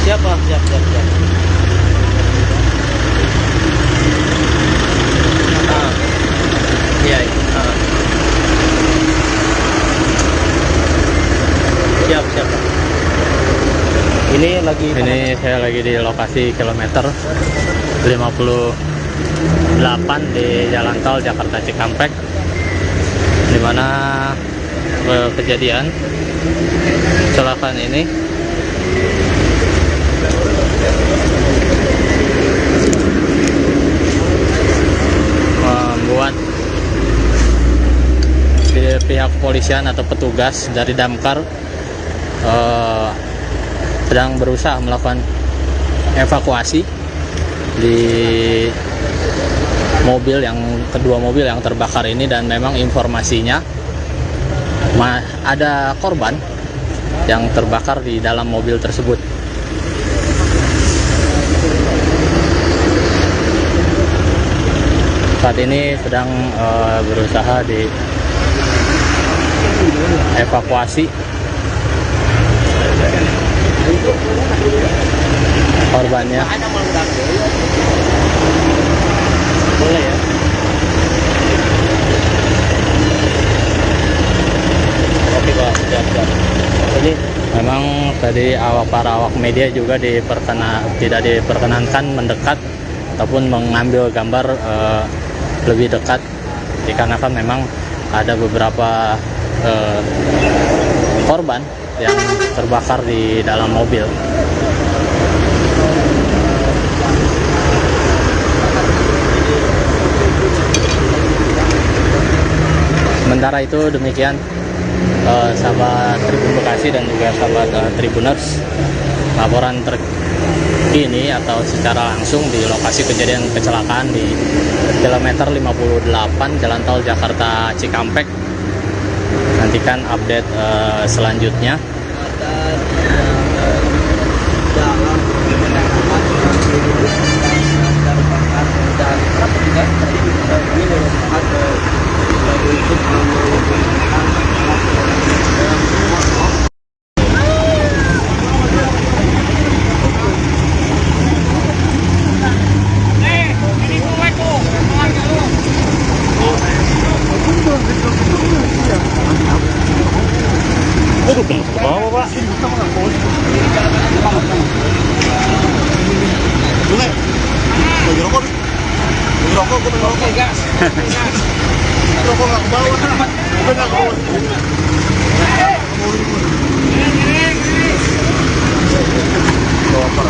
Siap. Iya. Siap. Ini saya lagi di lokasi kilometer 58 di Jalan Tol Jakarta Cikampek, di mana kejadian kecelakaan ini dari pihak kepolisian atau petugas dari damkar sedang berusaha melakukan evakuasi di kedua mobil yang terbakar ini, dan memang informasinya ada korban yang terbakar di dalam mobil tersebut. Saat ini sedang berusaha dievakuasi korbannya. Boleh ya? Oke Pak, siap. Jadi memang tadi para awak media juga tidak diperkenankan mendekat ataupun mengambil gambar lebih dekat, dikarenakan memang ada beberapa korban yang terbakar di dalam mobil. Sementara itu demikian sahabat Tribun Bekasi dan juga sahabat Tribuners, laporan terkini atau secara langsung di lokasi kejadian kecelakaan di kilometer 58 Jalan Tol Jakarta Cikampek. Nantikan update selanjutnya. Boleh. Lagi rokok nih. Lagi rokok, gue pengen rokok. Gas. Rokok nggak ke bawah. Gue nggak ke bawah. Bawa apa?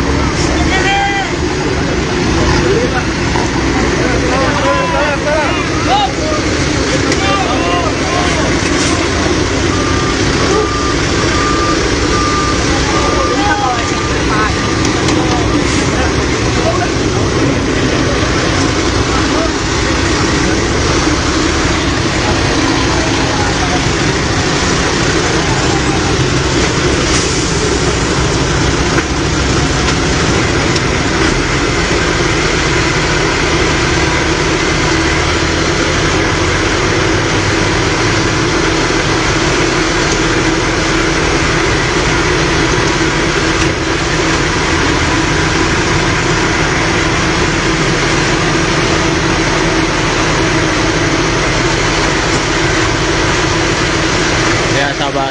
Sahabat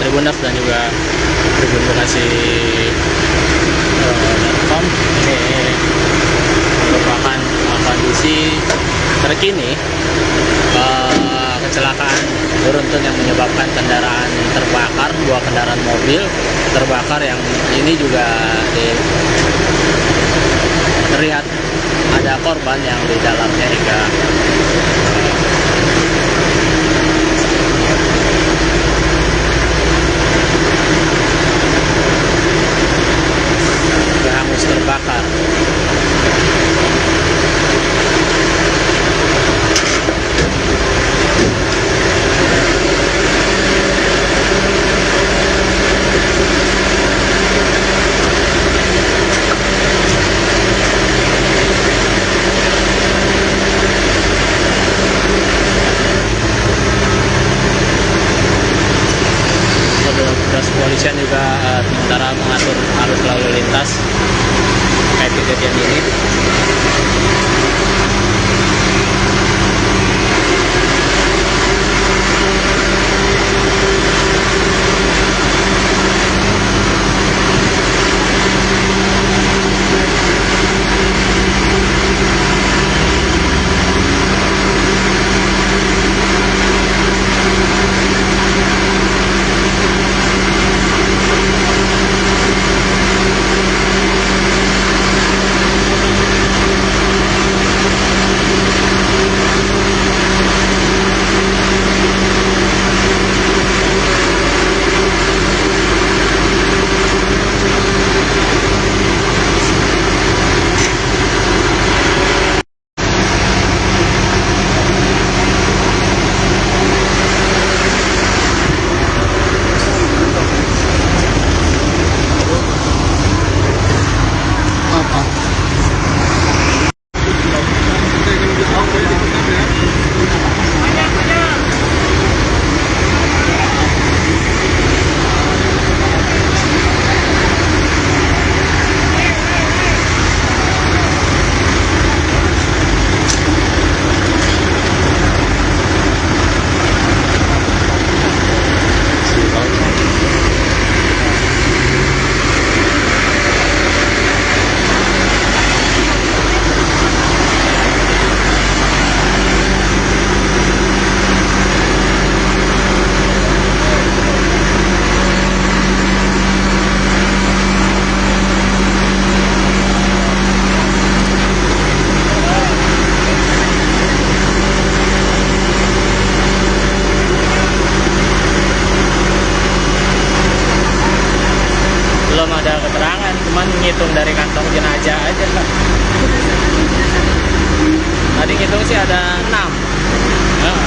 Tribuners dan juga Tribun Bekasi .com, ini merupakan kondisi terkini kecelakaan beruntun yang menyebabkan kendaraan terbakar, 2 kendaraan mobil terbakar, yang ini juga terlihat ada korban yang di dalamnya hingga hangus terbakar. Petugas kepolisian juga sementara mengatur arus lalu lintas terkait kejadian ini. cuman ngitung dari kantong jenazah aja Kak. Tadi ngitung sih ada 6. Nah.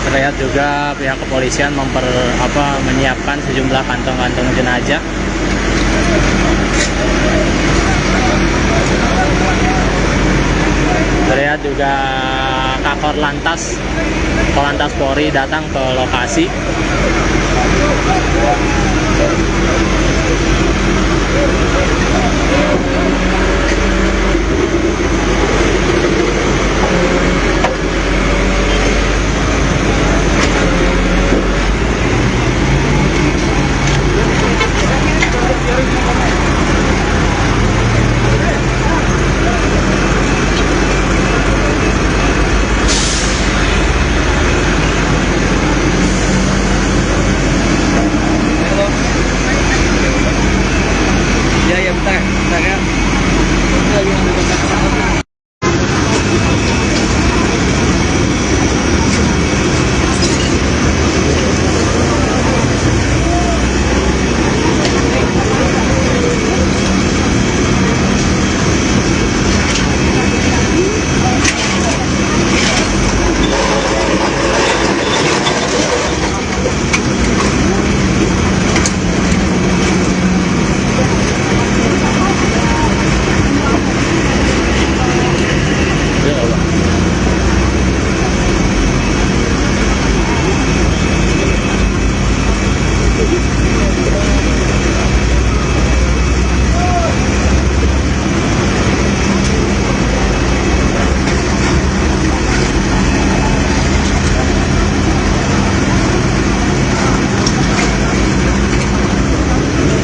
Terlihat juga pihak kepolisian menyiapkan sejumlah kantong-kantong jenazah. Terlihat juga Kakor Lantas Polri datang ke lokasi. Ya bentar ya.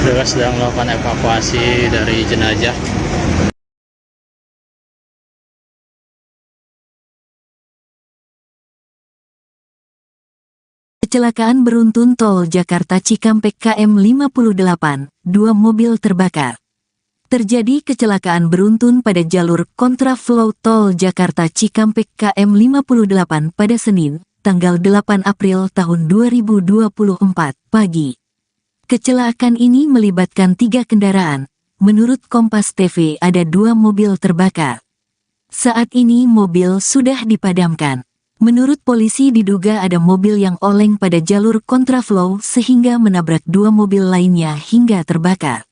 Petugas sedang melakukan evakuasi dari jenazah. Kecelakaan beruntun tol Jakarta Cikampek KM 58, 2 mobil terbakar. Terjadi kecelakaan beruntun pada jalur kontraflow tol Jakarta Cikampek KM 58 pada Senin, tanggal 8 April tahun 2024 pagi. Kecelakaan ini melibatkan 3 kendaraan. Menurut Kompas TV ada 2 mobil terbakar. Saat ini mobil sudah dipadamkan. Menurut polisi diduga ada mobil yang oleng pada jalur kontraflow sehingga menabrak 2 mobil lainnya hingga terbakar.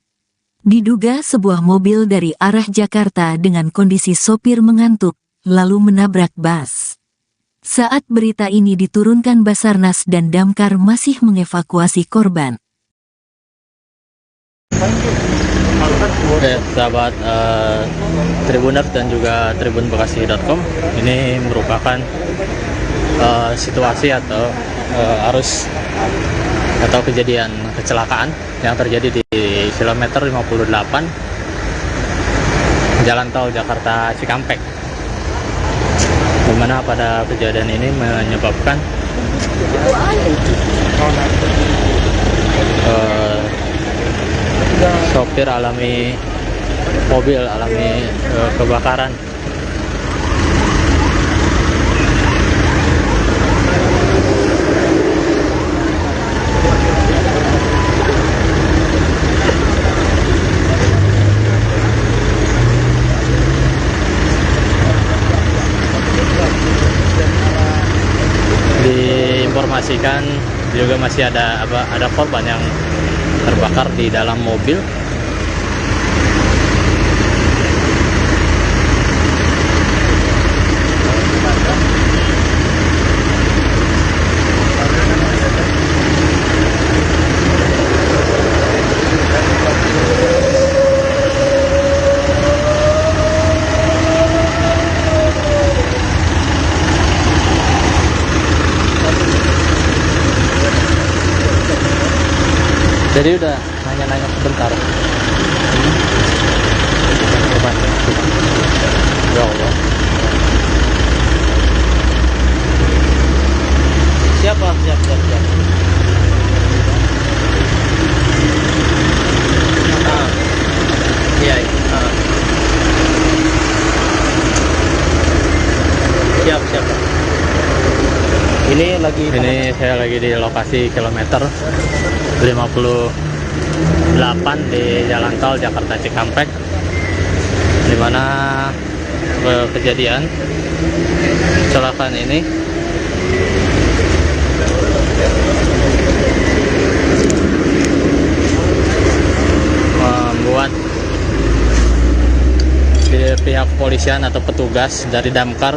Diduga sebuah mobil dari arah Jakarta dengan kondisi sopir mengantuk, lalu menabrak bus. Saat berita ini diturunkan Basarnas dan Damkar masih mengevakuasi korban. Oke, sahabat Tribuners dan juga tribunbekasi.com, ini merupakan situasi atau arus atau kejadian kecelakaan yang terjadi di kilometer 58 Jalan Tol Jakarta Cikampek, di mana pada kejadian ini menyebabkan sopir mobil alami kebakaran. Diinformasikan juga masih ada korban yang terbakar di dalam mobil. Jadi udah nanya-nanya sebentar. Ya Allah. Siap. Iya. Siap. Ini saya lagi di lokasi kilometer 58 di Jalan Tol Jakarta Cikampek, di mana kejadian kecelakaan ini membuat pihak kepolisian atau petugas dari Damkar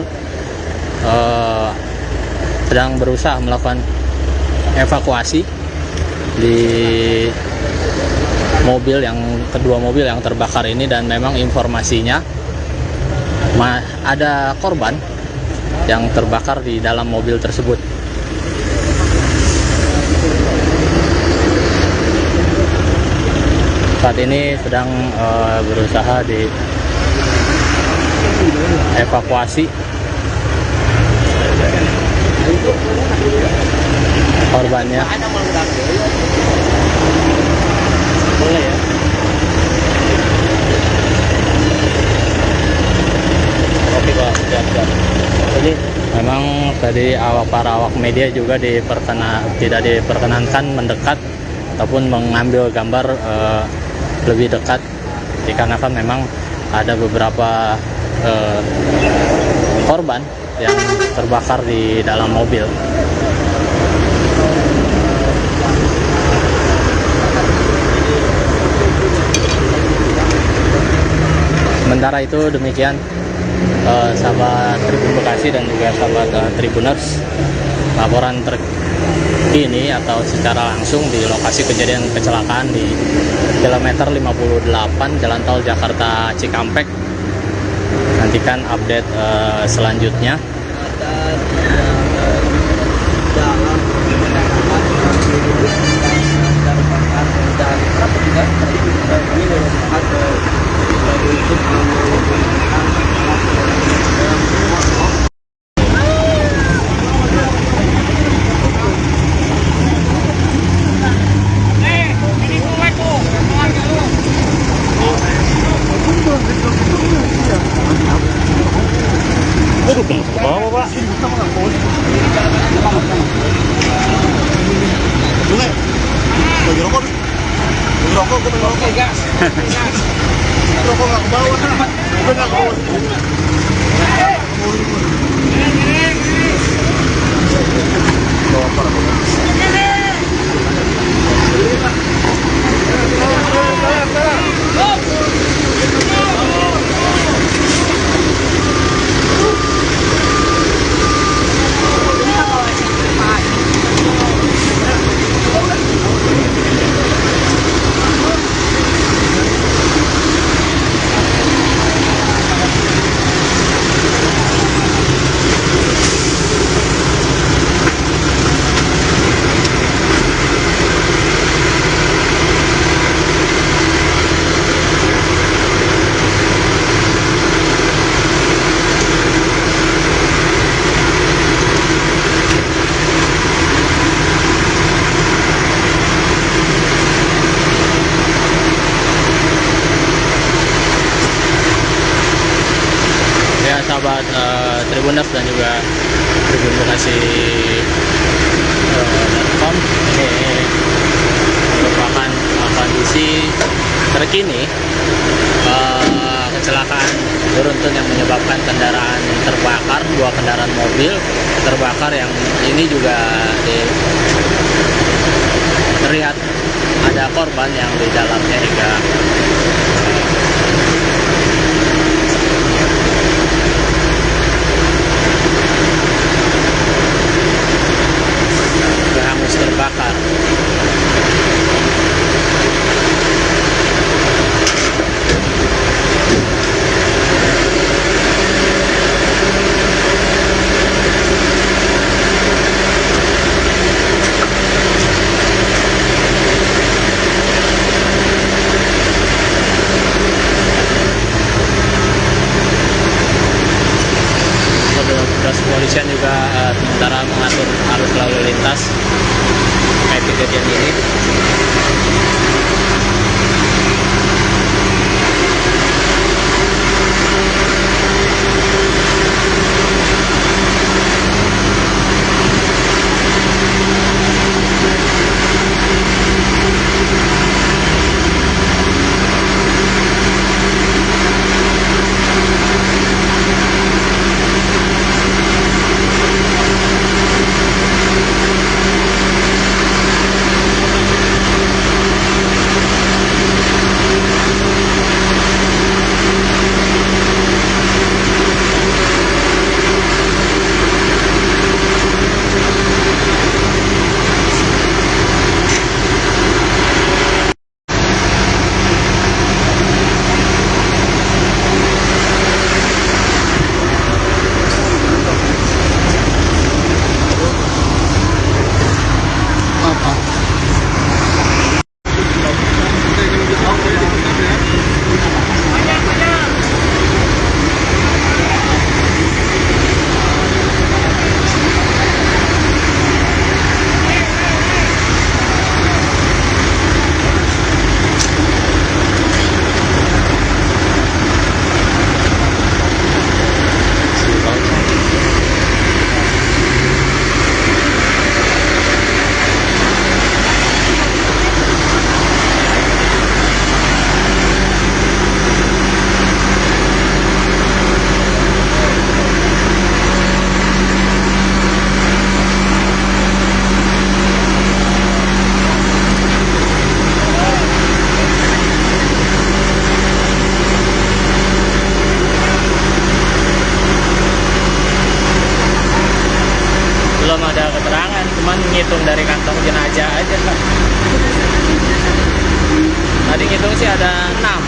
sedang berusaha melakukan evakuasi di kedua mobil yang terbakar ini, dan memang informasinya ada korban yang terbakar di dalam mobil tersebut. Saat ini sedang berusaha dievakuasi korbannya. Boleh ya? Oke Pak, siap. Jadi memang tadi para awak media juga tidak diperkenankan mendekat ataupun mengambil gambar lebih dekat, dikarenakan memang ada beberapa korban yang terbakar di dalam mobil. Sementara itu demikian sahabat Tribun Bekasi dan juga sahabat Tribuners, laporan terkini atau secara langsung di lokasi kejadian kecelakaan di kilometer 58 Jalan Tol Jakarta Cikampek. Nantikan update selanjutnya. Rokok, gue pengen rokok. gas. Rokok nggak ke bawah. Gue nggak ke bawah. Bawa apa, rokok? Ya sahabat Tribuners dan juga Tribun Bekasi.com, ini merupakan kondisi terkini kecelakaan beruntun yang menyebabkan kendaraan terbakar, 2 kendaraan mobil terbakar, yang ini juga terlihat ada korban yang di dalamnya hingga hangus terbakar. Petugas kepolisian juga sementara mengatur arus lalu lintas terkait kejadian ini. Belum ada keterangan, cuman ngitung dari kantong jenazah aja Pak. Tadi ngitung sih ada 6. Nah.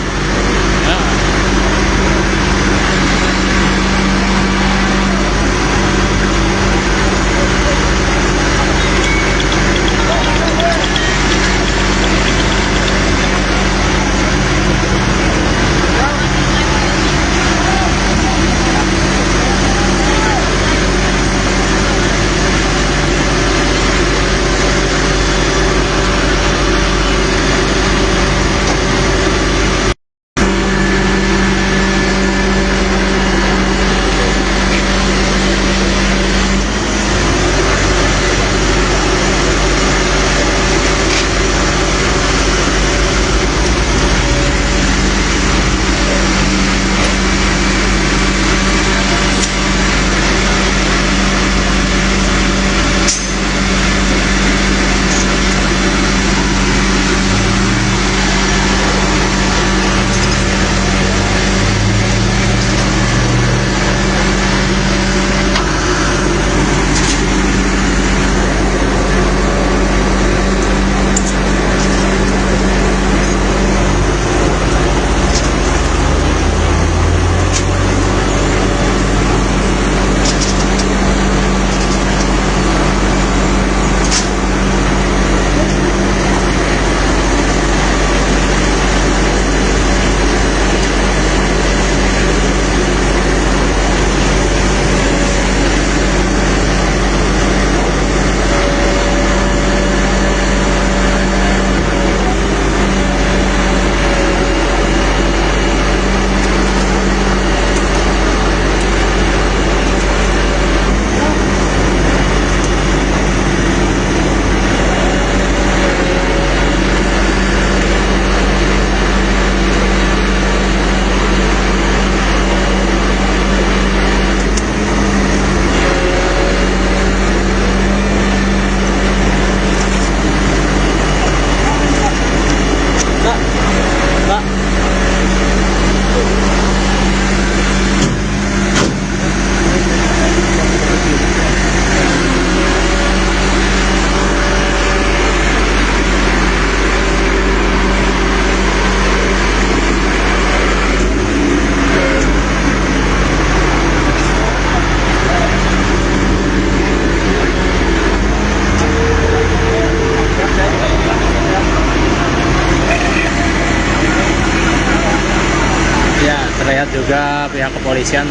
juga pihak kepolisian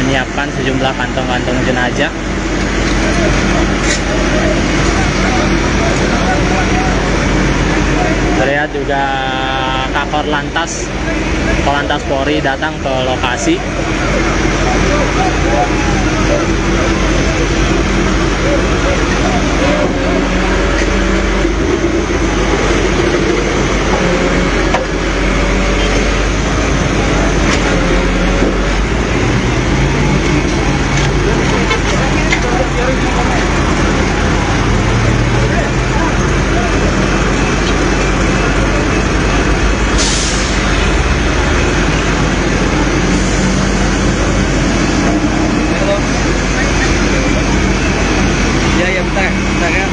menyiapkan sejumlah kantong-kantong jenazah. Terlihat juga Kakor Lantas Polri datang ke lokasi. Ya, ya, bentar ya.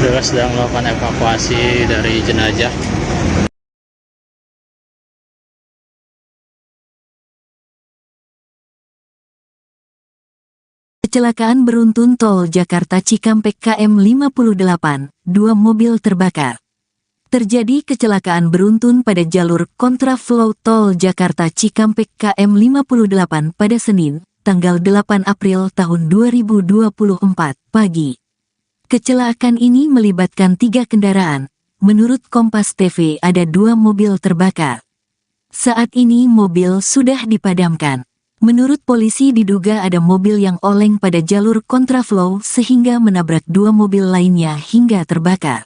Petugas sedang melakukan evakuasi dari jenazah. Kecelakaan beruntun tol Jakarta Cikampek KM 58, 2 mobil terbakar. Terjadi kecelakaan beruntun pada jalur kontraflow tol Jakarta Cikampek KM 58 pada Senin, tanggal 8 April tahun 2024 pagi. Kecelakaan ini melibatkan 3 kendaraan. Menurut Kompas TV ada 2 mobil terbakar. Saat ini mobil sudah dipadamkan. Menurut polisi diduga ada mobil yang oleng pada jalur kontraflow sehingga menabrak 2 mobil lainnya hingga terbakar.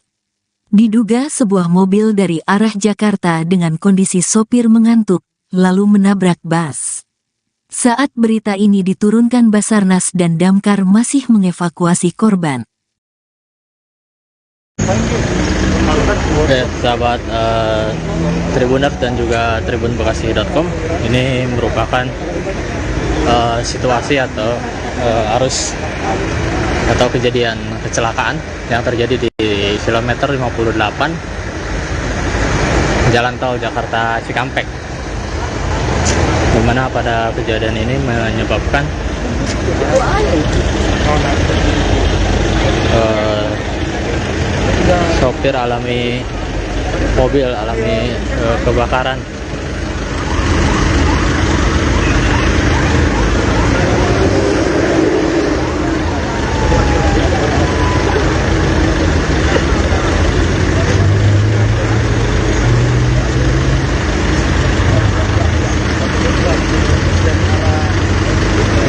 Diduga sebuah mobil dari arah Jakarta dengan kondisi sopir mengantuk, lalu menabrak bus. Saat berita ini diturunkan Basarnas dan Damkar masih mengevakuasi korban. Oke, sahabat Tribuners dan juga tribunbekasi.com, ini merupakan situasi atau arus atau kejadian kecelakaan yang terjadi di kilometer 58 Jalan Tol Jakarta Cikampek, di mana pada kejadian ini menyebabkan sopir mobil alami kebakaran.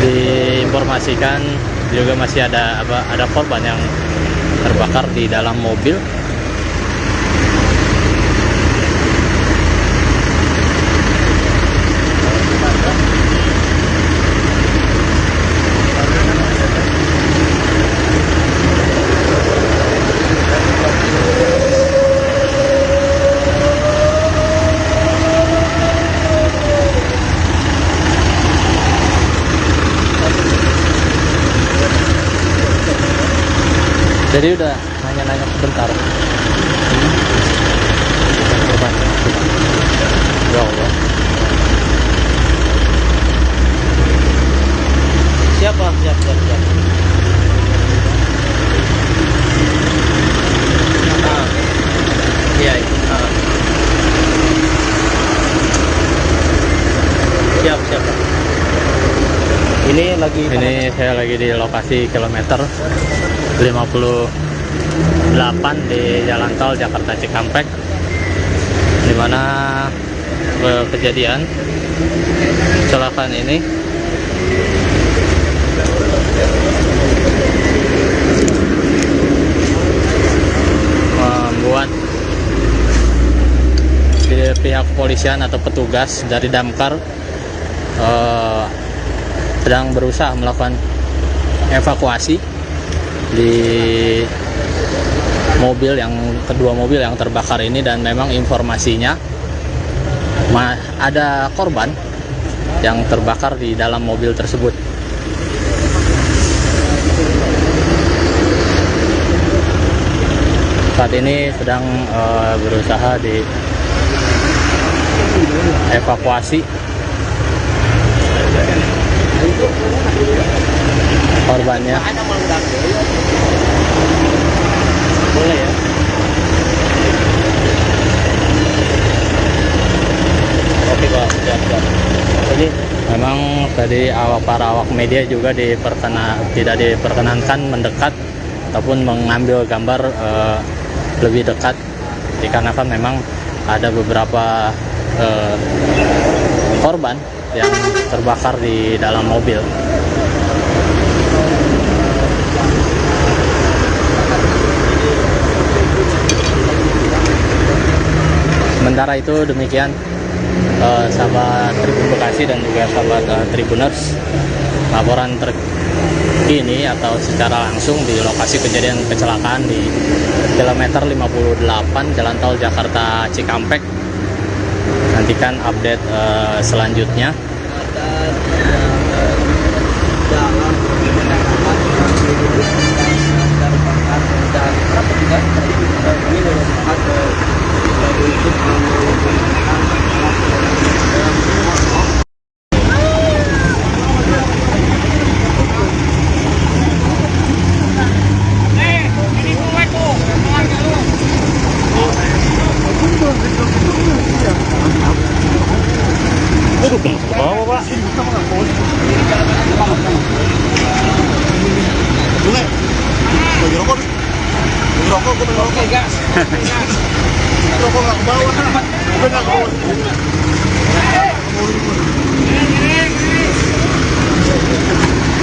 Diinformasikan juga masih ada korban yang terbakar di dalam mobil. Jadi udah nanya-nanya sebentar. Ya Allah. Siap. Iya. Siap. Ini saya lagi di lokasi kilometer 58 di Jalan Tol Jakarta Cikampek, di mana kejadian kecelakaan ini pihak kepolisian atau petugas dari damkar sedang berusaha melakukan evakuasi di kedua mobil yang terbakar ini, dan memang informasinya ada korban yang terbakar di dalam mobil tersebut. Saat ini sedang berusaha dievakuasi korbannya. Boleh ya? Oke Pak, siap. Jadi memang tadi para awak media juga tidak diperkenankan mendekat ataupun mengambil gambar lebih dekat, dikarenakan memang ada beberapa korban yang terbakar di dalam mobil. Sementara itu demikian sahabat Tribun Bekasi dan juga sahabat Tribuners, laporan terkini atau secara langsung di lokasi kejadian kecelakaan di kilometer 58 Jalan Tol Jakarta Cikampek. Nantikan update selanjutnya. Bawa Pak. Boleh. Bagi rokok. Bagi rokok, gue pengen rokok. Gas. Rokok nggak ke bawah. Gue nggak ke bawah.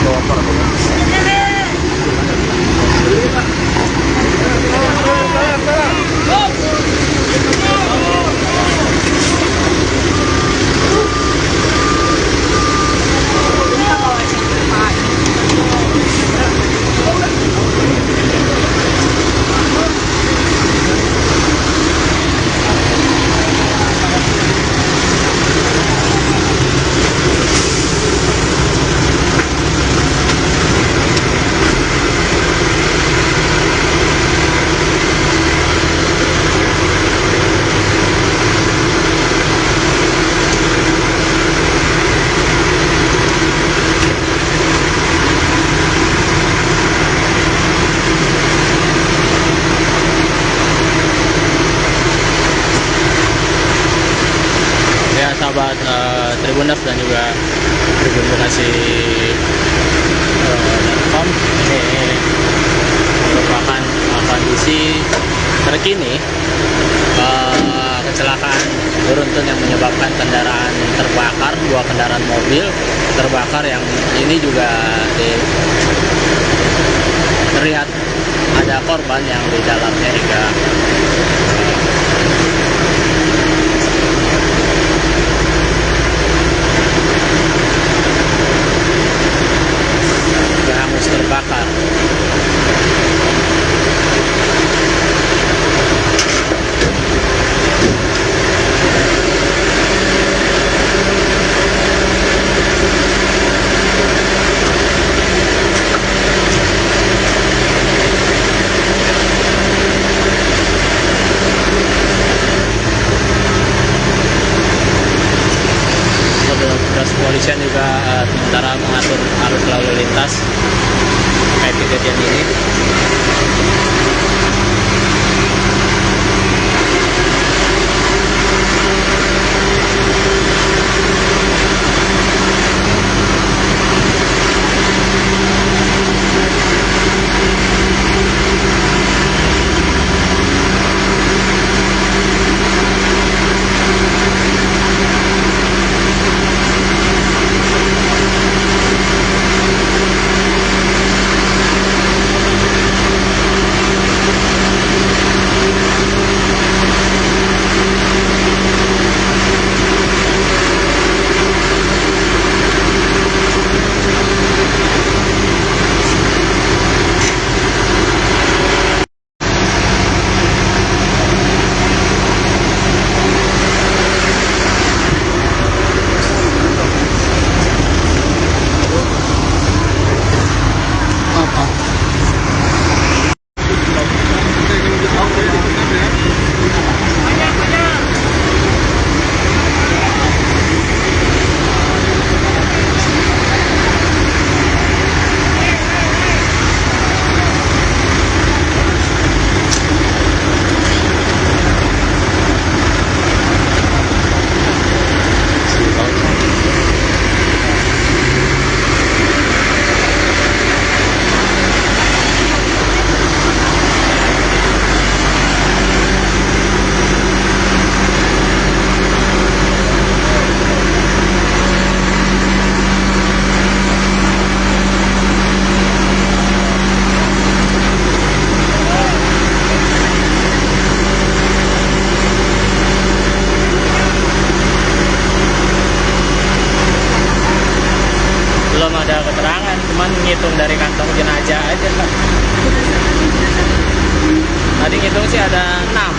Bawa apa? Sahabat Tribuners dan juga Tribun Bekasi.com, ini merupakan kondisi terkini kecelakaan beruntun yang menyebabkan kendaraan terbakar, 2 kendaraan mobil terbakar, yang ini juga terlihat ada korban yang di dalamnya hingga hangus terbakar. Petugas kepolisian juga sementara mengatur arus lalu lintas terkait kejadian ini. ada keterangan, cuman ngitung dari kantong jenazah aja Pak. Tadi ngitung sih ada 6. Nah.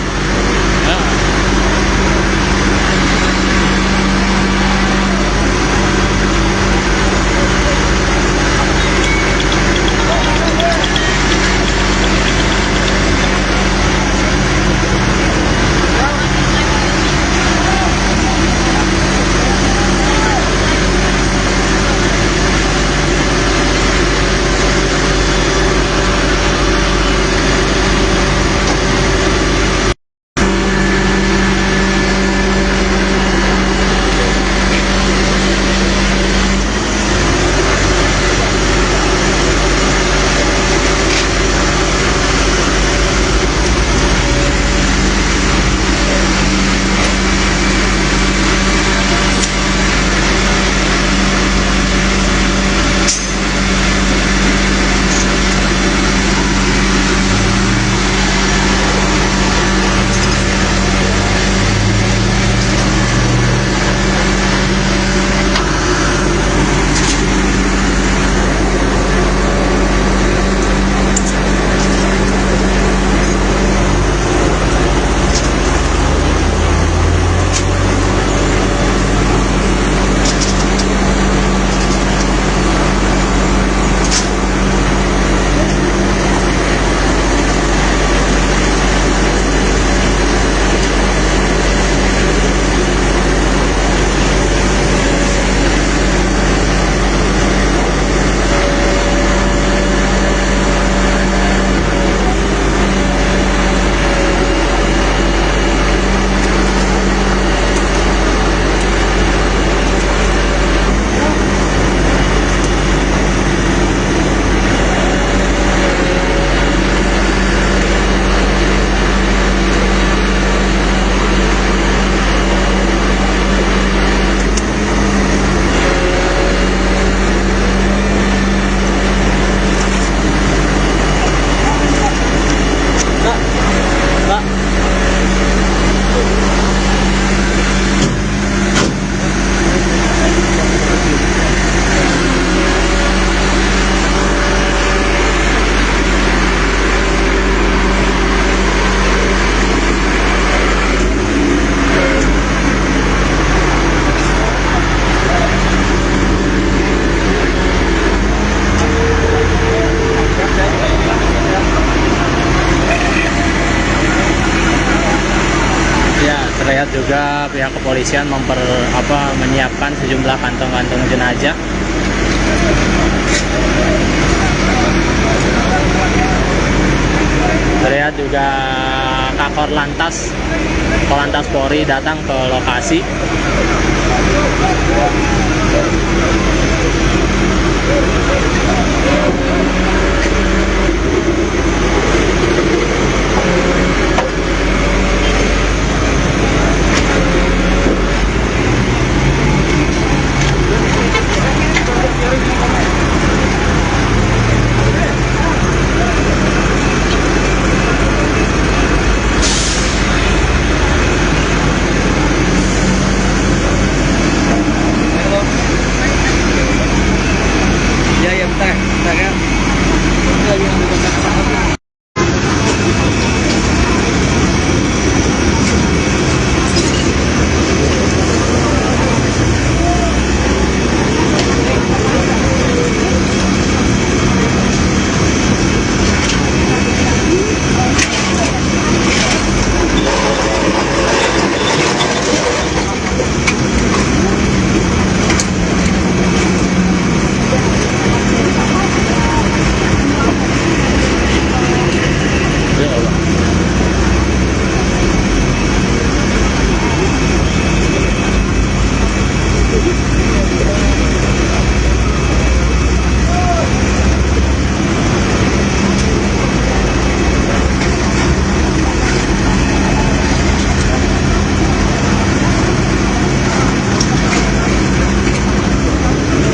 Terlihat juga pihak kepolisian menyiapkan sejumlah kantong-kantong jenazah. Terlihat juga Kakor Lantas Polri datang ke lokasi. Ya bentar kan.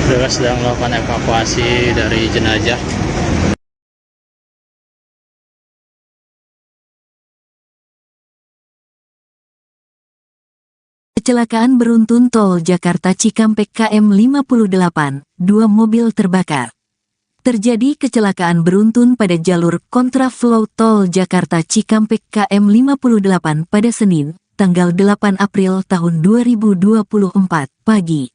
Petugas sedang melakukan evakuasi dari jenazah. Kecelakaan beruntun tol Jakarta Cikampek KM 58, 2 mobil terbakar. Terjadi kecelakaan beruntun pada jalur kontraflow tol Jakarta Cikampek KM 58 pada Senin, tanggal 8 April tahun 2024 pagi.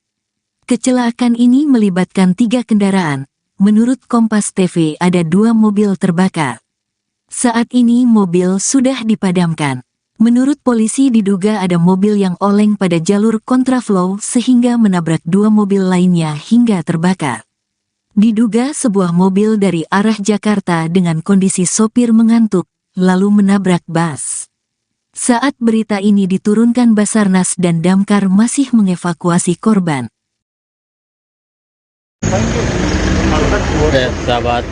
Kecelakaan ini melibatkan 3 kendaraan. Menurut Kompas TV ada 2 mobil terbakar. Saat ini mobil sudah dipadamkan. Menurut polisi diduga ada mobil yang oleng pada jalur kontraflow sehingga menabrak 2 mobil lainnya hingga terbakar. Diduga sebuah mobil dari arah Jakarta dengan kondisi sopir mengantuk, lalu menabrak bus. Saat berita ini diturunkan Basarnas dan Damkar masih mengevakuasi korban. Sahabat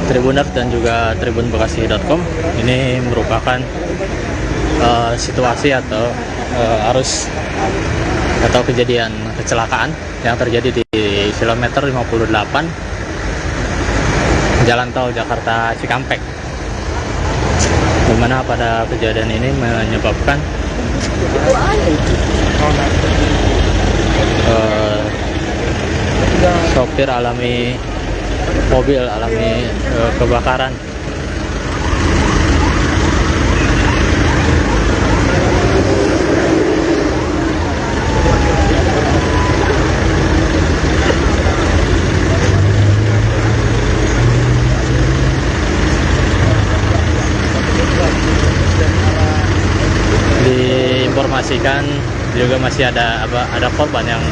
Tribuners dan juga tribunbekasi.com, ini merupakan situasi atau arus atau kejadian kecelakaan yang terjadi di kilometer 58 Jalan Tol Jakarta Cikampek, di mana pada kejadian ini menyebabkan sopir mobil alami kebakaran. Diinformasikan juga masih ada korban yang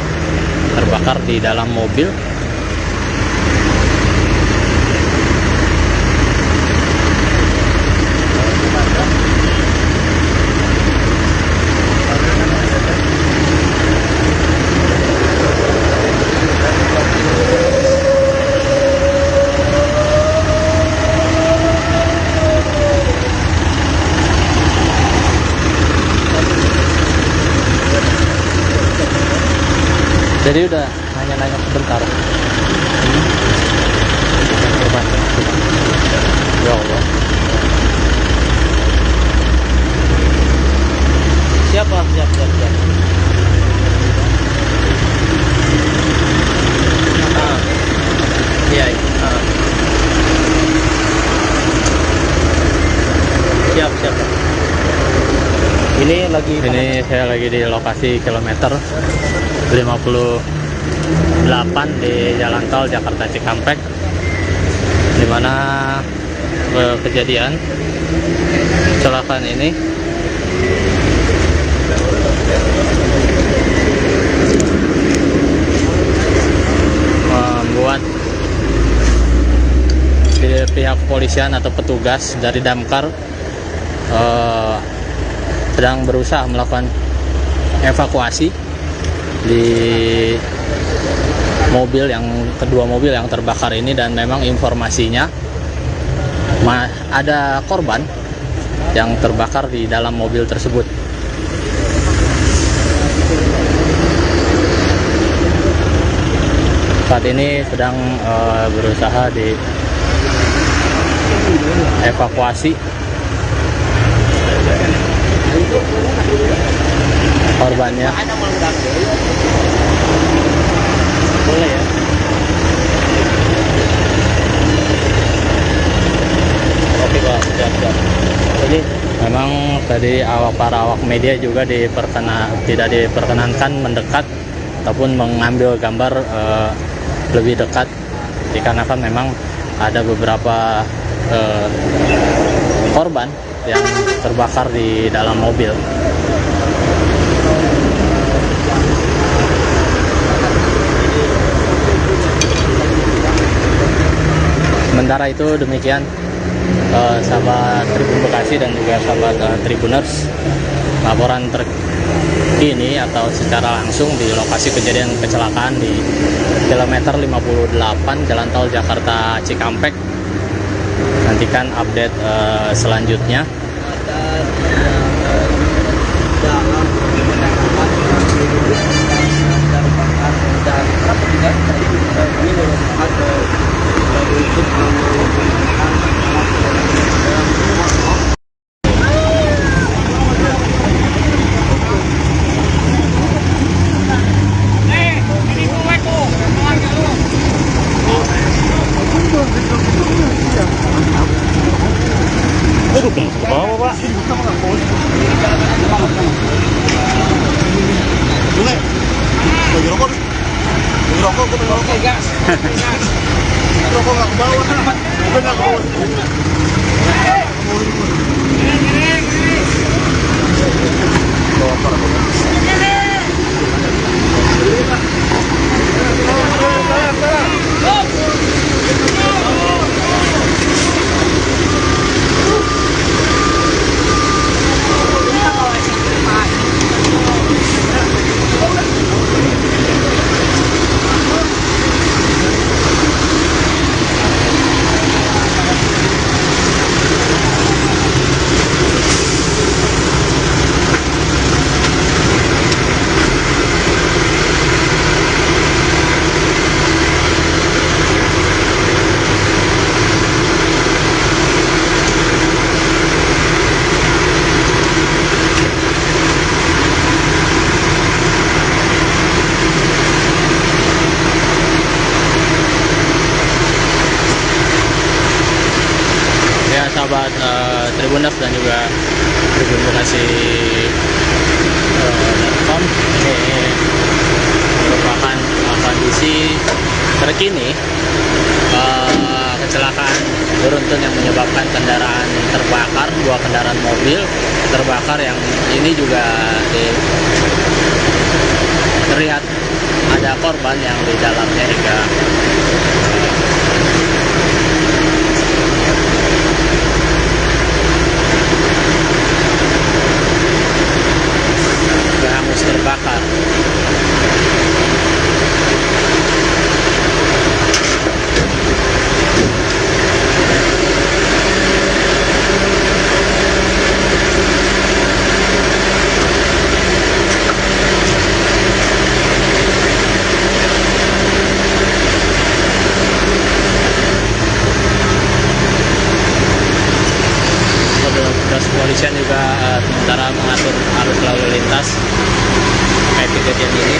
terbakar di dalam mobil. Jadi udah nanya-nanya sebentar. Ya Allah. Siap. Iya. Siap. Ini saya lagi di lokasi kilometer 58 di Jalan Tol Jakarta Cikampek, di mana kejadian kecelakaan ini membuat pihak kepolisian atau petugas dari Damkar sedang berusaha melakukan evakuasi di kedua mobil yang terbakar ini, dan memang informasinya ada korban yang terbakar di dalam mobil tersebut. Saat ini sedang berusaha dievakuasi korbannya. boleh ya. Oke Pak, siap. Jadi memang tadi para awak media juga tidak diperkenankan mendekat ataupun mengambil gambar lebih dekat, dikarenakan memang ada beberapa korban yang terbakar di dalam mobil. Sementara itu demikian sahabat Tribun Bekasi dan juga sahabat Tribuners, laporan terkini atau secara langsung di lokasi kejadian kecelakaan di kilometer 58 Jalan Tol Jakarta Cikampek. Nantikan update selanjutnya. Rokok, gue pengen rokok. Gas. Rokok nggak ke bawah. Gue nggak ke bawah. Bawa apa, rokok? Ya sahabat Tribuners dan juga Tribun Bekasi.com, ini merupakan kondisi terkini kecelakaan beruntun yang menyebabkan kendaraan terbakar, dua kendaraan mobil terbakar, yang ini juga terlihat ada korban yang di dalamnya hingga hangus terbakar. Petugas kepolisian juga sementara mengatur arus lalu lintas terkait kejadian ini.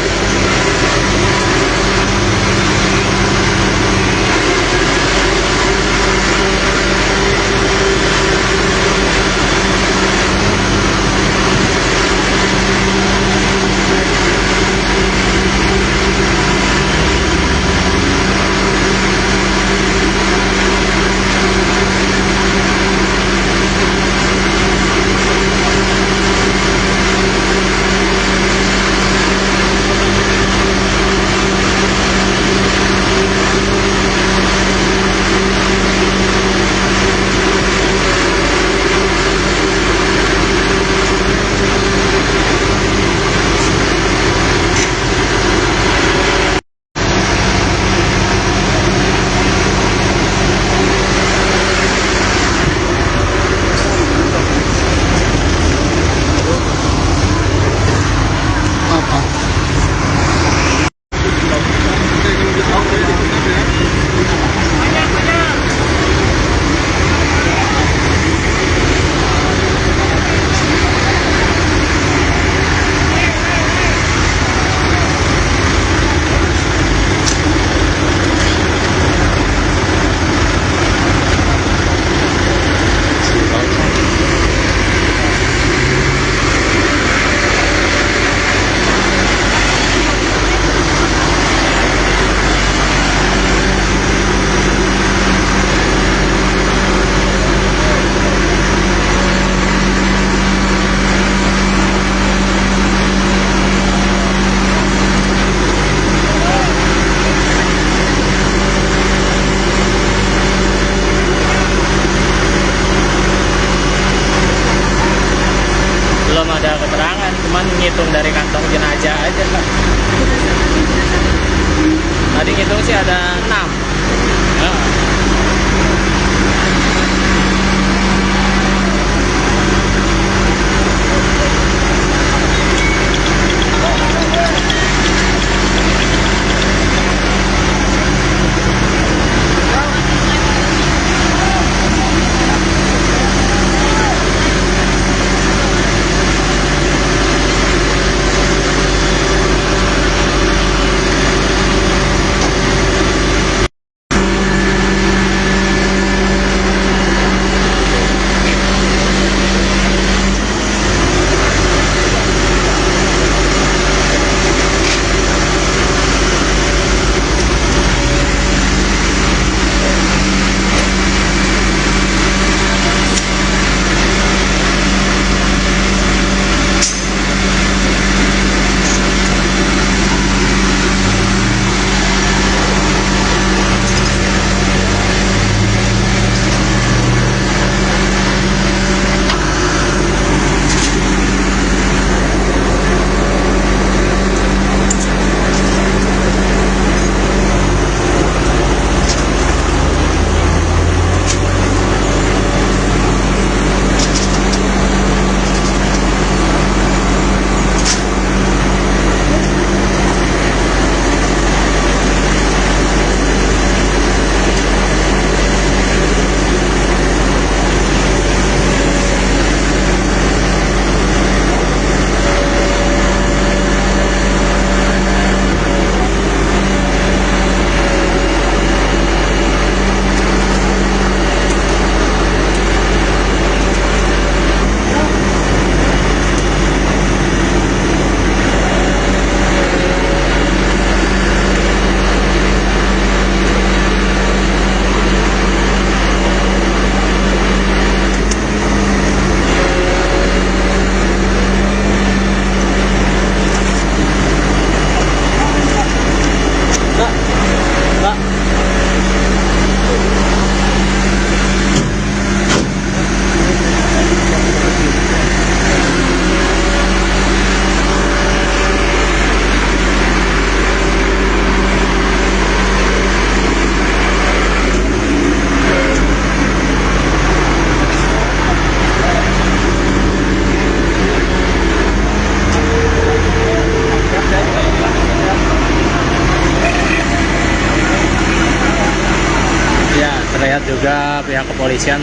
Terlihat juga pihak kepolisian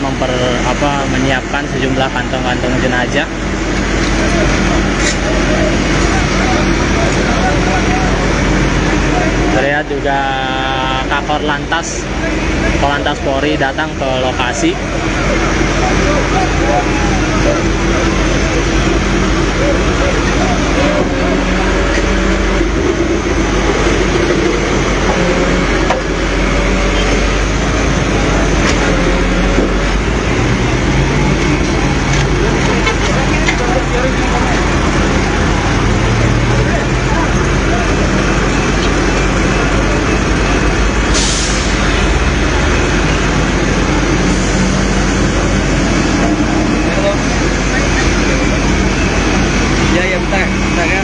menyiapkan sejumlah kantong-kantong jenazah. Terlihat juga Kakor Lantas Polri datang ke lokasi. Ya bentar ya.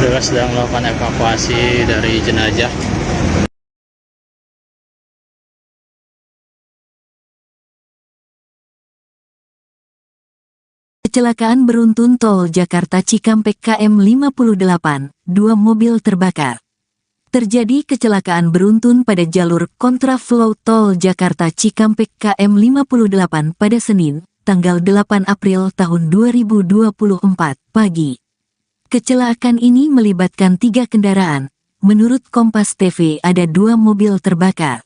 Petugas sedang melakukan evakuasi dari jenazah. Kecelakaan beruntun tol Jakarta Cikampek KM 58, 2 mobil terbakar. Terjadi kecelakaan beruntun pada jalur kontraflow tol Jakarta Cikampek KM 58 pada Senin, tanggal 8 April tahun 2024 pagi. Kecelakaan ini melibatkan 3 kendaraan. Menurut Kompas TV ada 2 mobil terbakar.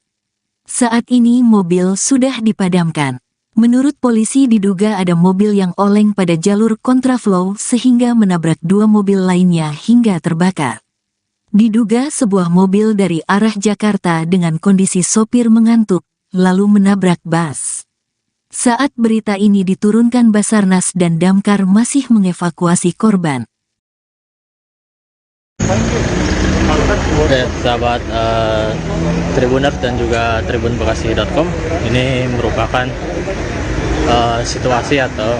Saat ini mobil sudah dipadamkan. Menurut polisi diduga ada mobil yang oleng pada jalur kontraflow sehingga menabrak 2 mobil lainnya hingga terbakar. Diduga sebuah mobil dari arah Jakarta dengan kondisi sopir mengantuk, lalu menabrak bus. Saat berita ini diturunkan Basarnas dan Damkar masih mengevakuasi korban. Sahabat Tribuners dan juga tribunbekasi.com, ini merupakan situasi atau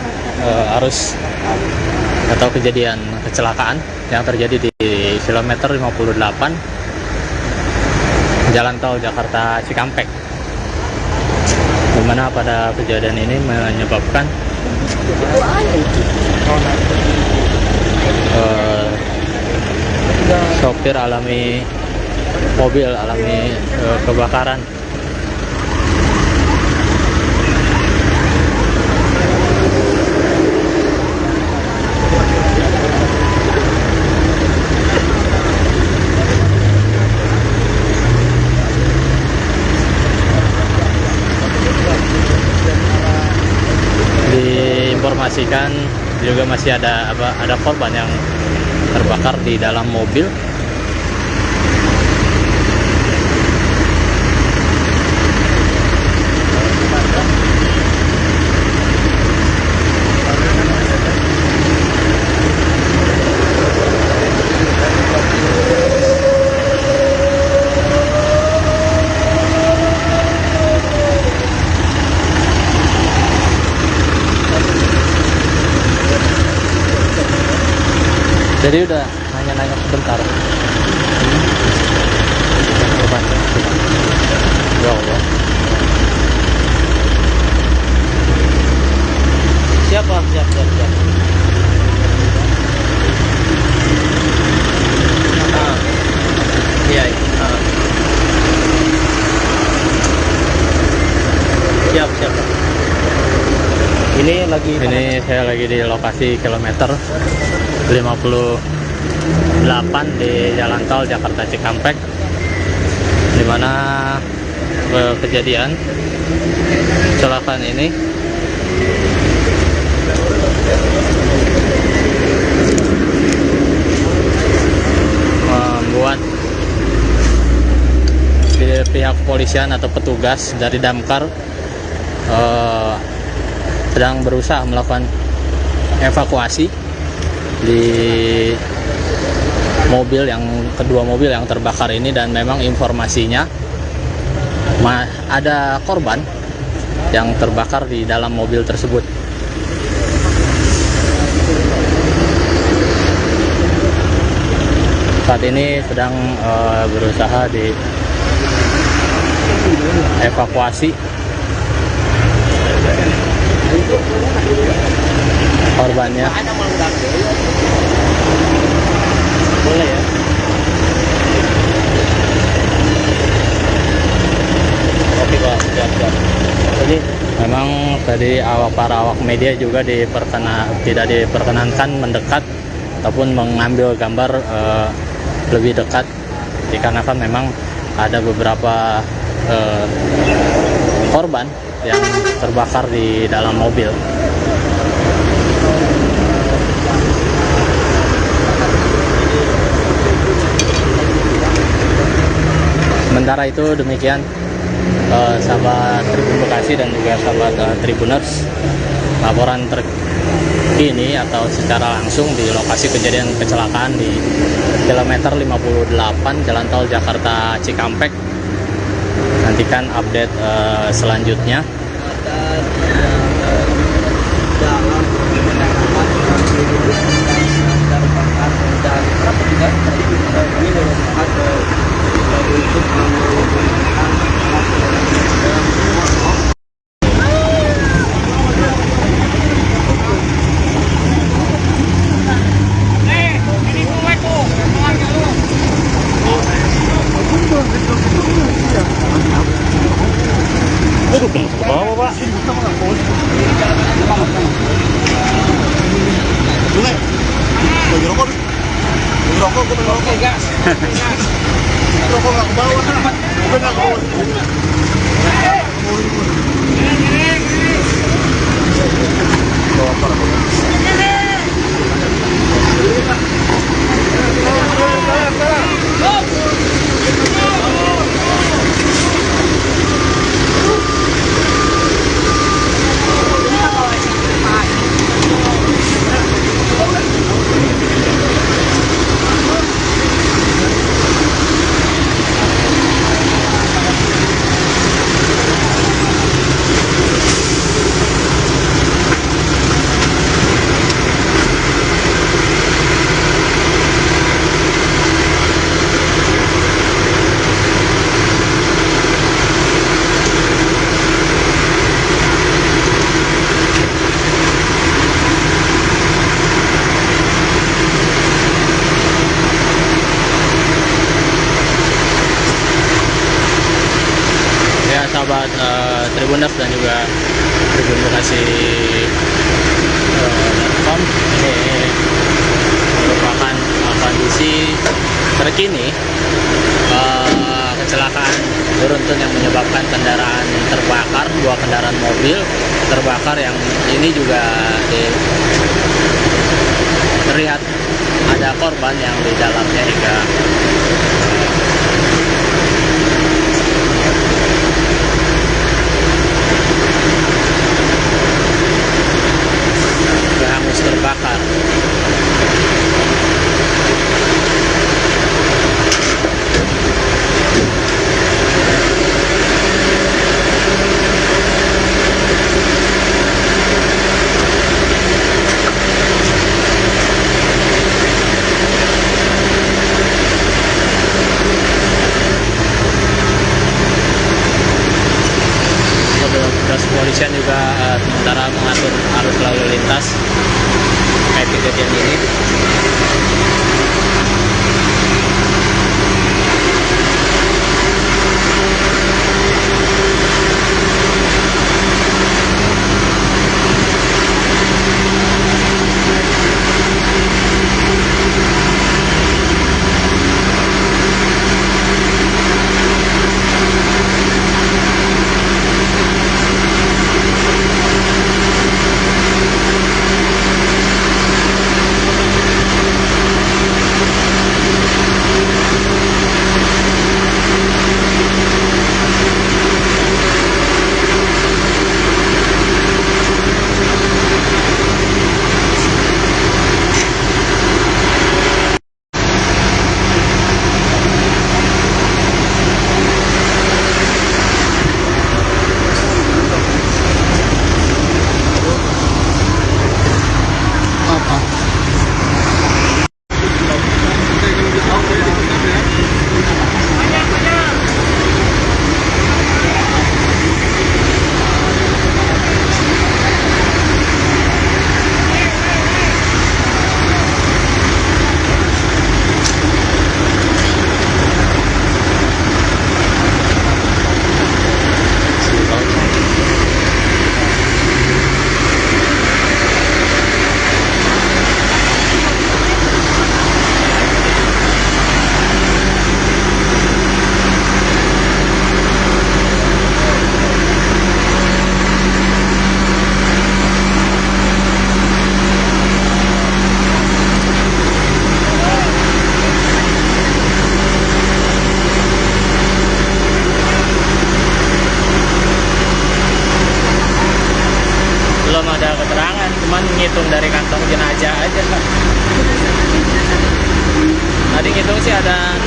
arus atau kejadian kecelakaan yang terjadi di kilometer 58 Jalan Tol Jakarta Cikampek, di mana pada kejadian ini menyebabkan sopir mobil alami kebakaran. Diinformasikan juga masih ada korban yang terbakar di dalam mobil. Jadi udah nanya-nanya sebentar. Ya Allah. Siap. Iya. Siap. Ini saya lagi di lokasi kilometer 58 di Jalan Tol Jakarta Cikampek, di mana kejadian kecelakaan ini pihak kepolisian atau petugas dari damkar sedang berusaha melakukan evakuasi di kedua mobil yang terbakar ini, dan memang informasinya ada korban yang terbakar di dalam mobil tersebut. Saat ini sedang berusaha dievakuasi korbannya. Boleh ya? Oke Pak, siap. Jadi memang tadi para awak media juga tidak diperkenankan mendekat ataupun mengambil gambar lebih dekat, dikarenakan memang ada beberapa korban yang terbakar di dalam mobil. Sementara itu demikian sahabat Tribun Bekasi dan juga sahabat Tribuners, laporan terkini atau secara langsung di lokasi kejadian kecelakaan di kilometer 58 Jalan Tol Jakarta Cikampek. Nantikan update selanjutnya. Rokok, gue pengen rokok. Gas. Rokok nggak ke bawah. Gue nggak ke bawah. Sahabat Tribuners dan juga Tribun Bekasi.com, ini merupakan kondisi terkini kecelakaan beruntun yang menyebabkan kendaraan terbakar, dua kendaraan mobil terbakar, yang ini juga terlihat ada korban yang di dalamnya hingga hangus terbakar. Petugas kepolisian juga sementara mengatur arus lalu lintas terkait kejadian ini. ngitung dari kantong jenazah aja. Tadi ngitung sih ada 6.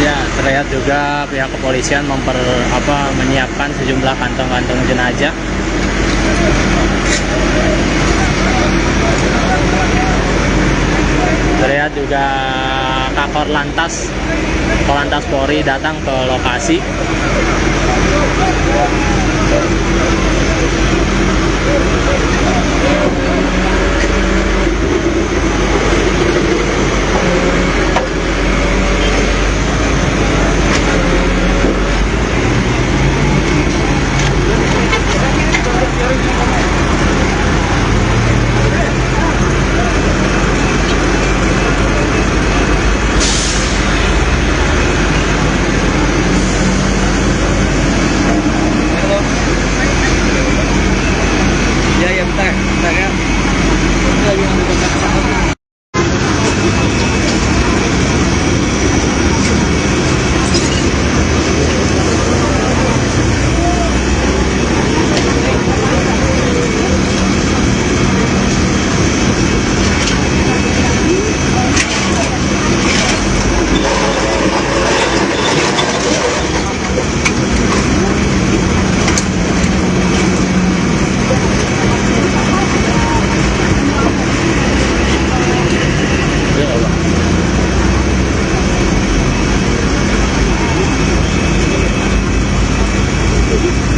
Ya. Terlihat juga pihak kepolisian menyiapkan sejumlah kantong-kantong jenazah. Terlihat juga Kakor Lantas Polri datang ke lokasi. Ya bentar ya. Thank you.